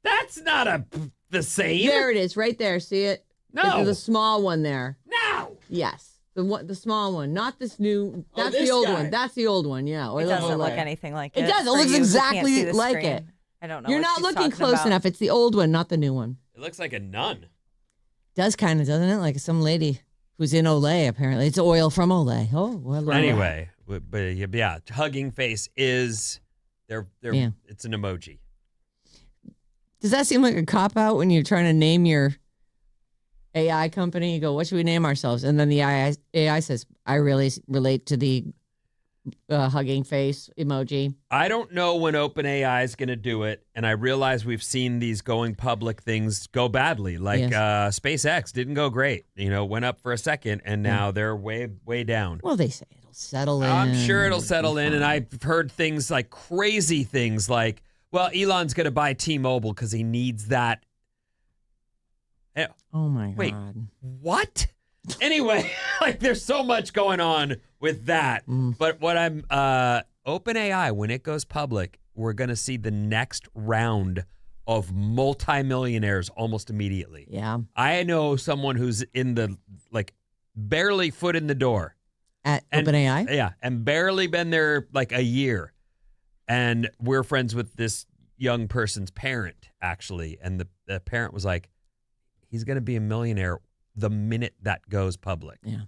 That's not the same. There it is, right there. See it? No. It's the small one there. No. Yes, the small one, not this new. That's this the old guy. one. That's the old one. Yeah, It Oil of doesn't look Olay. anything like it. It does. It For looks you who can't exactly see the like screen. it. I don't know. You're what not she's looking talking close about. enough. It's the old one, not the new one. It looks like a nun. Does kind of, doesn't it? Like some lady who's in Olay, apparently. It's oil from Olay. Oh, well. Anyway, but yeah, Hugging Face is it's an emoji. Does that seem like a cop-out when you're trying to name your AI company? You go, what should we name ourselves? And then the AI says, I really relate to the Hugging Face emoji. I don't know when OpenAI is going to do it, and I realize we've seen these going public things go badly. Like SpaceX didn't go great. Went up for a second, and now they're way down. Well, they say it'll settle in. I'm sure it'll settle in, and I've heard things like crazy things like, well, Elon's going to buy T-Mobile because he needs that. Oh, my God. Wait, what? Anyway, like there's so much going on with that. But what I'm OpenAI, when it goes public, we're going to see the next round of multimillionaires almost immediately. Yeah. I know someone who's in the barely foot in the door at OpenAI. Yeah, and barely been there like a year. And we're friends with this young person's parent actually, and the parent was like, he's going to be a millionaire the minute that goes public. Yeah.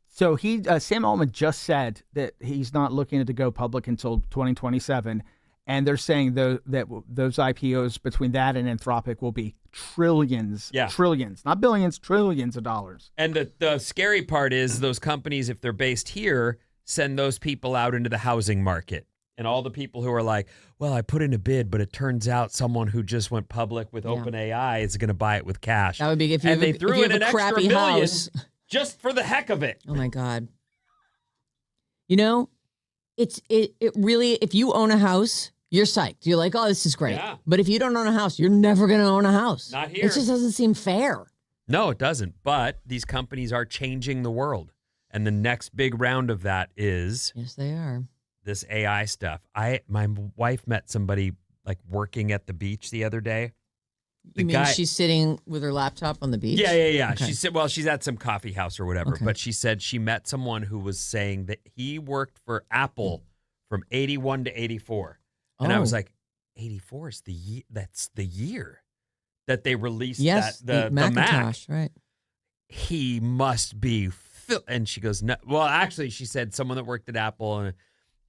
So Sam Altman just said that he's not looking to go public until 2027, and they're saying that those IPOs between that and Anthropic will be trillions, not billions, trillions of dollars. And the scary part is those companies, if they're based here, send those people out into the housing market. And all the people who are like, well, I put in a bid, but it turns out someone who just went public with OpenAI is going to buy it with cash. That would be if you and they threw in an extra crappy million house just for the heck of it. Oh my God. You know, it really, if you own a house, you're psyched. You're like, oh, this is great. Yeah. But if you don't own a house, you're never going to own a house. Not here. It just doesn't seem fair. No, it doesn't. But these companies are changing the world. And the next big round of that is Yes, they are. this AI stuff. My wife met somebody like working at the beach the other day. You mean she's sitting with her laptop on the beach? Yeah. Okay. She's at some coffee house or whatever. Okay. But she said she met someone who was saying that he worked for Apple from 81 to 84. And I was like, 84 is that's the year that they released the Macintosh, Mac. right? He must be, and she goes, no. Well, actually, she said someone that worked at Apple,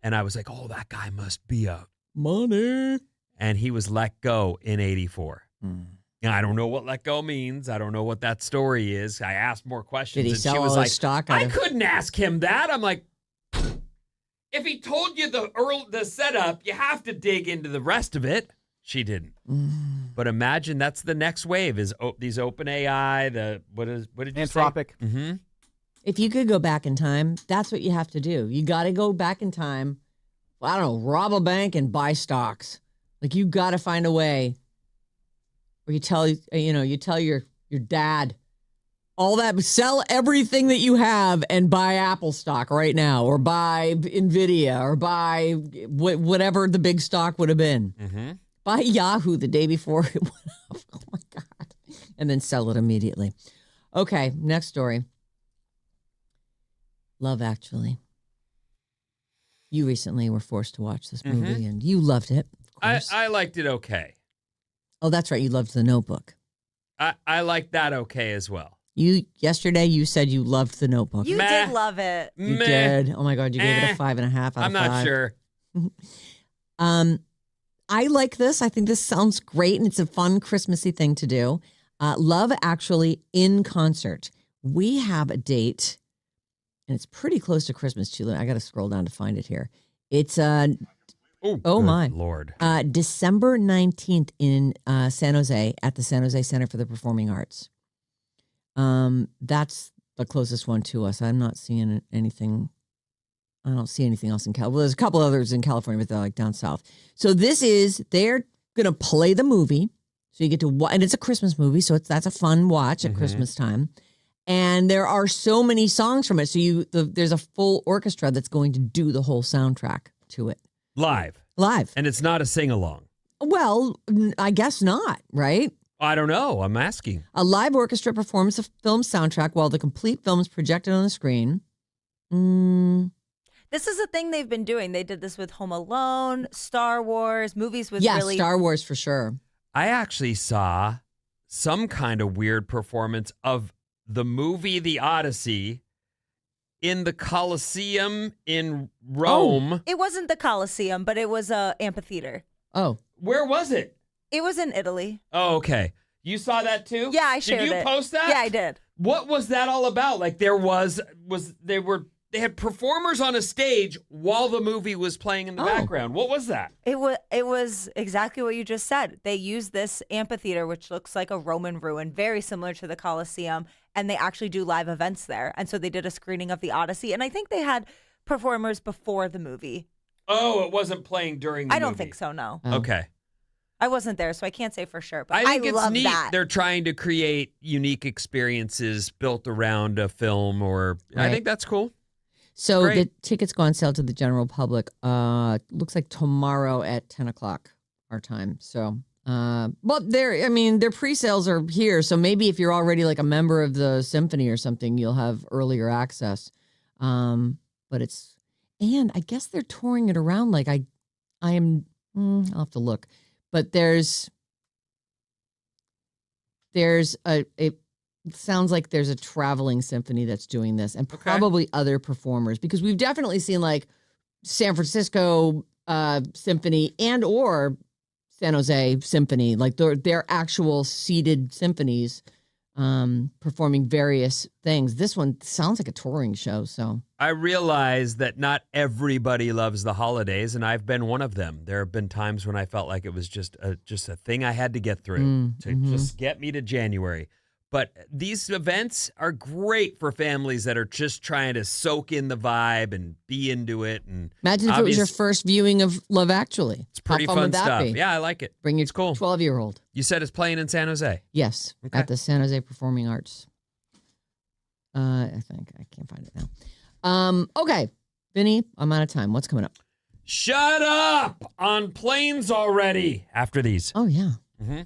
and I was like, oh, that guy must be a money. And he was let go in 84. And I don't know what let go means. I don't know what that story is. I asked more questions. Did he and sell she was all like, his stock? I couldn't ask him that. I'm like, if he told you the setup, you have to dig into the rest of it. She didn't. Mm. But imagine that's the next wave is these open AI, what did you say? Anthropic. Mm-hmm. If you could go back in time, that's what you have to do. You got to go back in time. I don't know, rob a bank and buy stocks. Like you got to find a way where you tell your dad all that, sell everything that you have and buy Apple stock right now, or buy Nvidia, or buy whatever the big stock would have been. Mm-hmm. Buy Yahoo the day before it went up. Oh my God. And then sell it immediately. Okay, next story. Love Actually. You recently were forced to watch this movie and you loved it. Of course. I liked it okay. Oh, that's right. You loved The Notebook. I liked that okay as well. Yesterday you said you loved The Notebook. You did love it. You did. Oh my God, you gave it a 5.5 out of 5. I'm not sure. I like this. I think this sounds great, and it's a fun Christmassy thing to do. Love Actually in concert. We have a date, and it's pretty close to Christmas too. I got to scroll down to find it here. It's oh my Lord, December 19th in San Jose at the San Jose Center for the Performing Arts. That's the closest one to us. I'm not seeing anything. I don't see anything else in California. Well, there's a couple others in California, but they're like down south. So they're going to play the movie. So you get to watch, and it's a Christmas movie. So that's a fun watch at Christmas time. And there are so many songs from it. So there's a full orchestra that's going to do the whole soundtrack to it. Live. And it's not a sing-along. Well, I guess not, right? I don't know. I'm asking. A live orchestra performs the film soundtrack while the complete film is projected on the screen. This is a thing they've been doing. They did this with Home Alone, Star Wars, movies with really... Star Wars for sure. I actually saw some kind of weird performance of the movie The Odyssey in the Colosseum in Rome. Oh, it wasn't the Colosseum, but it was a amphitheater. Oh. Where was it? It was in Italy. Oh, okay. You saw that too? Yeah, I shared it. Did you post that? Yeah, I did. What was that all about? Like they had performers on a stage while the movie was playing in the background. What was that? It was exactly what you just said. They used this amphitheater, which looks like a Roman ruin, very similar to the Colosseum, and they actually do live events there. And so they did a screening of The Odyssey, and I think they had performers before the movie. Oh, it wasn't playing during the movie. I don't think so, no. Okay. I wasn't there, so I can't say for sure, but I think it's love neat. that. They're trying to create unique experiences built around a film, or I Right. think that's cool. So Great. the tickets go on sale to the general public. Looks like tomorrow at 10 o'clock our time. So, but their pre-sales are here. So maybe if you're already like a member of the symphony or something, you'll have earlier access. And I guess they're touring it around. Like I'll have to look, but there's it sounds like there's a traveling symphony that's doing this, and probably other performers, because we've definitely seen like San Francisco Symphony and or San Jose Symphony, like their actual seated symphonies performing various things. This one sounds like a touring show. So I realize that not everybody loves the holidays, and I've been one of them. There have been times when I felt like it was just a thing I had to get through to just get me to January. But these events are great for families that are just trying to soak in the vibe and be into it. And Imagine if it was your first viewing of Love Actually. It's pretty How fun would that stuff. be? Yeah, I like it. Bring your It's cool. 12-year-old. You said it's playing in San Jose. Yes, Okay. at the San Jose Performing Arts. I think I can't find it now. Okay, Vinny, I'm out of time. What's coming up? Shut up on planes already after these. Oh, yeah. Mm-hmm.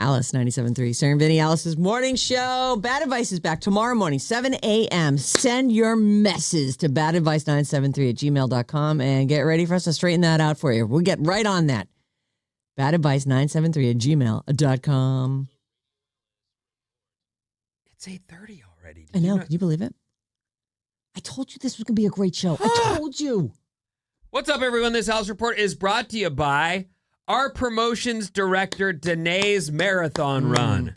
Alice 97.3. Sarah Vinnie, Alice's morning show. Bad Advice is back tomorrow morning, 7 a.m. Send your messes to badadvice973@gmail.com and get ready for us to straighten that out for you. We'll get right on that. badadvice973@gmail.com. It's 8:30 already. I know. Can you believe it? I told you this was going to be a great show. I told you. What's up, everyone? This House Report is brought to you by our promotions director, Danae's Marathon Run.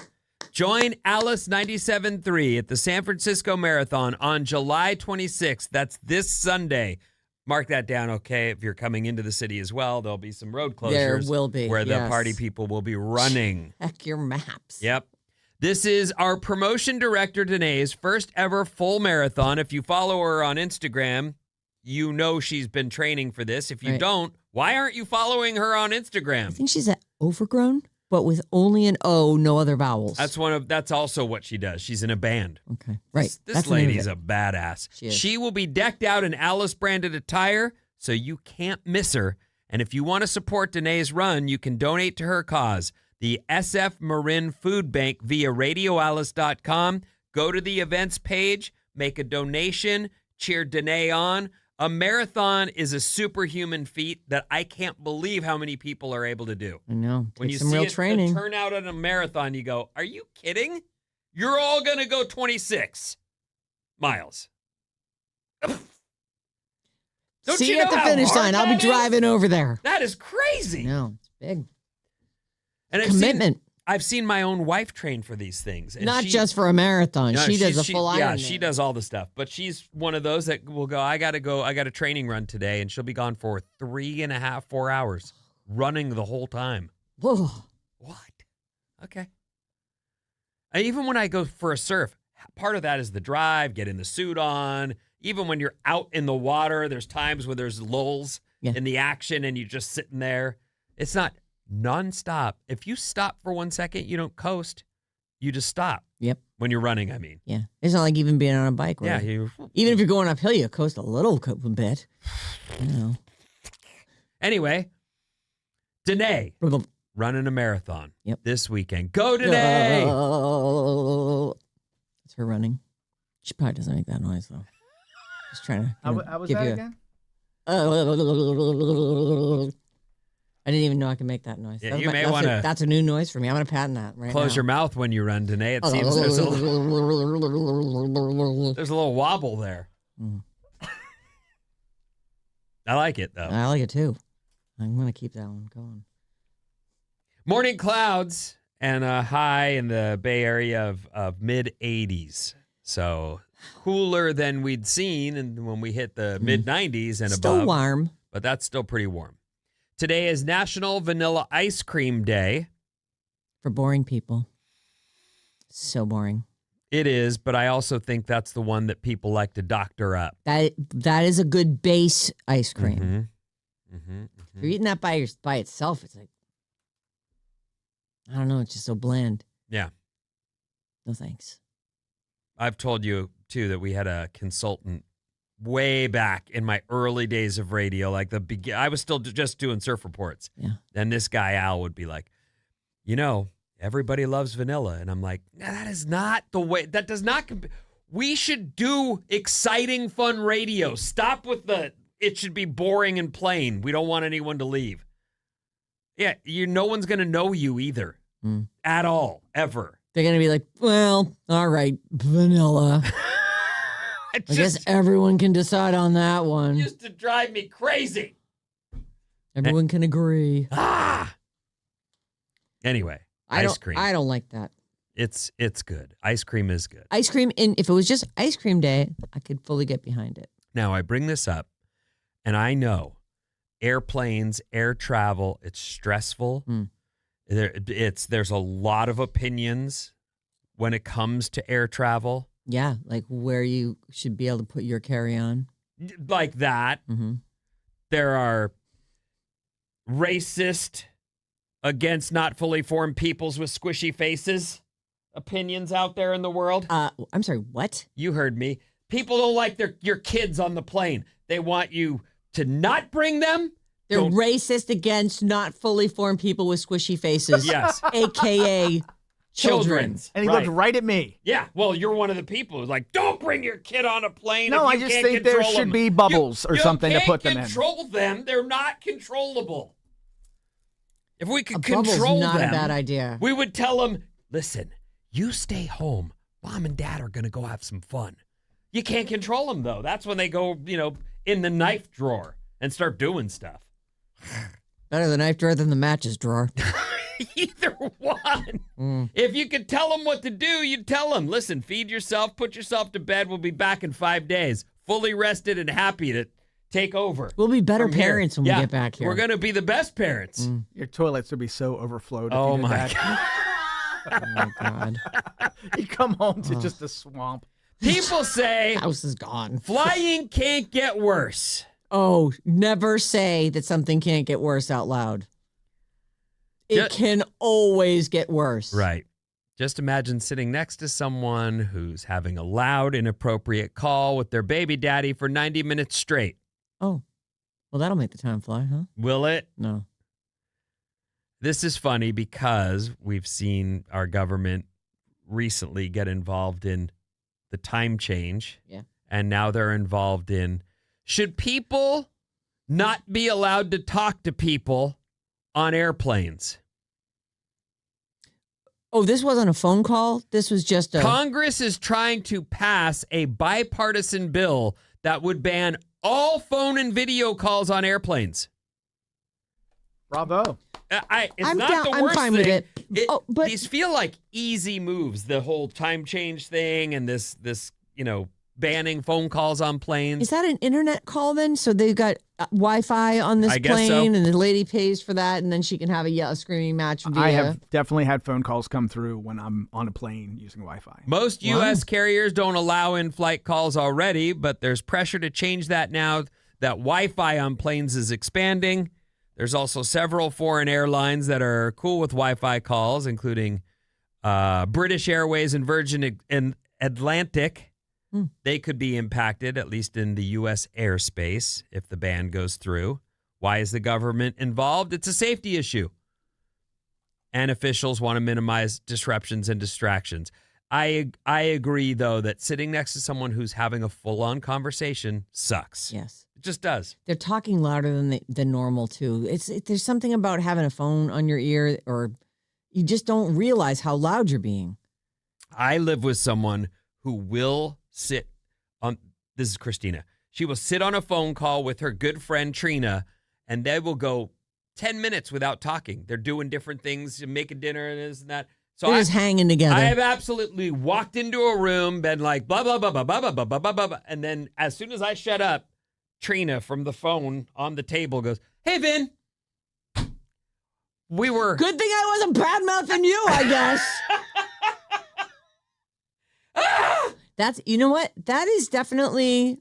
Join Alice 97.3 at the San Francisco Marathon on July 26th. That's this Sunday. Mark that down, okay? If you're coming into the city as well, there'll be some road closures. There will be, where the yes. party people will be running. Check your maps. Yep. This is our promotion director, Danae's first ever full marathon. If you follow her on Instagram, you know she's been training for this. If you don't, why aren't you following her on Instagram? I think she's at Overgrown, but with only an O, no other vowels. That's also what she does. She's in a band. Okay. Right. This lady's a badass. She is. She will be decked out in Alice branded attire, so you can't miss her. And if you want to support Danae's run, you can donate to her cause, the SF Marin Food Bank, via radioalice.com. Go to the events page, make a donation, cheer Danae on. A marathon is a superhuman feat that I can't believe how many people are able to do. I know. When you some see real it training. turn out at a marathon, you go, are you kidding? You're all going to go 26 miles. Don't See you you at know the how finish hard line. I'll be that is? driving over there. That is crazy. No, it's big. And Commitment. I've seen my own wife train for these things. And Not just for a marathon. No, she does a she- full Yeah, Ironman. she does all the stuff. But she's one of those that will go, I got a training run today. And she'll be gone for 3.5, 4 hours running the whole time. Whoa. What? Okay. And even when I go for a surf, part of that is the drive, getting the suit on. Even when you're out in the water, there's times where there's lulls in the action and you're just sitting there. It's not nonstop. If you stop for 1 second, you don't coast. You just stop. Yep. When you're running, I mean. Yeah. It's not like even being on a bike. Yeah. Right? Even if you're going uphill, you coast a little bit. You know. Anyway, Danae running a marathon this weekend. Go Danae! That's her running. She probably doesn't make that noise, though. Just trying to How was give that you again? I didn't even know I could make that noise. Yeah, you may want to. That's a new noise for me. I'm going to patent that right now. Close your mouth when you run, Danae. It seems there's a little wobble there. I like it, though. I like it, too. I'm going to keep that one going. Morning clouds and a high in the Bay Area of mid-80s. So cooler than we'd seen and when we hit the mid-90s and Still above. warm. But that's still pretty warm. Today is National Vanilla Ice Cream Day. For boring people. So boring. It is, but I also think that's the one that people like to doctor up. That is a good base ice cream. Mm-hmm. If you're eating that by itself, it's like, I don't know, it's just so bland. Yeah. No thanks. I've told you, too, that we had a consultant way back in my early days of radio. I was still just doing surf reports. Yeah. And this guy, Al, would be like, everybody loves vanilla. And I'm like, that is not the way. That does not. We should do exciting, fun radio. Stop with it should be boring and plain. We don't want anyone to leave. Yeah, no one's going to know you either. At all, ever. They're going to be like, well, all right, vanilla. I guess everyone can decide on that one. Used to drive me crazy. Everyone can agree. Anyway, ice cream. I don't like that. It's good. Ice cream is good. Ice cream, if it was just ice cream day, I could fully get behind it. Now, I bring this up, and I know airplanes, air travel, it's stressful. There's a lot of opinions when it comes to air travel. Yeah, like where you should be able to put your carry-on. Like that. Mm-hmm. There are racist, against not fully formed peoples with squishy faces opinions out there in the world. I'm sorry, what? You heard me. People don't like your kids on the plane. They want you to not bring them. They're racist against not fully formed people with squishy faces. Yes. AKA children. And he looked right at me. Yeah, well, you're one of the people who's like, don't bring your kid on a plane. No, if I you just can't think there control should them. be bubbles or something to put them in. You can't control them. They're not controllable. If we could bubble's control not them, a bad idea. we would tell them, listen, you stay home. Mom and Dad are going to go have some fun. You can't control them, though. That's when they go, in the knife drawer and start doing stuff. Better the knife drawer than the matches drawer. Either one. If you could tell them what to do, you'd tell them, listen, feed yourself, put yourself to bed. We'll be back in 5 days, fully rested and happy to take over. We'll be better from here. parents when we get back here. We're going to be the best parents. Your toilets would be so overflowed. Oh, if you did my that. God. Oh, my God. You come home to just a swamp. People say House is gone. flying can't get worse. Oh, never say that something can't get worse out loud. It can always get worse. Right. Just imagine sitting next to someone who's having a loud, inappropriate call with their baby daddy for 90 minutes straight. Oh, well, that'll make the time fly, huh? Will it? No. This is funny because we've seen our government recently get involved in the time change. Yeah. And now they're involved in, should people not be allowed to talk to people on airplanes? Oh, this wasn't a phone call? This was just a... Congress is trying to pass a bipartisan bill that would ban all phone and video calls on airplanes. Bravo. It's I'm not down- the I'm worst fine thing. with it. But These feel like easy moves, the whole time change thing and this banning phone calls on planes. is that an internet call then? So they've got Wi-Fi on this I guess plane, so. and the lady pays for that, and then she can have a screaming match via... I have definitely had phone calls come through when I'm on a plane using Wi-Fi. Most U.S. carriers don't allow in-flight calls already, but there's pressure to change that now that Wi-Fi on planes is expanding. There's also several foreign airlines that are cool with Wi-Fi calls, including British Airways and Virgin Atlantic. They could be impacted, at least in the U.S. airspace, if the ban goes through. Why is the government involved? It's a safety issue. And officials want to minimize disruptions and distractions. I agree, though, that sitting next to someone who's having a full-on conversation sucks. Yes. It just does. They're talking louder than normal, too. There's something about having a phone on your ear, or you just don't realize how loud you're being. I live with someone who will sit on, this is Christina. She will sit on a phone call with her good friend Trina, and they will go 10 minutes without talking. They're doing different things, making dinner and this and that. So They're just hanging together. I have absolutely walked into a room, been like, blah, blah, blah, blah, blah, blah, blah, blah, blah, blah. And then as soon as I shut up, Trina from the phone on the table goes, hey, Vin. We were. Good thing I wasn't bad-mouthing you, I guess. That's, you know what? That is definitely,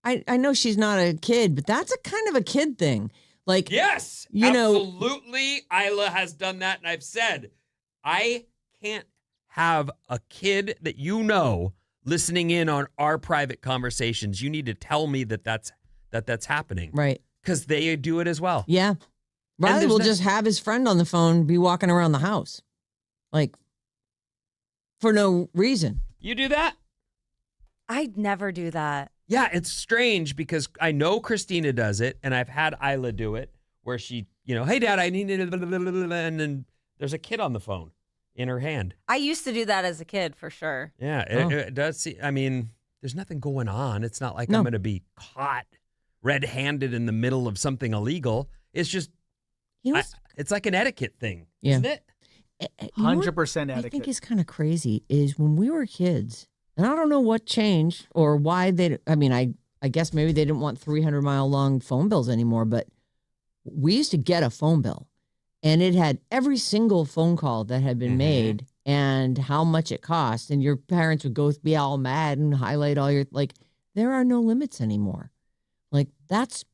I know she's not a kid, but that's a kind of a kid thing. Like, yes, absolutely. Isla has done that. And I've said, I can't have a kid that listening in on our private conversations. You need to tell me that's happening. Right. Because they do it as well. Yeah. Riley will just have his friend on the phone be walking around the house. Like, for no reason. You do that? I'd never do that. Yeah, it's strange because I know Christina does it, and I've had Isla do it, where she, hey, Dad, I need it, and then there's a kid on the phone in her hand. I used to do that as a kid, for sure. Yeah, it does. There's nothing going on. It's not like I'm going to be caught red-handed in the middle of something illegal. It's just, it's like an etiquette thing, isn't it? 100% etiquette. I think is kind of crazy is when we were kids, and I don't know what changed or why I guess maybe they didn't want 300-mile long phone bills anymore, but we used to get a phone bill and it had every single phone call that had been made and how much it cost. And your parents would be all mad and highlight all your, there are no limits anymore. That's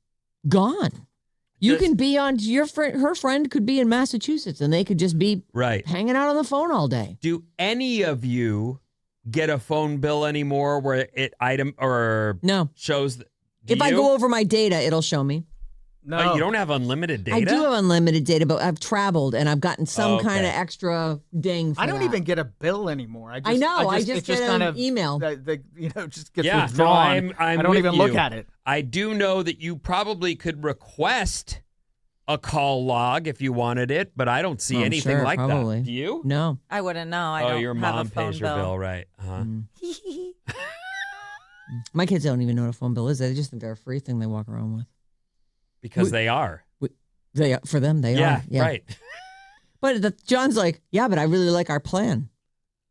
gone. You can be on her friend could be in Massachusetts and they could just be hanging out on the phone all day. Do any of you get a phone bill anymore where it shows? If I go over my data, it'll show me. No. Oh, you don't have unlimited data? I do have unlimited data, but I've traveled and I've gotten some Okay. kind of extra ding for I don't that. even get a bill anymore. I know. I just get an email. Just gets Yeah, withdrawn. no, I'm I don't with even you. look at it. I do know that you probably could request a call log if you wanted it, but I don't see Oh, anything sure, like probably. that. Do you? No. I wouldn't know. I Oh, don't your have mom a phone pays your bill, right? Uh-huh. My kids don't even know what a phone bill is. They just think they're a free thing they walk around with. Because they are. For them, they are. Yeah, right. But John's like, yeah, but I really like our plan.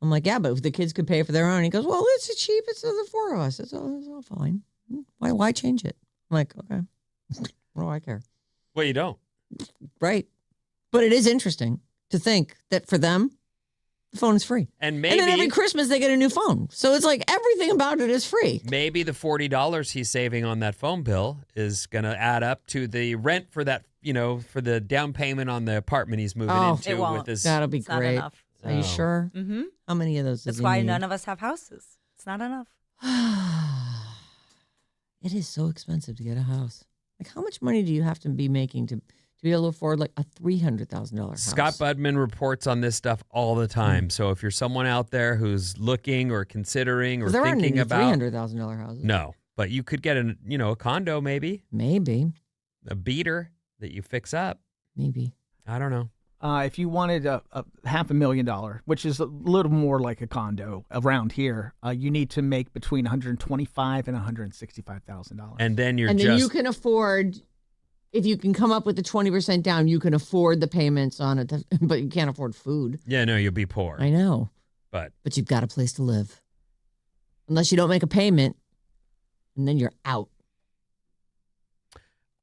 I'm like, yeah, but if the kids could pay for their own. He goes, well, it's cheap. It's the four of us. It's all fine. Why change it? I'm like, okay. What do I care? Well, you don't. Right. But it is interesting to think that for them, the phone is free. And maybe then every Christmas they get a new phone. So it's like everything about it is free. Maybe the $40 he's saving on that phone bill is going to add up to the rent for that, for the down payment on the apartment he's moving into. It won't. With his. That'll be It's not great. enough. Are you sure? Mm-hmm. How many of those? That's why none of us have houses. It's not enough. It is so expensive to get a house. Like, how much money do you have to be making to be able to afford like a $300,000 house? Scott Budman reports on this stuff all the time. So if you're someone out there who's looking or considering or there aren't thinking any about $300,000 houses. No, but you could get a condo maybe, Maybe. a beater that you fix up. Maybe. I don't know. If you wanted a $500,000, which is a little more like a condo around here, you need to make between $125,000 and $165,000. And then you can afford, if you can come up with the 20% down, you can afford the payments on it, but you can't afford food. Yeah, no, you'll be poor. I know. But you've got a place to live. Unless you don't make a payment, and then you're out.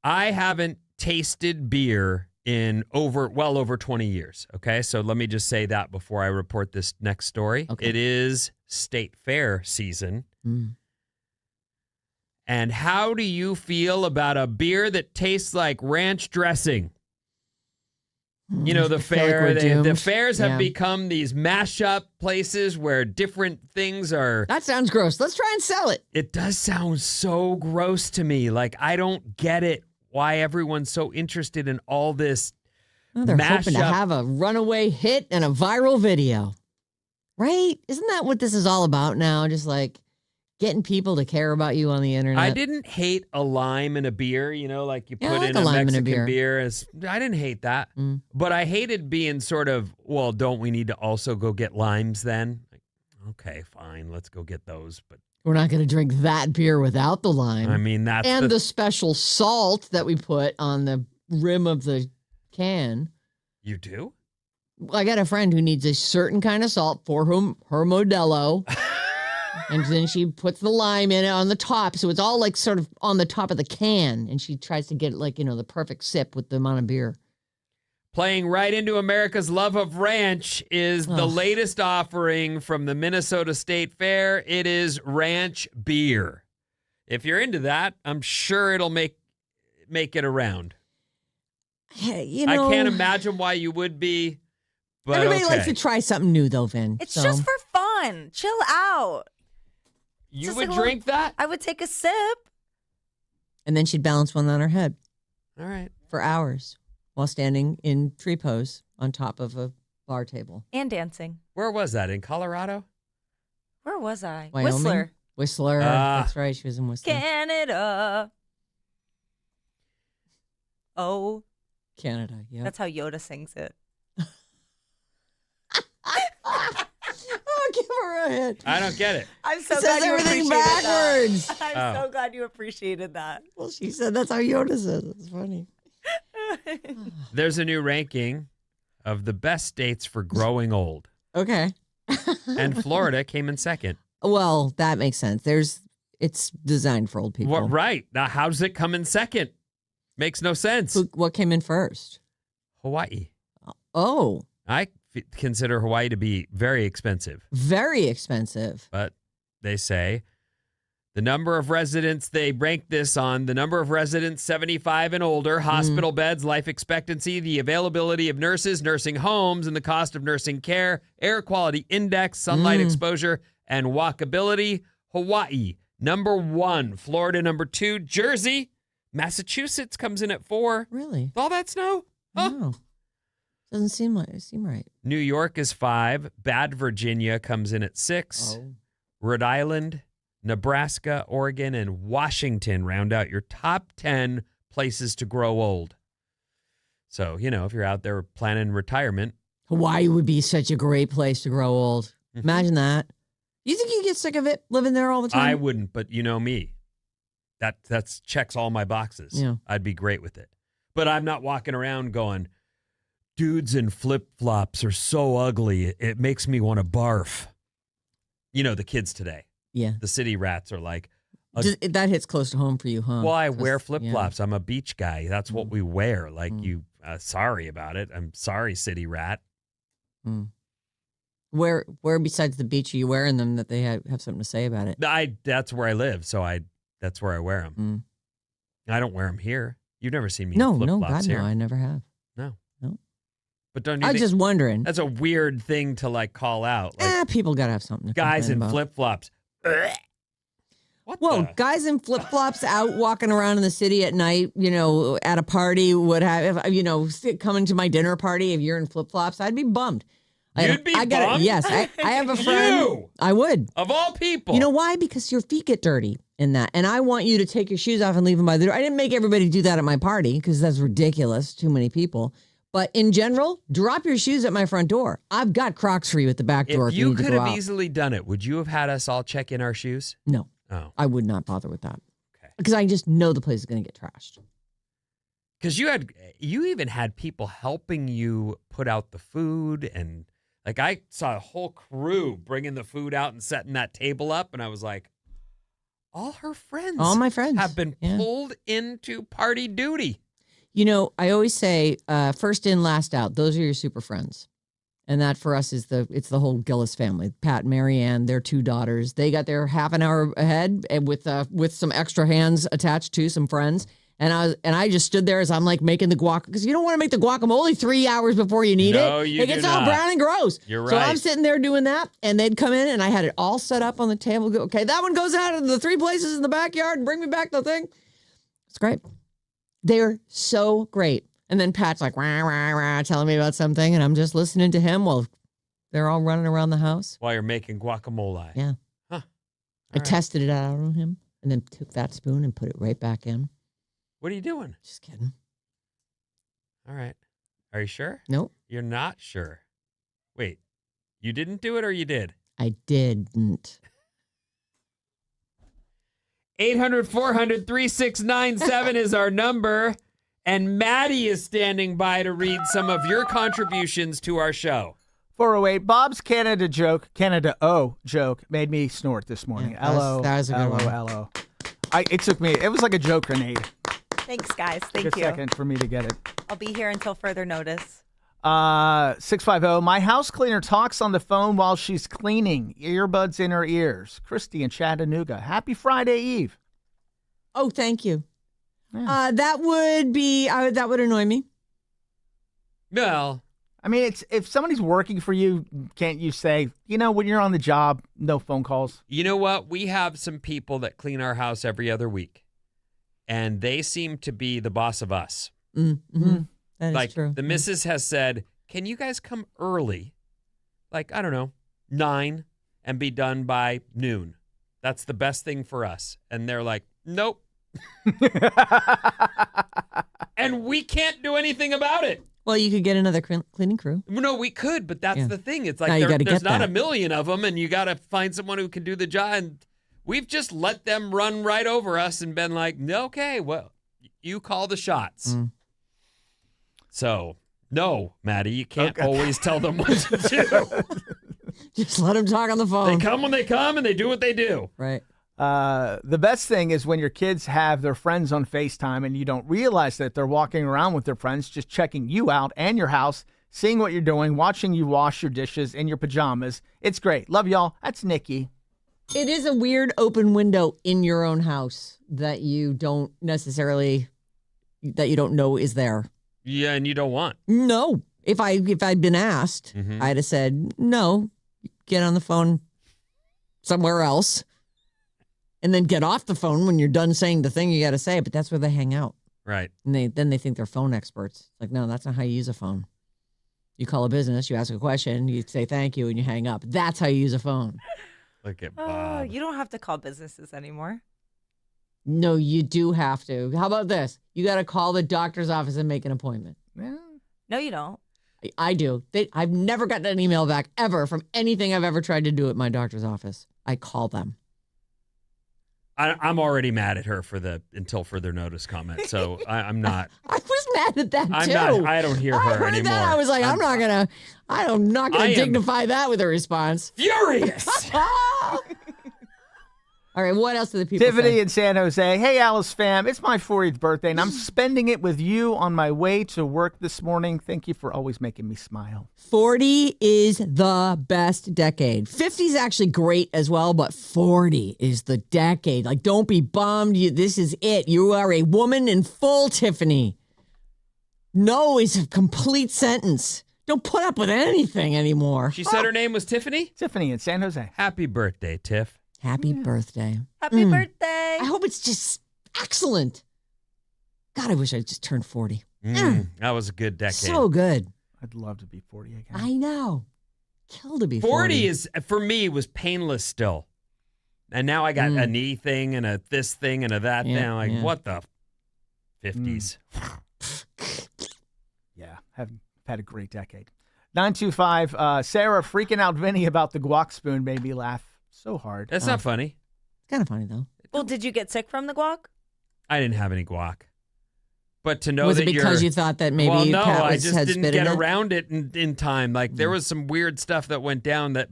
I haven't tasted beer in well over 20 years. Okay, so let me just say that before I report this next story. Okay. It is state fair season. Mm. And how do you feel about a beer that tastes like ranch dressing? You know, the I feel like fair, we're the doomed. fairs have Yeah. become these mashup places where different things are. That sounds gross. Let's try and sell it. It does sound so gross to me. Like, I don't get it. Why everyone's so interested in all this Well, they're hoping to mashup. have a runaway hit and a viral video. Right? Isn't that what this is all about now? Just like getting people to care about you on the internet. I didn't hate a lime in a beer, like you Yeah, I put like in a a lime in a Mexican beer. beer. I didn't hate that. Mm. But I hated being sort of, well, don't we need to also go get limes then? Like, okay, fine, let's go get those. But We're not going to drink that beer without the lime. I mean, that's and the special salt that we put on the rim of the can. You do? I got a friend who needs a certain kind of salt for her Modelo. And then she puts the lime in it on the top. So it's all like sort of on the top of the can. And she tries to get like, the perfect sip with the amount of beer. Playing right into America's love of ranch is the latest offering from the Minnesota State Fair. It is ranch beer. If you're into that, I'm sure it'll make it around. Hey, I can't imagine why you would be, but everybody okay. likes to try something new, though, Vin. It's just for fun. Chill out. You Just would like a drink that? I would take a sip. And then she'd balance one on her head All right. for hours while standing in tree pose on top of a bar table. And dancing. Where was that? In Colorado? Where was I? Wyoming? Whistler. Whistler. That's right. She was in Whistler. Canada. Oh. Canada, yeah. That's how Yoda sings it. Oh, give her a hit. I don't get it. I'm so Says glad you everything appreciated backwards. that. I'm so glad you appreciated that. Well, she said that's how Yoda says it. It's funny. There's a new ranking of the best states for growing old. Okay. And Florida came in second. Well, that makes sense. It's designed for old people. What? Right. Now, how does it come in second? Makes no sense. What came in first? Hawaii. Oh, I consider Hawaii to be very expensive. very expensive. But they say the number of residents, they rank this on the number of residents 75 and older, hospital beds, life expectancy, the availability of nurses, nursing homes, and the cost of nursing care, air quality index, sunlight exposure, and walkability. Hawaii, number 1. Florida, number 2. Jersey, Massachusetts comes in at 4. Really? All that snow? Huh? No. Doesn't seem right. New York is 5. Bad Virginia comes in at 6. Oh. Rhode Island, Nebraska, Oregon, and Washington round out your top 10 places to grow old. So, if you're out there planning retirement. Hawaii would be such a great place to grow old. Imagine that. You think you get sick of it living there all the time? I wouldn't, but you know me. That's checks all my boxes. Yeah. I'd be great with it. But I'm not walking around going, dudes in flip-flops are so ugly, it makes me want to barf. The kids today. Yeah. The city rats are like. That hits close to home for you, huh? Well, I wear flip-flops. Yeah. I'm a beach guy. That's what we wear. Like sorry about it. I'm sorry, city rat. Mm. Where besides the beach are you wearing them that they have something to say about it? That's where I live, so that's where I wear them. I don't wear them here. You've never seen me in flip-flops here. No, I never have. No. But I was just wondering. That's a weird thing to call out. Like, people got to have something to guys in about. Flip-flops. Guys in flip-flops out walking around in the city at night, at a party, coming to my dinner party, if you're in flip-flops, I'd be bummed. You'd be bummed? Yes, I have a friend. You! I would. Of all people. You know why? Because your feet get dirty in that. And I want you to take your shoes off and leave them by the door. I didn't make everybody do that at my party because that's ridiculous. Too many people. But in general, drop your shoes at my front door. I've got Crocs for you at the back door. If you could have easily done it, would you have had us all check in our shoes? No. Oh. I would not bother with that. Okay. Because I just know the place is going to get trashed. Because you even had people helping you put out the food, and I saw a whole crew bringing the food out and setting that table up, and I was like, all my friends have been pulled into party duty. I always say first in, last out. Those are your super friends. And that for us is it's the whole Gillis family. Pat and Mary Ann, their 2 daughters. They got there half an hour ahead and with some extra hands attached to some friends. And I just stood there as I'm making the guac, because you don't want to make the guacamole 3 hours before you need it. It gets all brown and gross. You're right. So I'm sitting there doing that, and they'd come in and I had it all set up on the table. Go, okay, that one goes out of the 3 places in the backyard and bring me back the thing. It's great. They're so great. And then Pat's like, rah, rah, rah, telling me about something, and I'm just listening to him while they're all running around the house. While you're making guacamole. Yeah. Huh. I tested it out on him and then took that spoon and put it right back in. What are you doing? Just kidding. All right. Are you sure? Nope. You're not sure. Wait, you didn't do it or you did? I didn't. 800-400-3697 is our number. And Maddie is standing by to read some of your contributions to our show. 408, Bob's Canada joke made me snort this morning. Yeah, that was a good one. L-O. It was like a joke grenade. Thanks, guys. Thank Took you. a second for me to get it. I'll be here until further notice. 650, my house cleaner talks on the phone while she's cleaning. Earbuds in her ears. Christy in Chattanooga. Happy Friday Eve. Oh, thank you. Yeah. That would annoy me. Well, I mean, if somebody's working for you, can't you say, when you're on the job, no phone calls? You know what? We have some people that clean our house every other week, and they seem to be the boss of us. Mm-hmm. That is true. The missus has said, can you guys come early? I don't know, 9 and be done by noon. That's the best thing for us. And they're like, nope. And we can't do anything about it. Well, you could get another cleaning crew. No, we could, but that's the thing. It's there's not a million of them, and you got to find someone who can do the job. And we've just let them run right over us and been like, okay, well, you call the shots. So, no, Maddie, you can't always tell them what to do. Just let them talk on the phone. They come when they come, and they do what they do. Right. The best thing is when your kids have their friends on FaceTime and you don't realize that they're walking around with their friends, just checking you out and your house, seeing what you're doing, watching you wash your dishes in your pajamas. It's great. Love y'all. That's Nikki. It is a weird open window in your own house that you don't know is there. Yeah, and you don't want. No. If I'd been asked, I'd have said, no, get on the phone somewhere else. and then get off the phone when you're done saying the thing you got to say. But that's where they hang out. Right. And then they think they're phone experts. Like, no, that's not how you use a phone. You call a business, you ask a question, you say thank you, and you hang up. That's how you use a phone. Look at Oh, Bob. you don't have to call businesses anymore. No, you do have to. How about this? You got to call the doctor's office and make an appointment. No, you don't. I do. I've never gotten an email back ever from anything I've ever tried to do at my doctor's office. I call them. I'm already mad at her for the until further notice comment, so I'm not. I was mad at that I'm too. not. I don't hear I her heard anymore. that. I was like, I'm not gonna dignify that with a response. Furious. All right, what else do the people Tiffany say? in San Jose. Hey, Alice fam. It's my 40th birthday, and I'm spending it with you on my way to work this morning. Thank you for always making me smile. 40 is the best decade. 50 is actually great as well, but 40 is the decade. Like, don't be bummed. This is it. You are a woman in full, Tiffany. No is a complete sentence. Don't put up with anything anymore. She said her name was Tiffany? Tiffany in San Jose. Happy birthday, Tiff. Happy birthday. Happy birthday. I hope it's just excellent. God, I wish I just turned 40. That was a good decade. So good. I'd love to be 40 again. I know. Kill to be 40 is, for me, was painless still. And now I got a knee thing and a this thing and a that thing. I'm like, what the 50s? Yeah, have had a great decade. 925, Sarah freaking out Vinny about the guac spoon made me laugh so hard. That's not funny. It's kind of funny, though. Well, did you get sick from the guac? I didn't have any guac. But to know Was that it because you thought that maybe no, Pat I was, just had didn't spit get in it? around it in time. Like there was some weird stuff that went down that,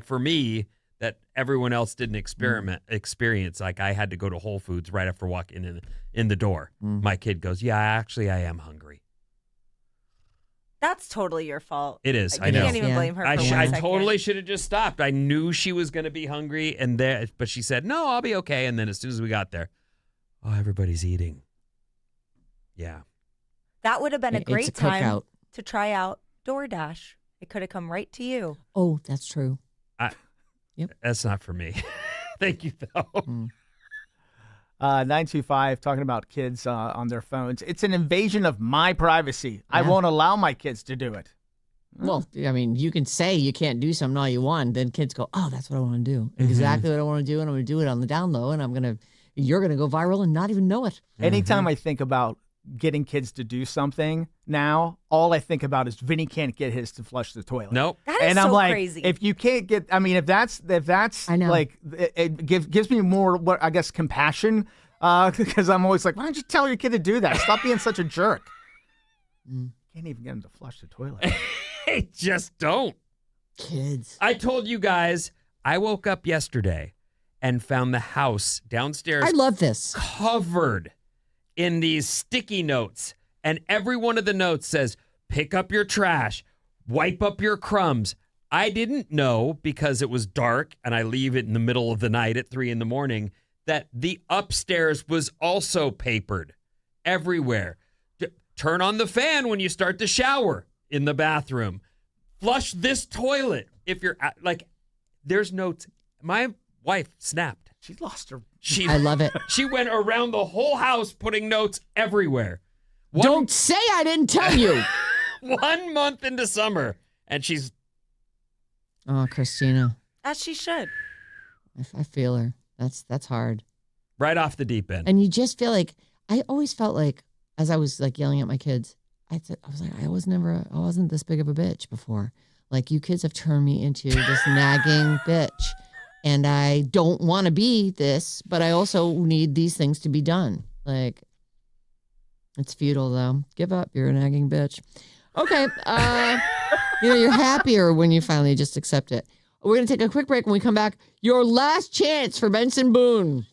for me, that everyone else didn't experience. Like I had to go to Whole Foods right after walking in the door. My kid goes, "Yeah, actually, I am hungry." That's totally your fault. It is. You I know. can't even blame her. For I 1 second. totally should have just stopped. I knew she was going to be hungry, but she said, "No, I'll be okay." And then as soon as we got there, oh, everybody's eating. Yeah. That would have been a It's great a time cookout. to try out DoorDash. It could have come right to you. Oh, that's true. That's not for me. Thank you, though. 925, talking about kids on their phones. It's an invasion of my privacy. I won't allow my kids to do it. Well, I mean, you can say you can't do something all you want. Then kids go, oh, that's what I want to do. Exactly what I want to do. And I'm going to do it on the down low. And you're going to go viral and not even know it. Anytime I think about getting kids to do something now, all I think about is Vinny can't get his to flush the toilet. Nope. That is And I'm so like, crazy. if you can't get, I mean, if that's I know. like, it gives me more, what I guess, compassion, because I'm always like, why don't you tell your kid to do that? Stop being such a jerk. Can't even get him to flush the toilet. They just don't. Kids. I told you guys, I woke up yesterday and found the house downstairs I love this. covered in these sticky notes. And every one of the notes says, pick up your trash, wipe up your crumbs. I didn't know, because it was dark and I leave it in the middle of the night at 3 a.m, that the upstairs was also papered everywhere. Turn on the fan when you start to shower in the bathroom. Flush this toilet. If you're like, there's notes. My wife snapped. She lost her. I love it. She went around the whole house putting notes everywhere. Don't say I didn't tell you. 1 month into summer, and she's... Oh, Christina. As she should. I feel her. That's hard. right off the deep end. And you just feel like, I always felt like, as I was like yelling at my kids, I was like, I wasn't this big of a bitch before. Like, you kids have turned me into this nagging bitch. And I don't want to be this, but I also need these things to be done. Like, it's futile, though. Give up. You're a nagging bitch. Okay. You're happier when you finally just accept it. We're going to take a quick break. When we come back, your last chance for Benson Boone.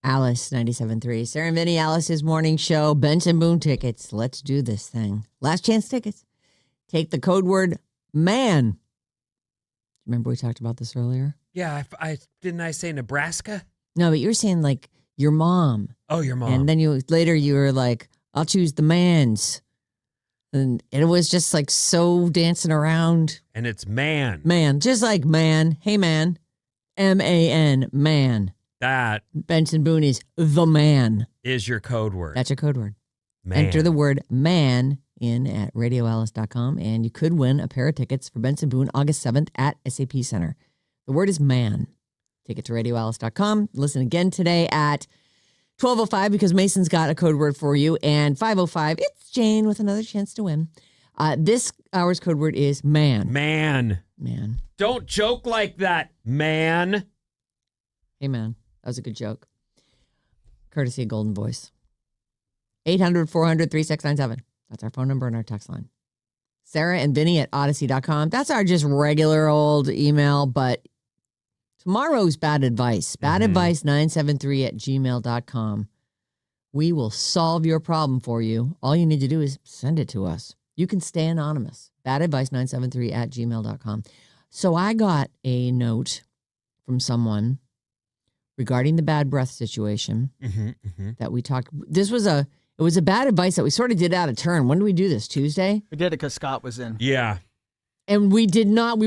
Alice 97.3. Sarah Vinnie, Alice's morning show. Benson Boone tickets. Let's do this thing. Last chance tickets. Take the code word man. Remember we talked about this earlier? Yeah, I didn't I say Nebraska? No, but you were saying like your mom. Oh, your mom. And then you were like, I'll choose the man's. And it was just like so dancing around. And it's man. Man, just like man. Hey, man. M-A-N, man. That Benson Boone is the man. is your code word. That's your code word. Man. Enter the word man in at radioalice.com and you could win a pair of tickets for Benson Boone August 7th at SAP Center. The word is man. Take it to radioalice.com. Listen again today at 12:05 because Mason's got a code word for you. And 5:05, it's Jane with another chance to win. This hour's code word is man. Man. Man. Don't joke like that, man. Hey, man. That was a good joke. Courtesy of Golden Voice. 800-400-3697. That's our phone number and our text line. Sarah and Vinnie at Odyssey.com. That's our just regular old email, but tomorrow's bad advice. Bad advice 973 at gmail.com. We will solve your problem for you. All you need to do is send it to us. You can stay anonymous. Bad advice 973 at gmail.com. So I got a note from someone regarding the bad breath situation that we talked. It was a bad advice that we sort of did out of turn. When did we do this? Tuesday? We did it because Scott was in. Yeah. And we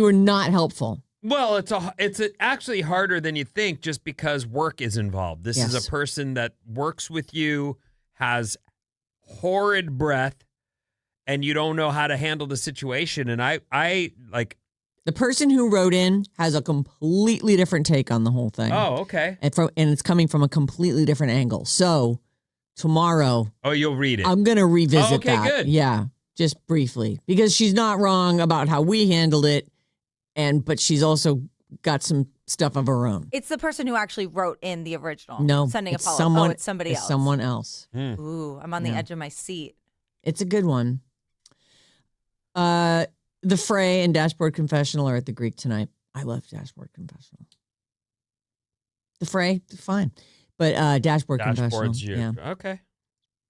were not helpful. Well, it's actually harder than you think just because work is involved. This is a person that works with you, has horrid breath, and you don't know how to handle the situation. And I like... The person who wrote in has a completely different take on the whole thing. Oh, okay. And it's coming from a completely different angle. So tomorrow... Oh, you'll read it. I'm going to revisit that. Okay, good. Yeah, just briefly. Because she's not wrong about how we handled it, but she's also got some stuff of her own. It's the person who actually wrote in the original. No, Sending a it's follow-up. someone, It's somebody else. Someone else. Ooh, I'm on the edge of my seat. It's a good one. The Fray and Dashboard Confessional are at the Greek tonight. I love Dashboard Confessional. The Fray, fine. But Dashboard Confessional. Yeah. Okay.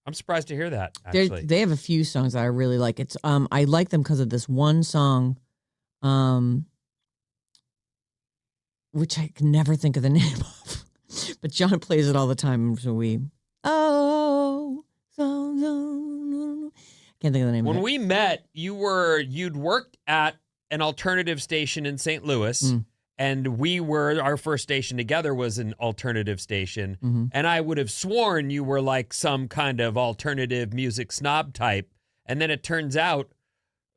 I'm surprised to hear that, actually. They have a few songs that I really like. It's I like them because of this one song, which I can never think of the name of. But John plays it all the time. So can't think of the name of it. When we met, you'd worked at an alternative station in St. Louis, and our first station together was an alternative station, and I would have sworn you were like some kind of alternative music snob type, and then it turns out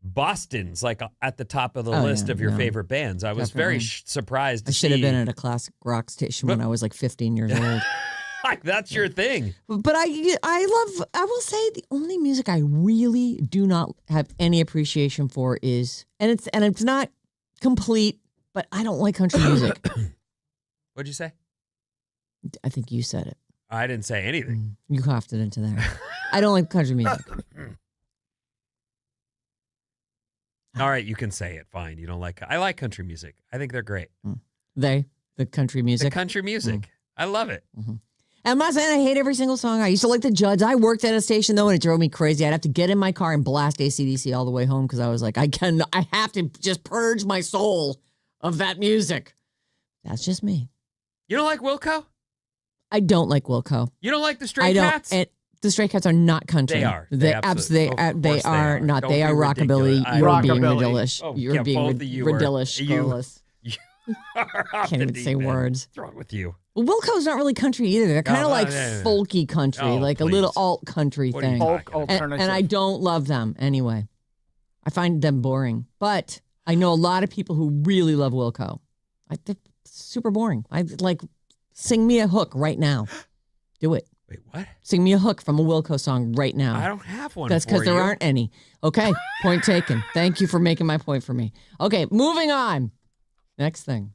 Boston's like at the top of the list of your favorite bands. I was very surprised to see. I should have been at a classic rock station when I was like 15 years old. Like, that's your thing. But I will say the only music I really do not have any appreciation for is, and it's not complete, but I don't like country music. What'd you say? I think you said it. I didn't say anything. You coughed it into there. I don't like country music. All right, you can say it. Fine. You don't like. I like country music. I think they're great. The country music. The country music. I love it. I'm not saying I hate every single song. I used to like the Judds. I worked at a station though, and it drove me crazy. I'd have to get in my car and blast AC/DC all the way home because I was like, I have to just purge my soul of that music. That's just me. You don't like Wilco? I don't like Wilco. You don't like the Stray Cats? The Stray Cats are not country. They are. They are not. They are rockabilly. You're being ridiculous. Oh, You're being ridiculous. Can't even say words. What's wrong with you? Well, Wilco's not really country either. They're kind of like folky country, like a little alt country thing. Folk alternative. And I don't love them anyway. I find them boring. But I know a lot of people who really love Wilco. They're super boring. I like, sing me a hook right now. Do it. Wait, what? Sing me a hook from a Wilco song right now. I don't have one. That's because there aren't any. Okay, point taken. Thank you for making my point for me. Okay, moving on. Next thing.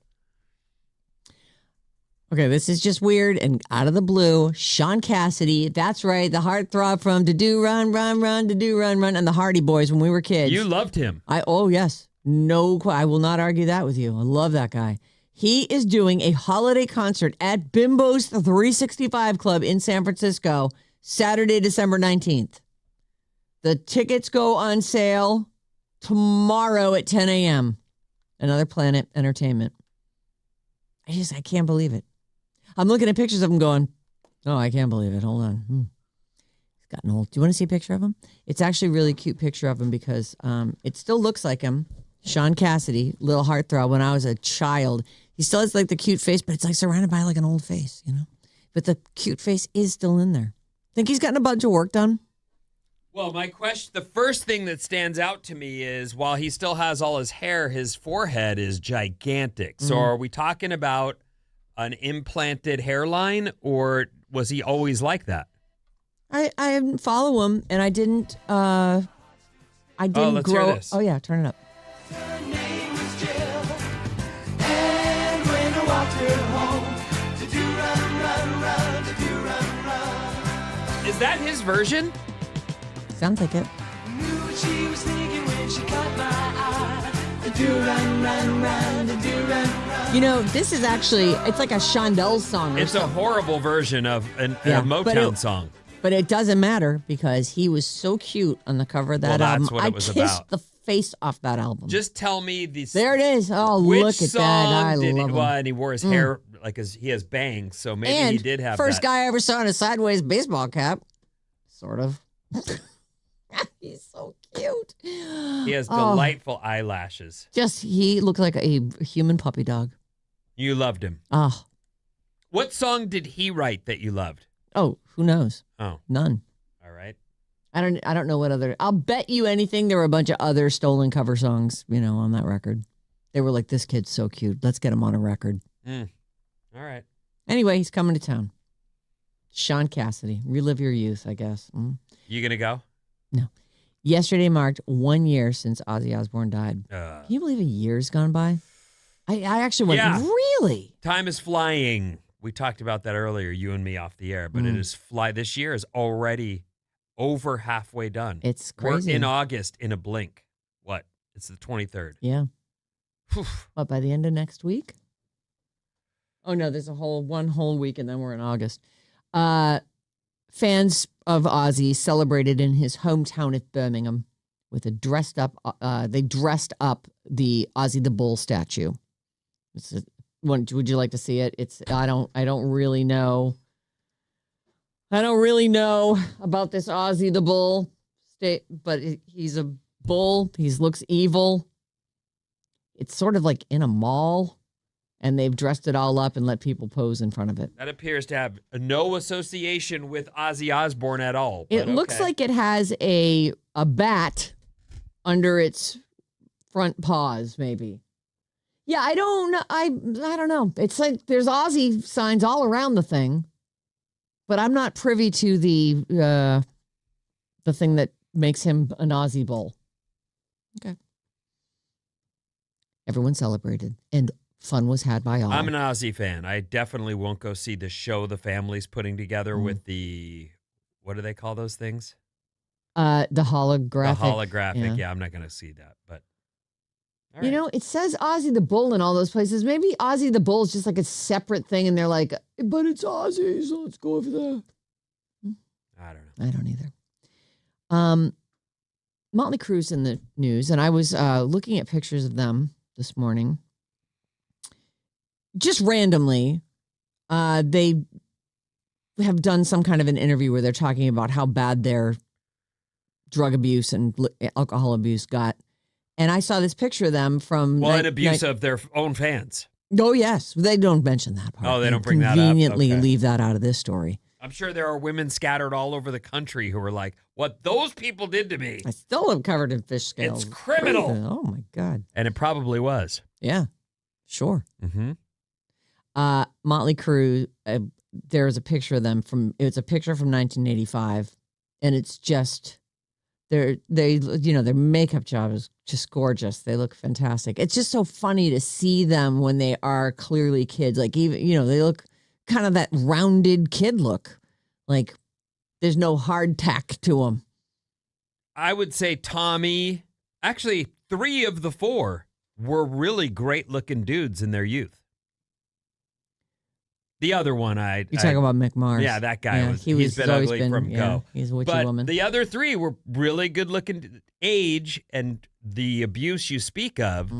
Okay, this is just weird and out of the blue. Sean Cassidy, that's right, the heartthrob from To Do Run, Run, Run, To Do Run, Run, and the Hardy Boys when we were kids. You loved him. Oh, yes. No, I will not argue that with you. I love that guy. He is doing a holiday concert at Bimbo's 365 Club in San Francisco, Saturday, December 19th. The tickets go on sale tomorrow at 10 a.m. Another Planet Entertainment. I can't believe it. I'm looking at pictures of him going, oh, I can't believe it. Hold on. He's gotten old. Do you want to see a picture of him? It's actually a really cute picture of him because it still looks like him. Sean Cassidy, little heartthrob when I was a child. He still has like the cute face, but it's like surrounded by like an old face, you know? But the cute face is still in there. Think he's gotten a bunch of work done? Well, my question, the first thing that stands out to me is while he still has all his hair, his forehead is gigantic. So are we talking about an implanted hairline or was he always like that? I didn't follow him and I didn't let's grow. hear this. Oh yeah, turn it up. Her name was Jill, and when I walked her home to do run, to do run. Is that his version? Sounds like it. Knew what she was thinking when she caught my eye. To do run, to do run. You know, this is actually, it's like a Shondells song. It's a horrible version of a Motown song. But it doesn't matter because he was so cute on the cover of that Well, album. that's what it was I kissed about. the face off that album. Just tell me these. There it is. Oh, Which look at song that. I did love he, him. well, and he wore his hair like he has bangs, so maybe and he did have first that. guy I ever saw in a sideways baseball cap. Sort of. He's so cute. He has delightful eyelashes. He looked like a human puppy dog. You loved him. Oh. What song did he write that you loved? Oh, who knows? Oh, None. all right. I don't know what other. I'll bet you anything there were a bunch of other stolen cover songs, you know, on that record. They were like, this kid's so cute. Let's get him on a record. All right. Anyway, he's coming to town. Sean Cassidy. Relive your youth, I guess. You gonna go? No. Yesterday marked 1 year since Ozzy Osbourne died. Can you believe a year's gone by? I actually went, really? Time is flying. We talked about that earlier, you and me off the air, but it is this year is already over halfway done. It's crazy. We're in August in a blink. What? It's the 23rd. Yeah. Whew. What, by the end of next week? Oh, no, there's one whole week and then we're in August. Fans of Ozzy celebrated in his hometown of Birmingham with they dressed up the Ozzy the Bull statue. Would you like to see it? I don't really know. I don't really know about this Ozzy the Bull but he's a bull. He looks evil. It's sort of like in a mall, and they've dressed it all up and let people pose in front of it. That appears to have no association with Ozzy Osbourne at all. It looks like it has a bat under its front paws, maybe. Yeah, I don't know. I don't know. It's like there's Ozzy signs all around the thing, but I'm not privy to the thing that makes him an Ozzy bull. Okay. Everyone celebrated, and fun was had by all. I'm an Ozzy fan. I definitely won't go see the show the family's putting together with the, what do they call those things? The holographic. The holographic. Yeah, I'm not going to see that, but. You know, it says Ozzy the Bull in all those places. Maybe Ozzy the Bull is just like a separate thing, and they're like, but it's Ozzy, so let's go over there. I don't know. I don't either. Motley Crue's in the news, and I was looking at pictures of them this morning. Just randomly, they have done some kind of an interview where they're talking about how bad their drug abuse and alcohol abuse got. And I saw this picture of them from... an abuse of their own fans. Oh, yes. They don't mention that part. Oh, they don't bring that up. Conveniently Okay. leave that out of this story. I'm sure there are women scattered all over the country who are like, what those people did to me. I still am covered in fish scales. It's criminal. Oh, my God. And it probably was. Yeah, sure. Mm-hmm. Motley Crue, there's a picture of them it's a picture from 1985. And it's just... Their makeup job is just gorgeous. They look fantastic. It's just so funny to see them when they are clearly kids. Like even, they look kind of that rounded kid look. Like there's no hard tack to them. I would say Tommy, actually 3 of the 4 were really great looking dudes in their youth. The other one, You talk about Mick Mars. Yeah, that guy Yeah, he's been always ugly from go. He's a witchy But woman. the other three were really good looking age and the abuse you speak of.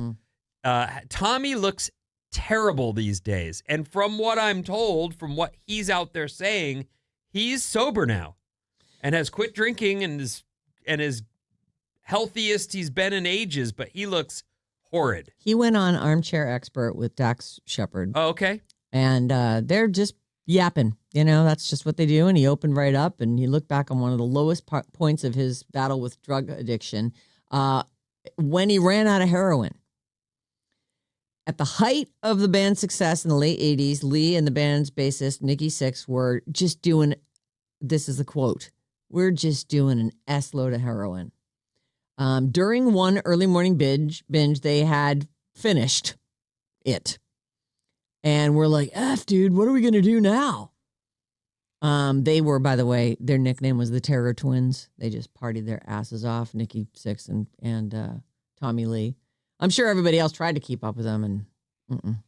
Tommy looks terrible these days. And from what I'm told, from what he's out there saying, he's sober now and has quit drinking and is healthiest he's been in ages, but he looks horrid. He went on Armchair Expert with Dax Shepard. Oh, okay. And they're just yapping. That's just what they do. And he opened right up and he looked back on one of the lowest points of his battle with drug addiction when he ran out of heroin. At the height of the band's success in the late 80s, Lee and the band's bassist, Nikki Sixx, were just doing, this is the quote, "We're just doing an S-load of heroin." During one early morning binge, they had finished it. And we're like, F, dude, what are we going to do now? They were, by the way, their nickname was the Terror Twins. They just partied their asses off, Nikki Sixx and Tommy Lee. I'm sure everybody else tried to keep up with them, and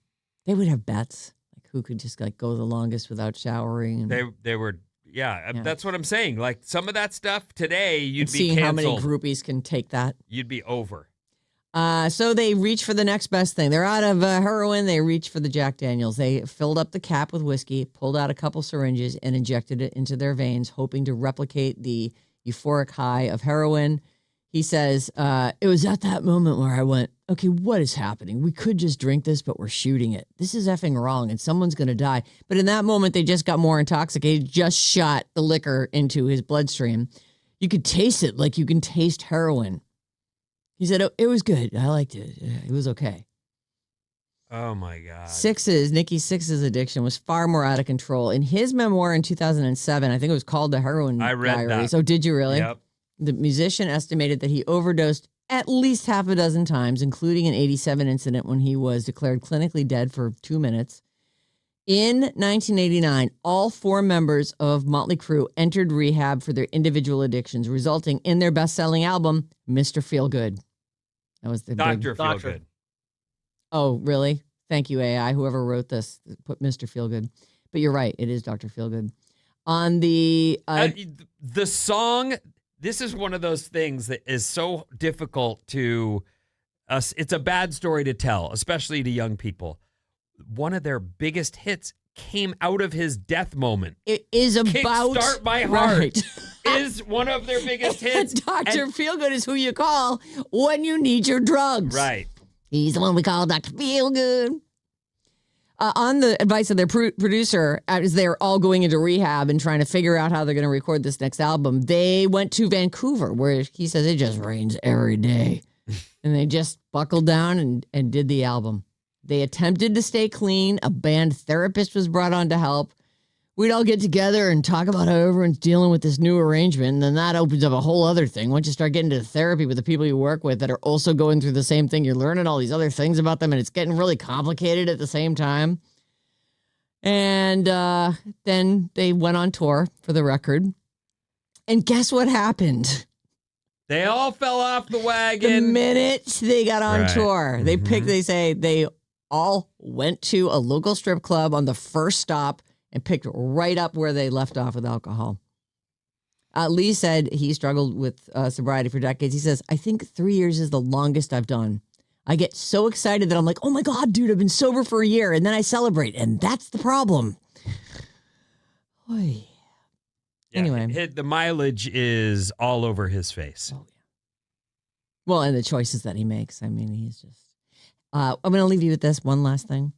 they would have bets, like who could just like go the longest without showering. And, They were, yeah, that's what I'm saying. Like some of that stuff today, you'd be seeing canceled. how many groupies can take that. You'd be over. So they reach for the next best thing. They're out of heroin. They reach for the Jack Daniels. They filled up the cap with whiskey, pulled out a couple syringes, and injected it into their veins, hoping to replicate the euphoric high of heroin. He says, it was at that moment where I went, okay, what is happening? We could just drink this, but we're shooting it. This is effing wrong, and someone's going to die. But in that moment, they just got more intoxicated, just shot the liquor into his bloodstream. You could taste it like you can taste heroin. He said, it was good. I liked it. It was okay. Oh, my God. Nikki Sixx's addiction was far more out of control. In his memoir in 2007, I think it was called The Heroin Diaries. that. Oh, did you really? Yep. The musician estimated that he overdosed at least half a dozen times, including an 87 incident when he was declared clinically dead for 2 minutes. In 1989, all 4 members of Motley Crue entered rehab for their individual addictions, resulting in their best-selling album, Mr. Feelgood. That was the Dr. Feelgood. Oh, really? Thank you, AI. Whoever wrote this put Mr. Feelgood. But you're right. It is Dr. Feelgood. On the song, this is one of those things that is so difficult to us. It's a bad story to tell, especially to young people. One of their biggest hits came out of his death moment. It is about Kickstart My Heart right. is one of their biggest hits. Dr. Feelgood is who you call when you need your drugs. Right. He's the one we call Dr. Feelgood. On the advice of their producer, as they're all going into rehab and trying to figure out how they're going to record this next album, they went to Vancouver, where he says it just rains every day. And they just buckled down and did the album. They attempted to stay clean. A band therapist was brought on to help. We'd all get together and talk about how everyone's dealing with this new arrangement. And then that opens up a whole other thing. Once you start getting into therapy with the people you work with that are also going through the same thing, you're learning all these other things about them, and it's getting really complicated at the same time. And then they went on tour for the record. And guess what happened? They all fell off the The wagon. minute they got on Right. tour, they say they all went to a local strip club on the first stop and picked right up where they left off with alcohol. Lee said he struggled with sobriety for decades. He says, I think 3 years is the longest I've done. I get so excited that I'm like, oh my God, dude, I've been sober for a year. And then I celebrate. And that's the problem. Oy. Yeah, Anyway. the mileage is all over his face. Oh, yeah. Well, and the choices that he makes. I mean, he's just... I'm going to leave you with this one last thing.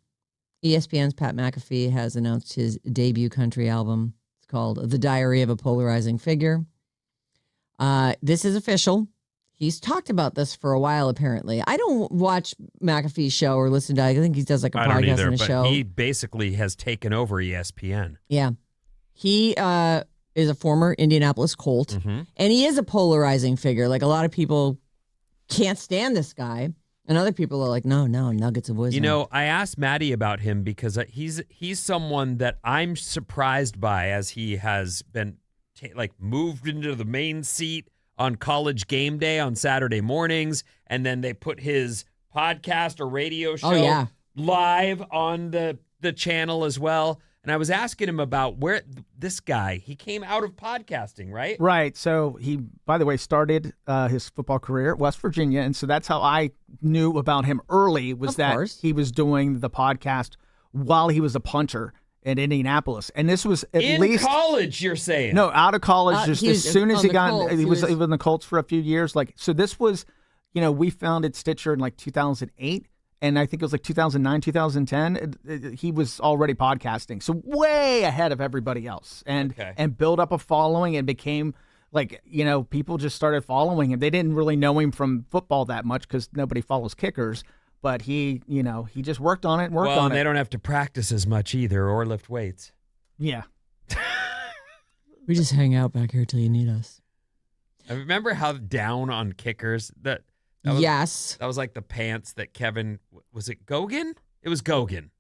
ESPN's Pat McAfee has announced his debut country album. It's called The Diary of a Polarizing Figure. This is official. He's talked about this for a while, apparently. I don't watch McAfee's show or listen to it. I think he does like a I don't podcast either, and a but show. he basically has taken over ESPN. Yeah. He is a former Indianapolis Colt, Mm-hmm. and he is a polarizing figure. Like, a lot of people can't stand this guy, and other people are like, no, nuggets of wisdom. You know, I asked Maddie about him because he's someone that I'm surprised by, as he has been moved into the main seat on College Game Day on Saturday mornings, and then they put his podcast or radio show live on the channel as well. And I was asking him about where this guy, he came out of podcasting, right? Right. So he, by the way, started his football career at West Virginia. And so that's how I knew about him early, was that he was doing the podcast while he was a punter in Indianapolis. And this was at least in college, you're saying? No, out of college, just as soon as he got Colts. he was in the Colts for a few years. Like, so this was, we founded Stitcher in like 2008. And I think it was like 2009, 2010. He was already podcasting, so way ahead of everybody else, and built up a following and became like, people just started following him. They didn't really know him from football that much because nobody follows kickers, but he just worked on it and worked on it. Well, they don't have to practice as much either or lift weights. Yeah. We just hang out back here till you need us. I remember how down on kickers that. Yes. That was like the pants that Kevin, was it Gogan? It was Gogan.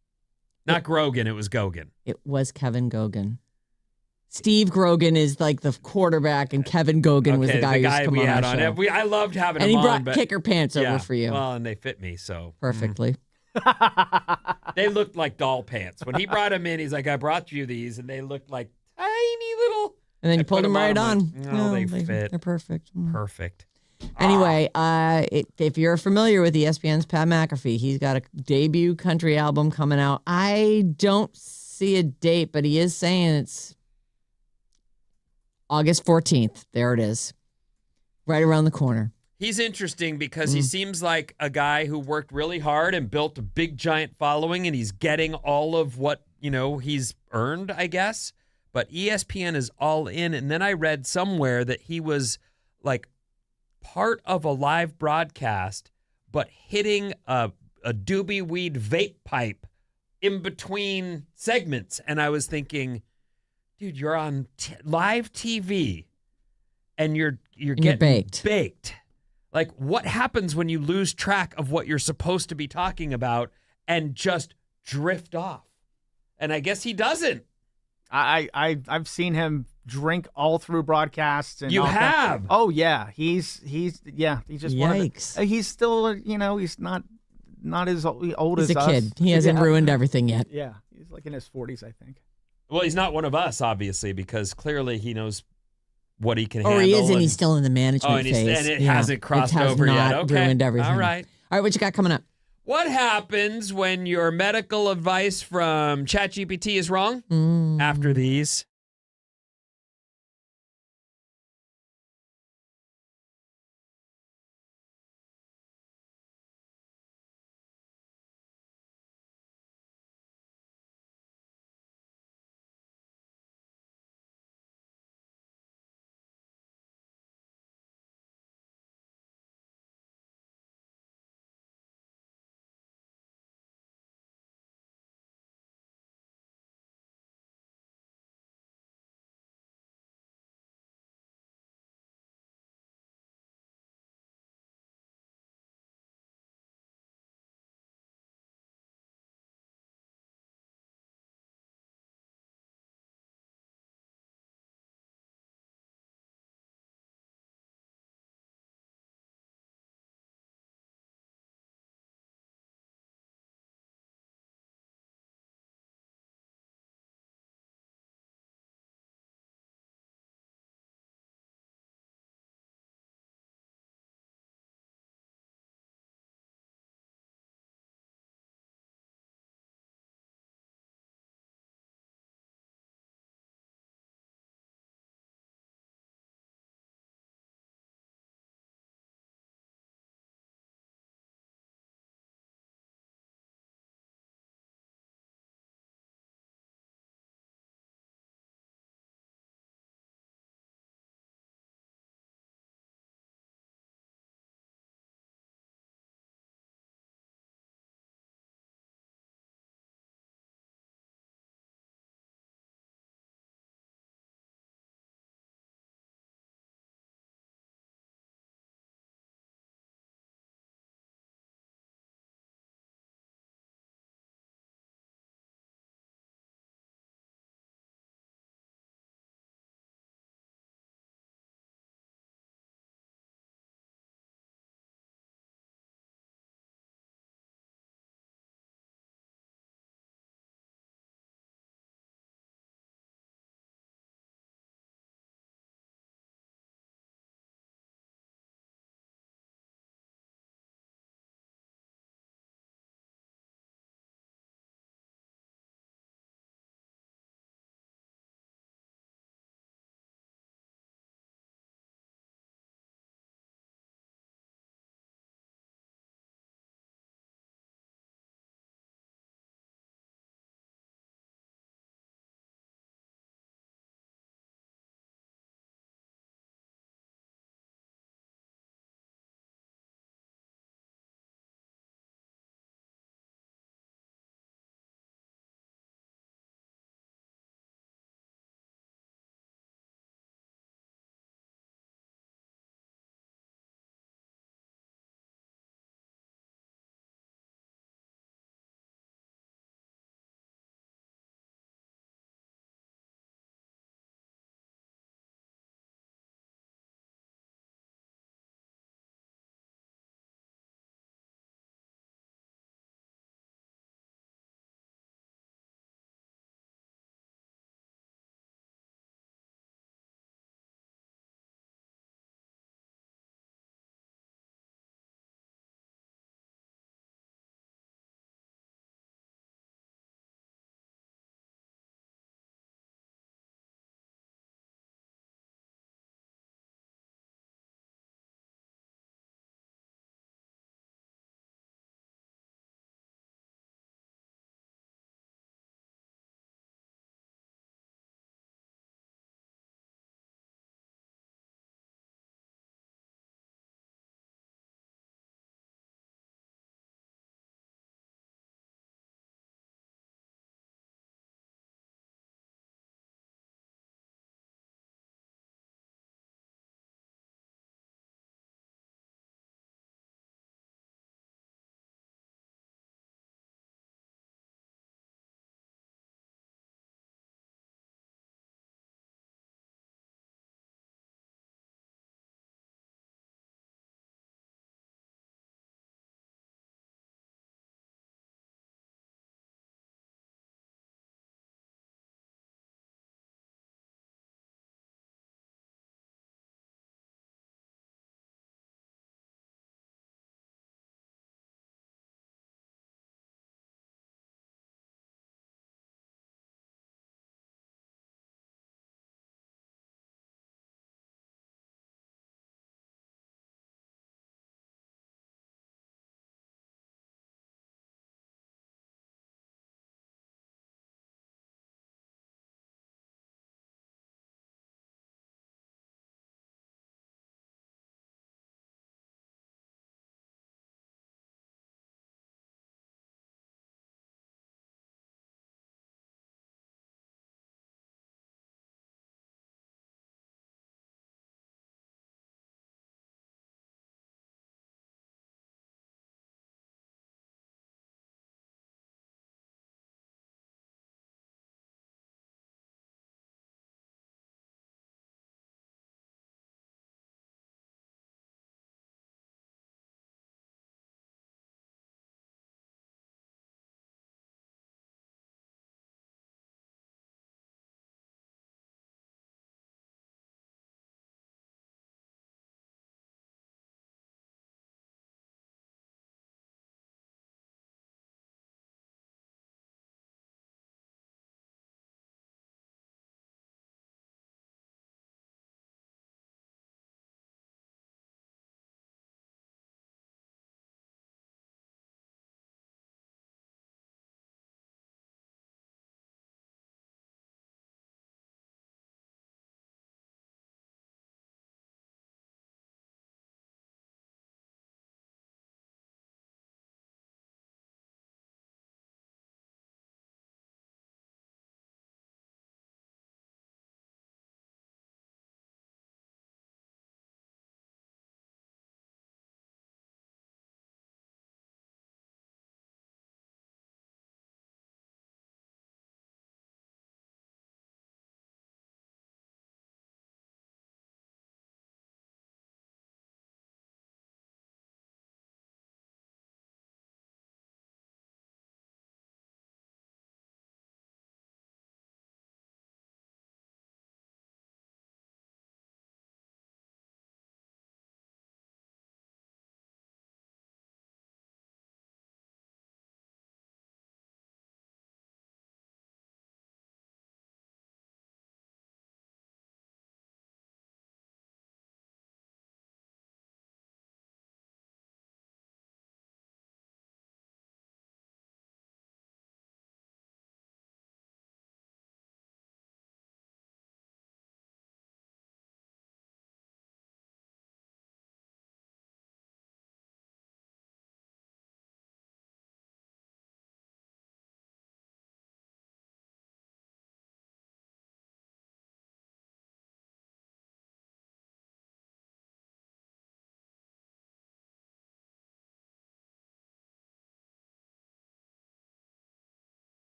Not Grogan, it was Gogan. It was Kevin Gogan. Steve Grogan is like the quarterback, and Kevin Gogan was the guy who's come on our show. I loved having and him on. And he brought kicker pants over for you. Well, and they fit me, so. Perfectly. They looked like doll pants. When he brought them in, he's like, I brought you these, and they looked like tiny little. And then you pulled them right on. No, they fit. They're perfect. Perfect. Anyway, if you're familiar with ESPN's Pat McAfee, he's got a debut country album coming out. I don't see a date, but he is saying it's August 14th. There it is. Right around the corner. He's interesting because he seems like a guy who worked really hard and built a big, giant following, and he's getting all of what, he's earned, I guess. But ESPN is all in. And then I read somewhere that he was like part of a live broadcast, but hitting a doobie weed vape pipe in between segments. And I was thinking, dude, you're on live TV and you're getting baked. Like, what happens when you lose track of what you're supposed to be talking about and just drift off? And I guess he doesn't. I've seen him drink all through broadcasts. And you have? Oh yeah, he's just yikes. He's still he's not as old as he's a us. kid. He hasn't ruined everything yet. Yeah, he's like in his 40s, I think. Well, he's not one of us, obviously, because clearly he knows what he can handle. Or he is, and he's still in the management phase. And it hasn't crossed over yet. Okay, ruined everything. All right, what you got coming up? What happens when your medical advice from ChatGPT is wrong? After these.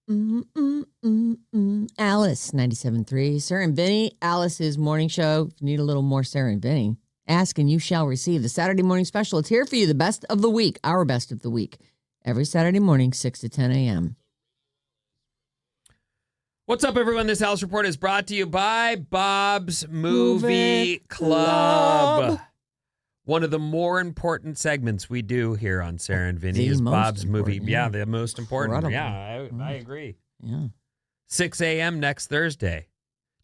Alice, 97.3. Sarah and Vinnie, Alice's morning show. If you need a little more Sarah and Vinnie, ask and you shall receive. The Saturday morning special. It's here for you, the best of the week, our best of the week. Every Saturday morning, 6 to 10 a.m. What's up, everyone? This Alice Report is brought to you by Bob's Movie Club. One of the more important segments we do here on Sarah and Vinnie is Bob's Movie. Yeah, the most important. Incredible. Yeah, I agree. Yeah. 6 a.m. next Thursday.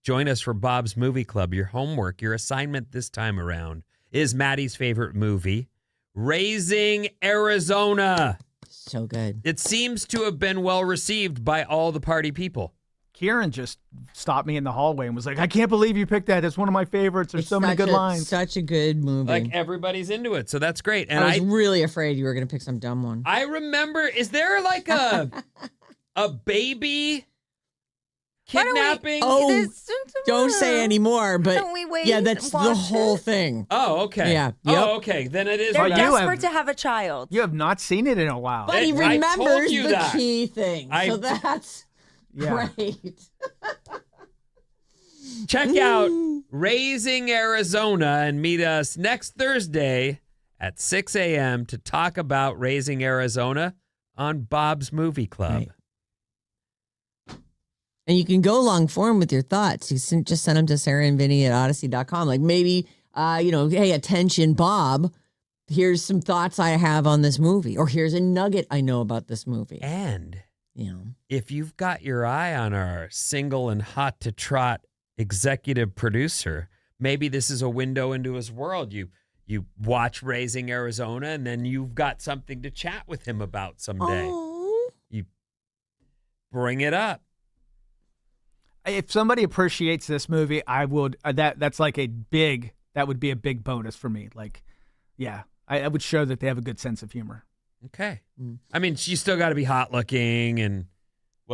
Join us for Bob's Movie Club. Your homework, your assignment this time around is Maddie's favorite movie, Raising Arizona. So good. It seems to have been well received by all the party people. Kieran just stopped me in the hallway and was like, I can't believe you picked that. It's one of my favorites. There's so many good lines. Such a good movie. Like, everybody's into it, so that's great. And I was really afraid you were going to pick some dumb one. I remember, is there like a baby kidnapping? Don't say anymore, but Don't we wait yeah, that's and the watch whole it? thing. Oh, okay. Yeah. Oh, okay. Then it is. They're right. desperate to have a child. You have not seen it in a while. But he I told remembers you the that. key thing. So that's great. Check out Raising Arizona and meet us next Thursday at 6 a.m. to talk about Raising Arizona on Bob's Movie Club. Right. And you can go long form with your thoughts. You just send them to sarahandvinny@odyssey.com. Like maybe, hey, attention, Bob. Here's some thoughts I have on this movie. Or here's a nugget I know about this movie. And if you've got your eye on our single and hot to trot executive producer, maybe this is a window into his world. You watch Raising Arizona, and then you've got something to chat with him about someday. Oh. You bring it up. If somebody appreciates this movie, I would. That would be a big bonus for me. Like, yeah, I would show that they have a good sense of humor. Okay. I mean, you still got to be hot looking and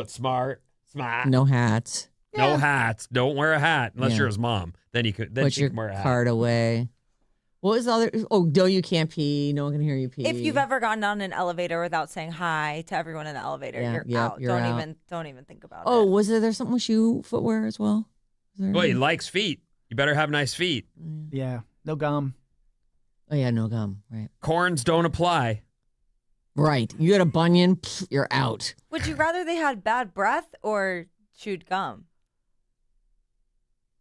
smart. No hats. No hats. Don't wear a hat unless Yeah. you're his mom. Then you could. Then Put she your can wear a hat. card away. What was the other? Oh, no, you can't pee. No one can hear you pee. If you've ever gotten on an elevator without saying hi to everyone in the elevator, you're out. you're out. Don't even think about it. Oh, was there something with shoe footwear as well? Well, he likes feet. You better have nice feet. Yeah, no gum. Oh yeah, no gum. Right. Corns don't apply. Right. You had a bunion, you're out. Would you rather they had bad breath or chewed gum?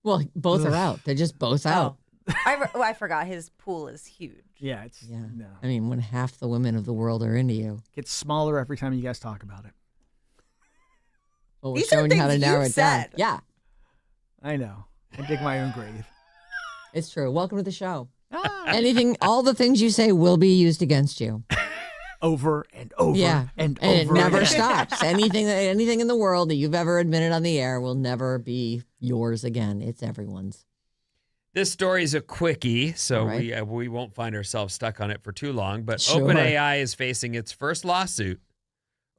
Well, both are out. They're just both out. I forgot his pool is huge. Yeah, no. I mean, when half the women of the world are into you. Gets smaller every time you guys talk about it. Well, we're These are showing you how to things narrow you've it down. said. Yeah, I know. I dig my own grave. it's true. Welcome to the show. All the things you say will be used against you. Over and over and it over. never again. stops. Anything in the world that you've ever admitted on the air will never be yours again. It's everyone's. This story is a quickie, so Right. we won't find ourselves stuck on it for too long. But Sure. OpenAI is facing its first lawsuit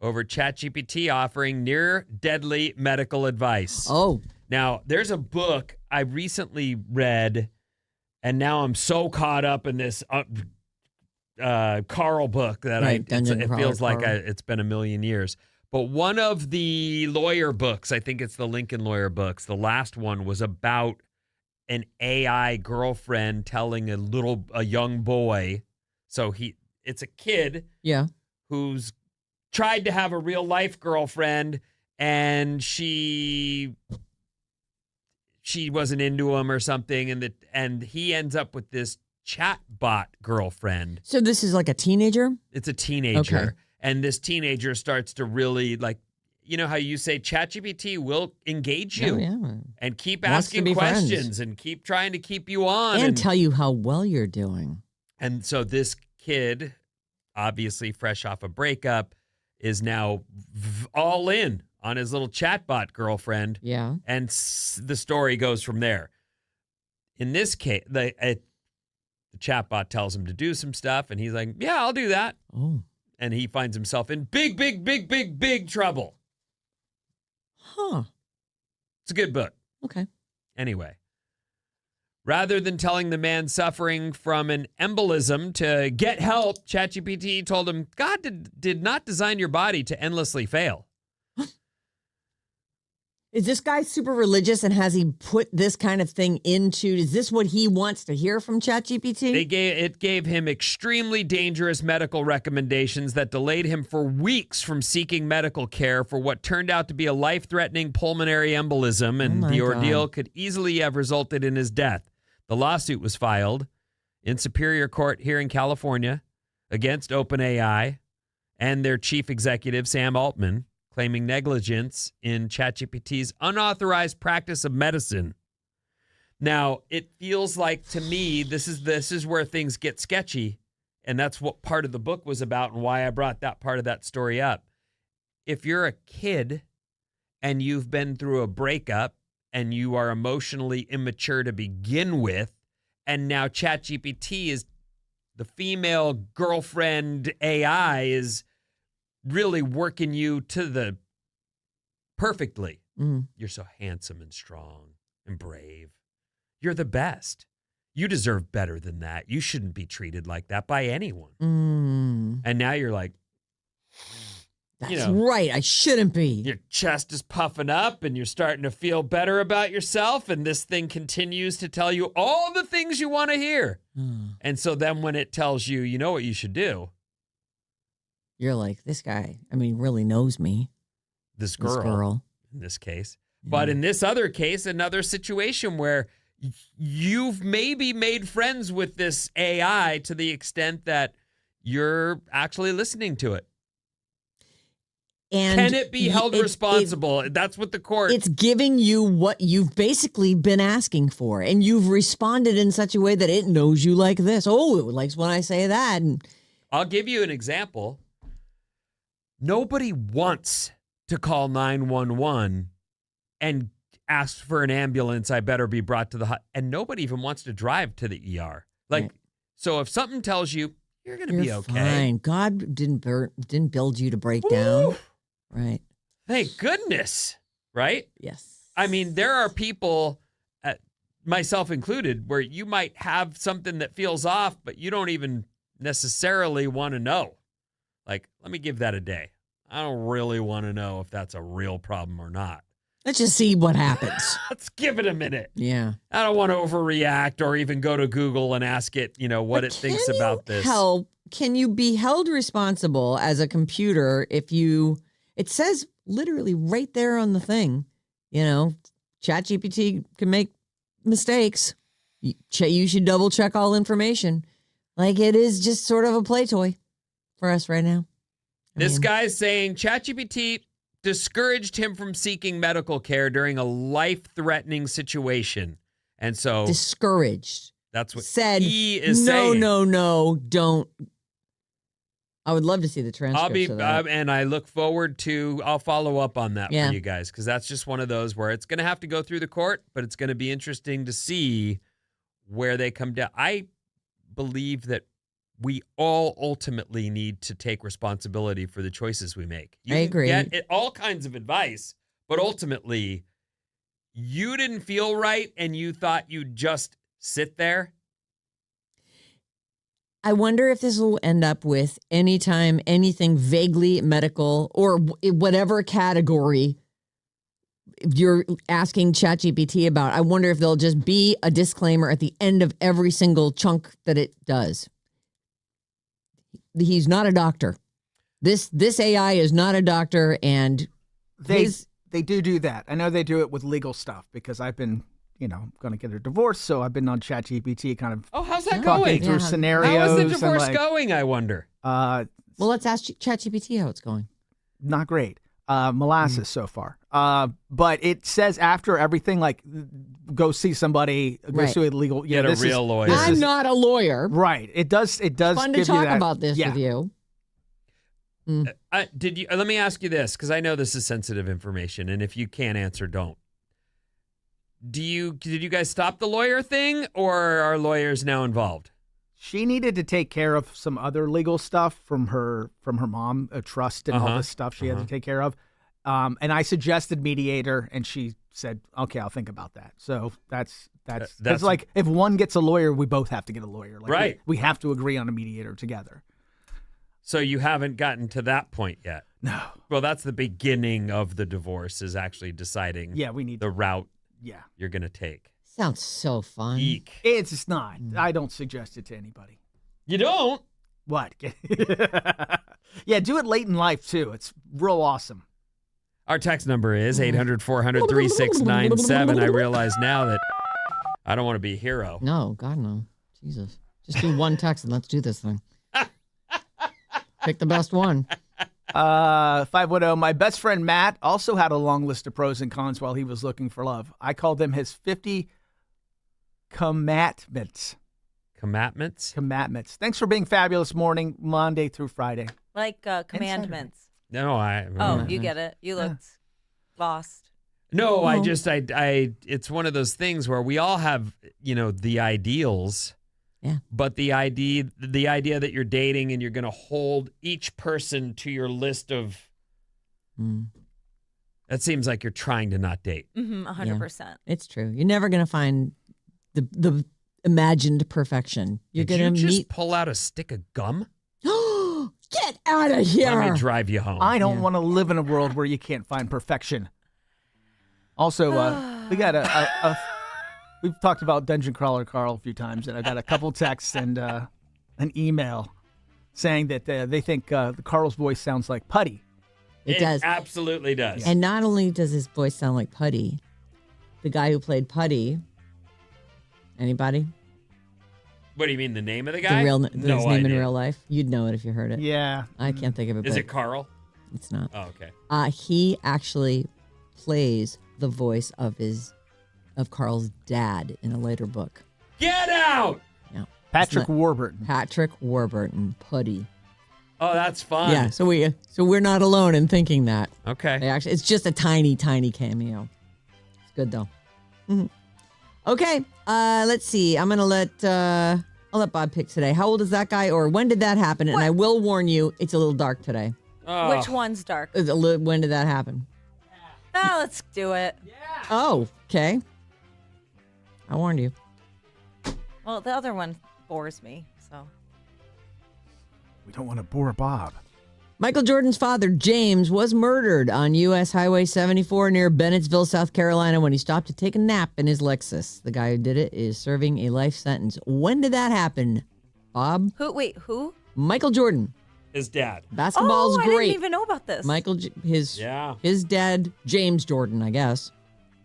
over ChatGPT offering near deadly medical advice. Oh, Now, there's a book I recently read, and now I'm so caught up in this Carl book that Right, Dungeon it Crawler feels like Carl. it's been a million years. But one of the lawyer books, I think it's the Lincoln lawyer books, the last one was about an AI girlfriend telling a young boy. So it's a kid yeah. who's tried to have a real life girlfriend, and she wasn't into him or something, and he ends up with this chatbot girlfriend. So this is like a teenager? It's a teenager. Okay. And this teenager starts to really, like, you know how you say ChatGPT will engage you Oh, yeah. and keep Wants to asking be friends. questions and keep trying to keep you on. And tell you how well you're doing. And so this kid, obviously fresh off a breakup, is now all in on his little chatbot girlfriend. Yeah. And the story goes from there. In this case, the chatbot tells him to do some stuff, and he's like, yeah, I'll do that. Oh. And he finds himself in big trouble. Huh. It's a good book. Okay. Anyway, rather than telling the man suffering from an embolism to get help, ChatGPT told him, God did not design your body to endlessly fail. Is this guy super religious, and has he put this kind of thing into? Is this what he wants to hear from ChatGPT? It gave him extremely dangerous medical recommendations that delayed him for weeks from seeking medical care for what turned out to be a life-threatening pulmonary embolism, and the ordeal could easily have resulted in his death. The lawsuit was filed in Superior Court here in California against OpenAI and their chief executive, Sam Altman, claiming negligence in ChatGPT's unauthorized practice of medicine. Now, it feels like to me this is where things get sketchy, and that's what part of the book was about and why I brought that part of that story up. If you're a kid and you've been through a breakup and you are emotionally immature to begin with, and now ChatGPT is the female girlfriend AI is really working you to the perfectly. You're so handsome and strong and brave. You're the best. You deserve better than that. You shouldn't be treated like that by anyone. And now you're like, that's right. I shouldn't be. Your chest is puffing up and you're starting to feel better about yourself. And this thing continues to tell you all the things you want to hear. And so then when it tells you, you know what you should do. You're like, this guy, really knows me. This girl. In this case. Yeah. But in this other case, another situation where you've maybe made friends with this AI to the extent that you're actually listening to it. And can it be held responsible? That's what the court... It's giving you what you've basically been asking for, and you've responded in such a way that it knows you like this. Oh, it likes when I say that. And I'll give you an example. Nobody wants to call 911 and ask for an ambulance. I better be brought to the and nobody even wants to drive to the ER. So if something tells you you're going to be okay, fine. God didn't build you to break down, right? Thank goodness, right? Yes. There are people, myself included, where you might have something that feels off, but you don't even necessarily want to know. Like, let me give that a day. I don't really want to know if that's a real problem or not. Let's just see what happens. Let's give it a minute. Yeah. I don't want to overreact or even go to Google and ask it, what it thinks about this. Can you be held responsible as a computer if it says literally right there on the thing, ChatGPT can make mistakes. You should double check all information. Like, it is just sort of a play toy for us right now. This guy's saying ChatGPT discouraged him from seeking medical care during a life-threatening situation. And so... Discouraged. That's what said, he is saying. No, don't. I would love to see the transcript of that. And I look forward to... I'll follow up on that for you guys, because that's just one of those where it's going to have to go through the court, but it's going to be interesting to see where they come down. I believe that we all ultimately need to take responsibility for the choices we make. You I agree. can get all kinds of advice, but ultimately, you didn't feel right and you thought you'd just sit there. I wonder if this will end up with anytime anything vaguely medical or whatever category you're asking ChatGPT about. I wonder if there'll just be a disclaimer at the end of every single chunk that it does. He's not a doctor. This AI is not a doctor, and they do that. I know they do it with legal stuff because I've been, going to get a divorce, so I've been on ChatGPT kind of. Oh, how's that talking going? through scenarios. How is the divorce going? I wonder. Well, let's ask ChatGPT how it's going. Not great. Molasses so far. But it says after everything, like, go see somebody, go see a legal. Get a real lawyer. I'm not a lawyer. Right. It does. Fun to talk about this with you. Did you? Let me ask you this, because I know this is sensitive information, and if you can't answer, don't. Did you guys stop the lawyer thing, or are lawyers now involved? She needed to take care of some other legal stuff from her mom, a trust and all this stuff she had to take care of. And I suggested mediator, and she said, "Okay, I'll think about that." So that's like, if one gets a lawyer, we both have to get a lawyer. Like, right. We have to agree on a mediator together. So you haven't gotten to that point yet? No. Well, that's the beginning of the divorce is actually deciding Yeah, we need the route Yeah. you're going to take. Sounds so fun. Eek. It's just not. I don't suggest it to anybody. You don't? What? Yeah, do it late in life, too. It's real awesome. Our text number is 800-400-3697. I realize now that I don't want to be a hero. No, God, no. Jesus. Just do one text and let's do this thing. Pick the best one. 510. My best friend Matt also had a long list of pros and cons while he was looking for love. I called them his 50 commatments. Commatments? Thanks for being fabulous morning, Monday through Friday. Like commandments. No, Oh, you get it. You looked lost. No, I it's one of those things where we all have, the ideals. Yeah. But the idea that you're dating and you're going to hold each person to your list of, that seems like you're trying to not date. 100%. It's true. You're never going to find the imagined perfection. You're Did going to you meet. just pull out a stick of gum? Get out of here. Let me drive you home. I don't want to live in a world where you can't find perfection. Also, we got we've talked about Dungeon Crawler Carl a few times, and I got a couple texts and an email saying that they think Carl's voice sounds like Putty. It does. Absolutely does. And not only does his voice sound like Putty, the guy who played Putty, anybody? What do you mean, the name of the guy? His No name in idea. real life. You'd know it if you heard it. Yeah. I can't think of it. Is but it Carl? It's not. Oh, okay. He actually plays the voice of Carl's dad in a later book. Get out! Yeah. Patrick Warburton. Patrick Warburton, Putty. Oh, that's fun. Yeah, so we're not alone in thinking that. Okay. It's just a tiny, tiny cameo. It's good though. Mm-hmm. Okay, let's see. I'm gonna I'll let Bob pick today. How old is that guy, or when did that happen? And I will warn you, it's a little dark today. Oh. Which one's dark? When did that happen? Let's do it. Oh, okay. I warned you. Well, the other one bores me, so. We don't want to bore Bob. Michael Jordan's father, James, was murdered on U.S. Highway 74 near Bennettsville, South Carolina, when he stopped to take a nap in his Lexus. The guy who did it is serving a life sentence. When did that happen, Bob? Who? Michael Jordan. His dad. Basketball's I great. didn't even know about this. His dad, James Jordan, I guess.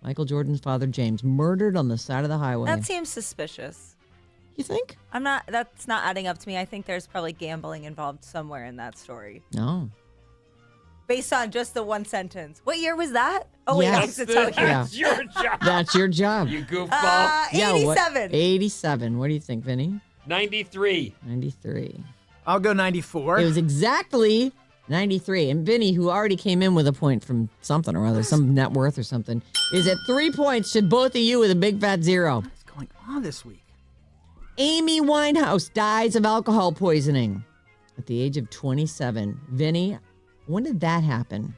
Michael Jordan's father, James, murdered on the side of the highway. That seems suspicious. You think? That's not adding up to me. I think there's probably gambling involved somewhere in that story. No. Based on just the one sentence. What year was that? Oh, wait, Yes. I have to tell you. That's your job. That's your job. You goofball. 87. 87. What do you think, Vinny? 93. 93. I'll go 94. It was exactly 93. And Vinny, who already came in with a point from something or other, some net worth or something, is at 3 points to both of you with a big fat zero. What's going on this week? Amy Winehouse dies of alcohol poisoning at the age of 27. Vinny, when did that happen?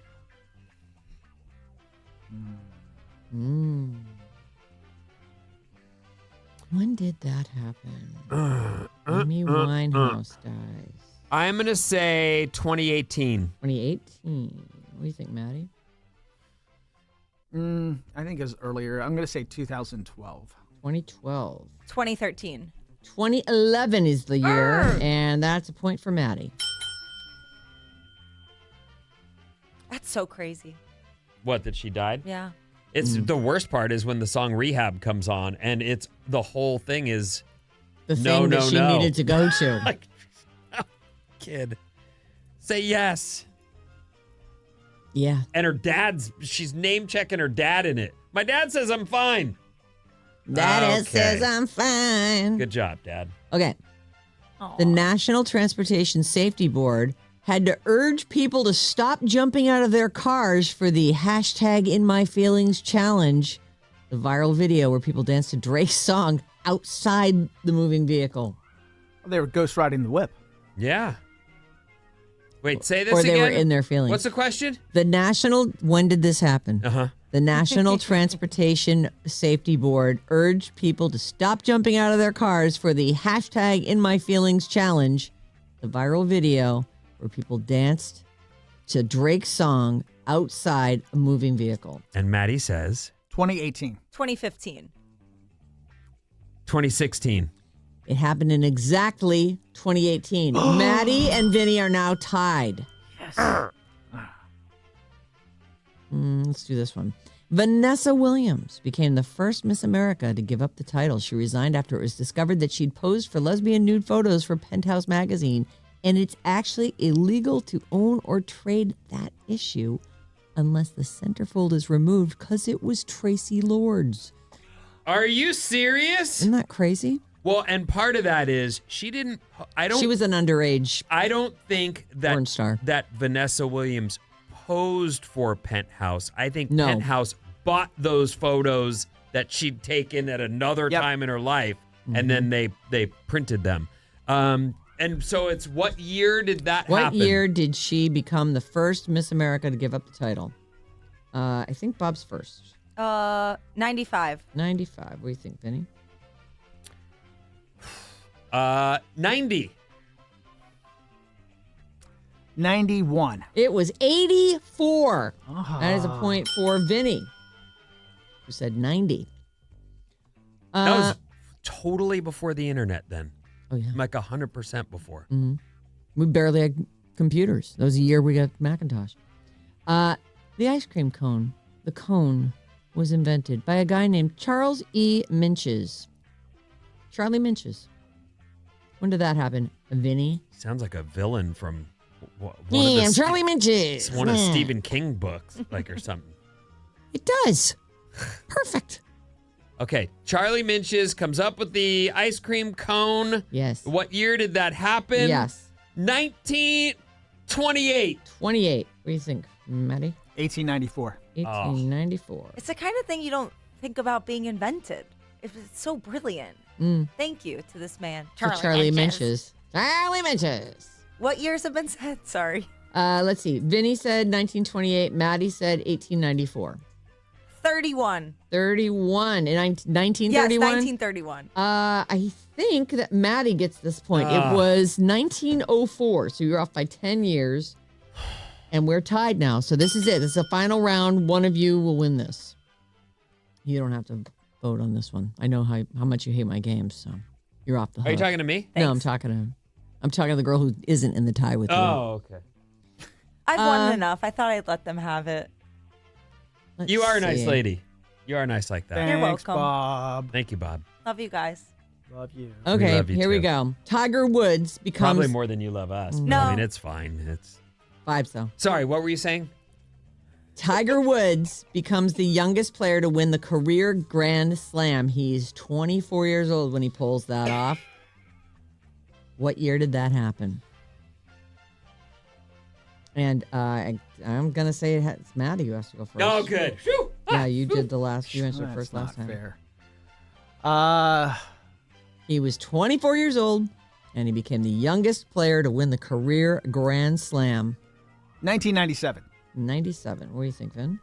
When did that happen? Amy Winehouse dies. I'm going to say 2018. 2018. What do you think, Maddie? I think it was earlier. I'm going to say 2012. 2012. 2013. 2011 is the year, and that's a point for Maddie. That's so crazy. What, that she died? Yeah. It's the worst part is when the song Rehab comes on, and it's the whole thing is The thing that she needed to go to. Like, kid, say yes. Yeah. And she's name checking her dad in it. My dad says I'm fine. Daddy Okay. says I'm fine. Good job, Dad. Okay. Aw. The National Transportation Safety Board had to urge people to stop jumping out of their cars for the #InMyFeelings challenge, the viral video where people dance to Drake's song outside the moving vehicle. They were ghost riding the whip. Yeah. Wait, say this Or again. they were in their feelings. What's the question? When did this happen? Uh-huh. The National Transportation Safety Board urged people to stop jumping out of their cars for the #InMyFeelings challenge, the viral video where people danced to Drake's song outside a moving vehicle? And Maddie says 2018. 2015. 2016. It happened in exactly 2018. Maddie and Vinny are now tied. Yes. Let's do this one. Vanessa Williams became the first Miss America to give up the title. She resigned after it was discovered that she'd posed for lesbian nude photos for Penthouse magazine, and it's actually illegal to own or trade that issue unless the centerfold is removed because it was Tracy Lord's. Are you serious? Isn't that crazy? Well, and part of that is she didn't. She was an underage. I don't think that porn star. That Vanessa Williams posed for Penthouse. I think No. Penthouse bought those photos that she'd taken at another time in her life, and then they printed them. And so it's what year did that What happen? year did she become the first Miss America to give up the title? I think Bob's first. 95. 95. What do you think, Vinny? 90. 91. It was 84. That is a point for Vinny, who said 90. That was totally before the internet then. Oh, yeah. Like 100% before. We barely had computers. That was the year we got Macintosh. The ice cream cone. The cone was invented by a guy named Charles E. Minches. Charlie Minches. When did that happen? Vinny? Sounds like a villain from I'm Charlie Minches. one of Stephen King books, like, or something. It does. Perfect. Okay, Charlie Minches comes up with the ice cream cone. Yes. What year did that happen? Yes. 1928. 28. What do you think, Maddie? 1894. 1894. It's the kind of thing you don't think about being invented. It's so brilliant. Thank you to this man, Charlie Minches. Charlie Minches. What years have been said? Sorry. Let's see. Vinny said 1928. Maddie said 1894. 31. 31. In 1931? Yes, 1931. I think that Maddie gets this point. It was 1904. So you're off by 10 years. And we're tied now. So this is it. This is the final round. One of you will win this. You don't have to vote on this one. I know how much you hate my games, so you're off the hook. Are you talking to me? No, I'm talking to the girl who isn't in the tie with you. Oh, okay. I've won enough. I thought I'd let them have it. You are a nice see. lady. You are nice like that. Thanks, You're welcome. Bob. Thank you, Bob. Love you guys. Love you. Okay, love you here we too. go. Tiger Woods becomes Probably more than you love us. But No. I mean, it's fine. It's vibes though. Sorry, what were you saying? Tiger Woods becomes the youngest player to win the career Grand Slam. He's 24 years old when he pulls that off. What year did that happen? And I'm going to say it's Maddie who has to go first. Oh, good. Phew. Yeah, you did the last. You answered That's first last not time. fair. He was 24 years old, and he became the youngest player to win the career Grand Slam. 1997. 97. What do you think, Vin?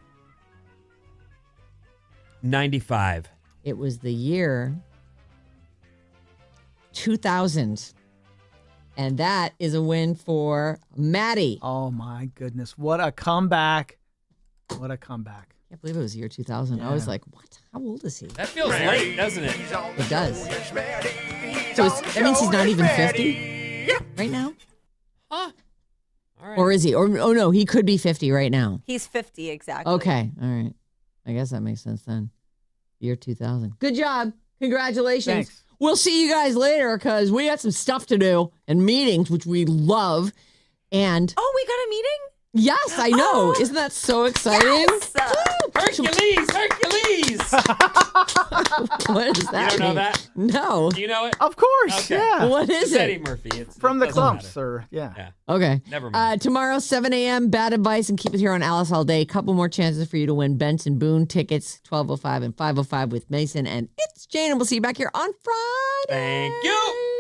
95. It was the year 2000. And that is a win for Maddie. Oh, my goodness. What a comeback. What a comeback. I can't believe it was the year 2000. I was like, what? How old is he? That feels late, doesn't it? It does. So that means he's not even 50 right now? Huh? All right. Or is he? Or oh, no, he could be 50 right now. He's 50 exactly. Okay. All right. I guess that makes sense then. Year 2000. Good job. Congratulations. Thanks. We'll see you guys later because we got some stuff to do and meetings, which we love. And Oh, we got a meeting? yes, I know. Isn't that so exciting? Yes! Hercules! What does that You don't know mean? that? No. Do you know it? Of course. Okay. Yeah. What is It's it? Eddie Murphy. From it the doesn't clumps, matter. sir. Yeah. Yeah. Okay. Never mind. Tomorrow, 7 a.m., Bad Advice, and keep it here on Alice All Day. A couple more chances for you to win Benson Boone tickets, 12:05 and 5:05 with Mason. And it's Jane, and we'll see you back here on Friday. Thank you.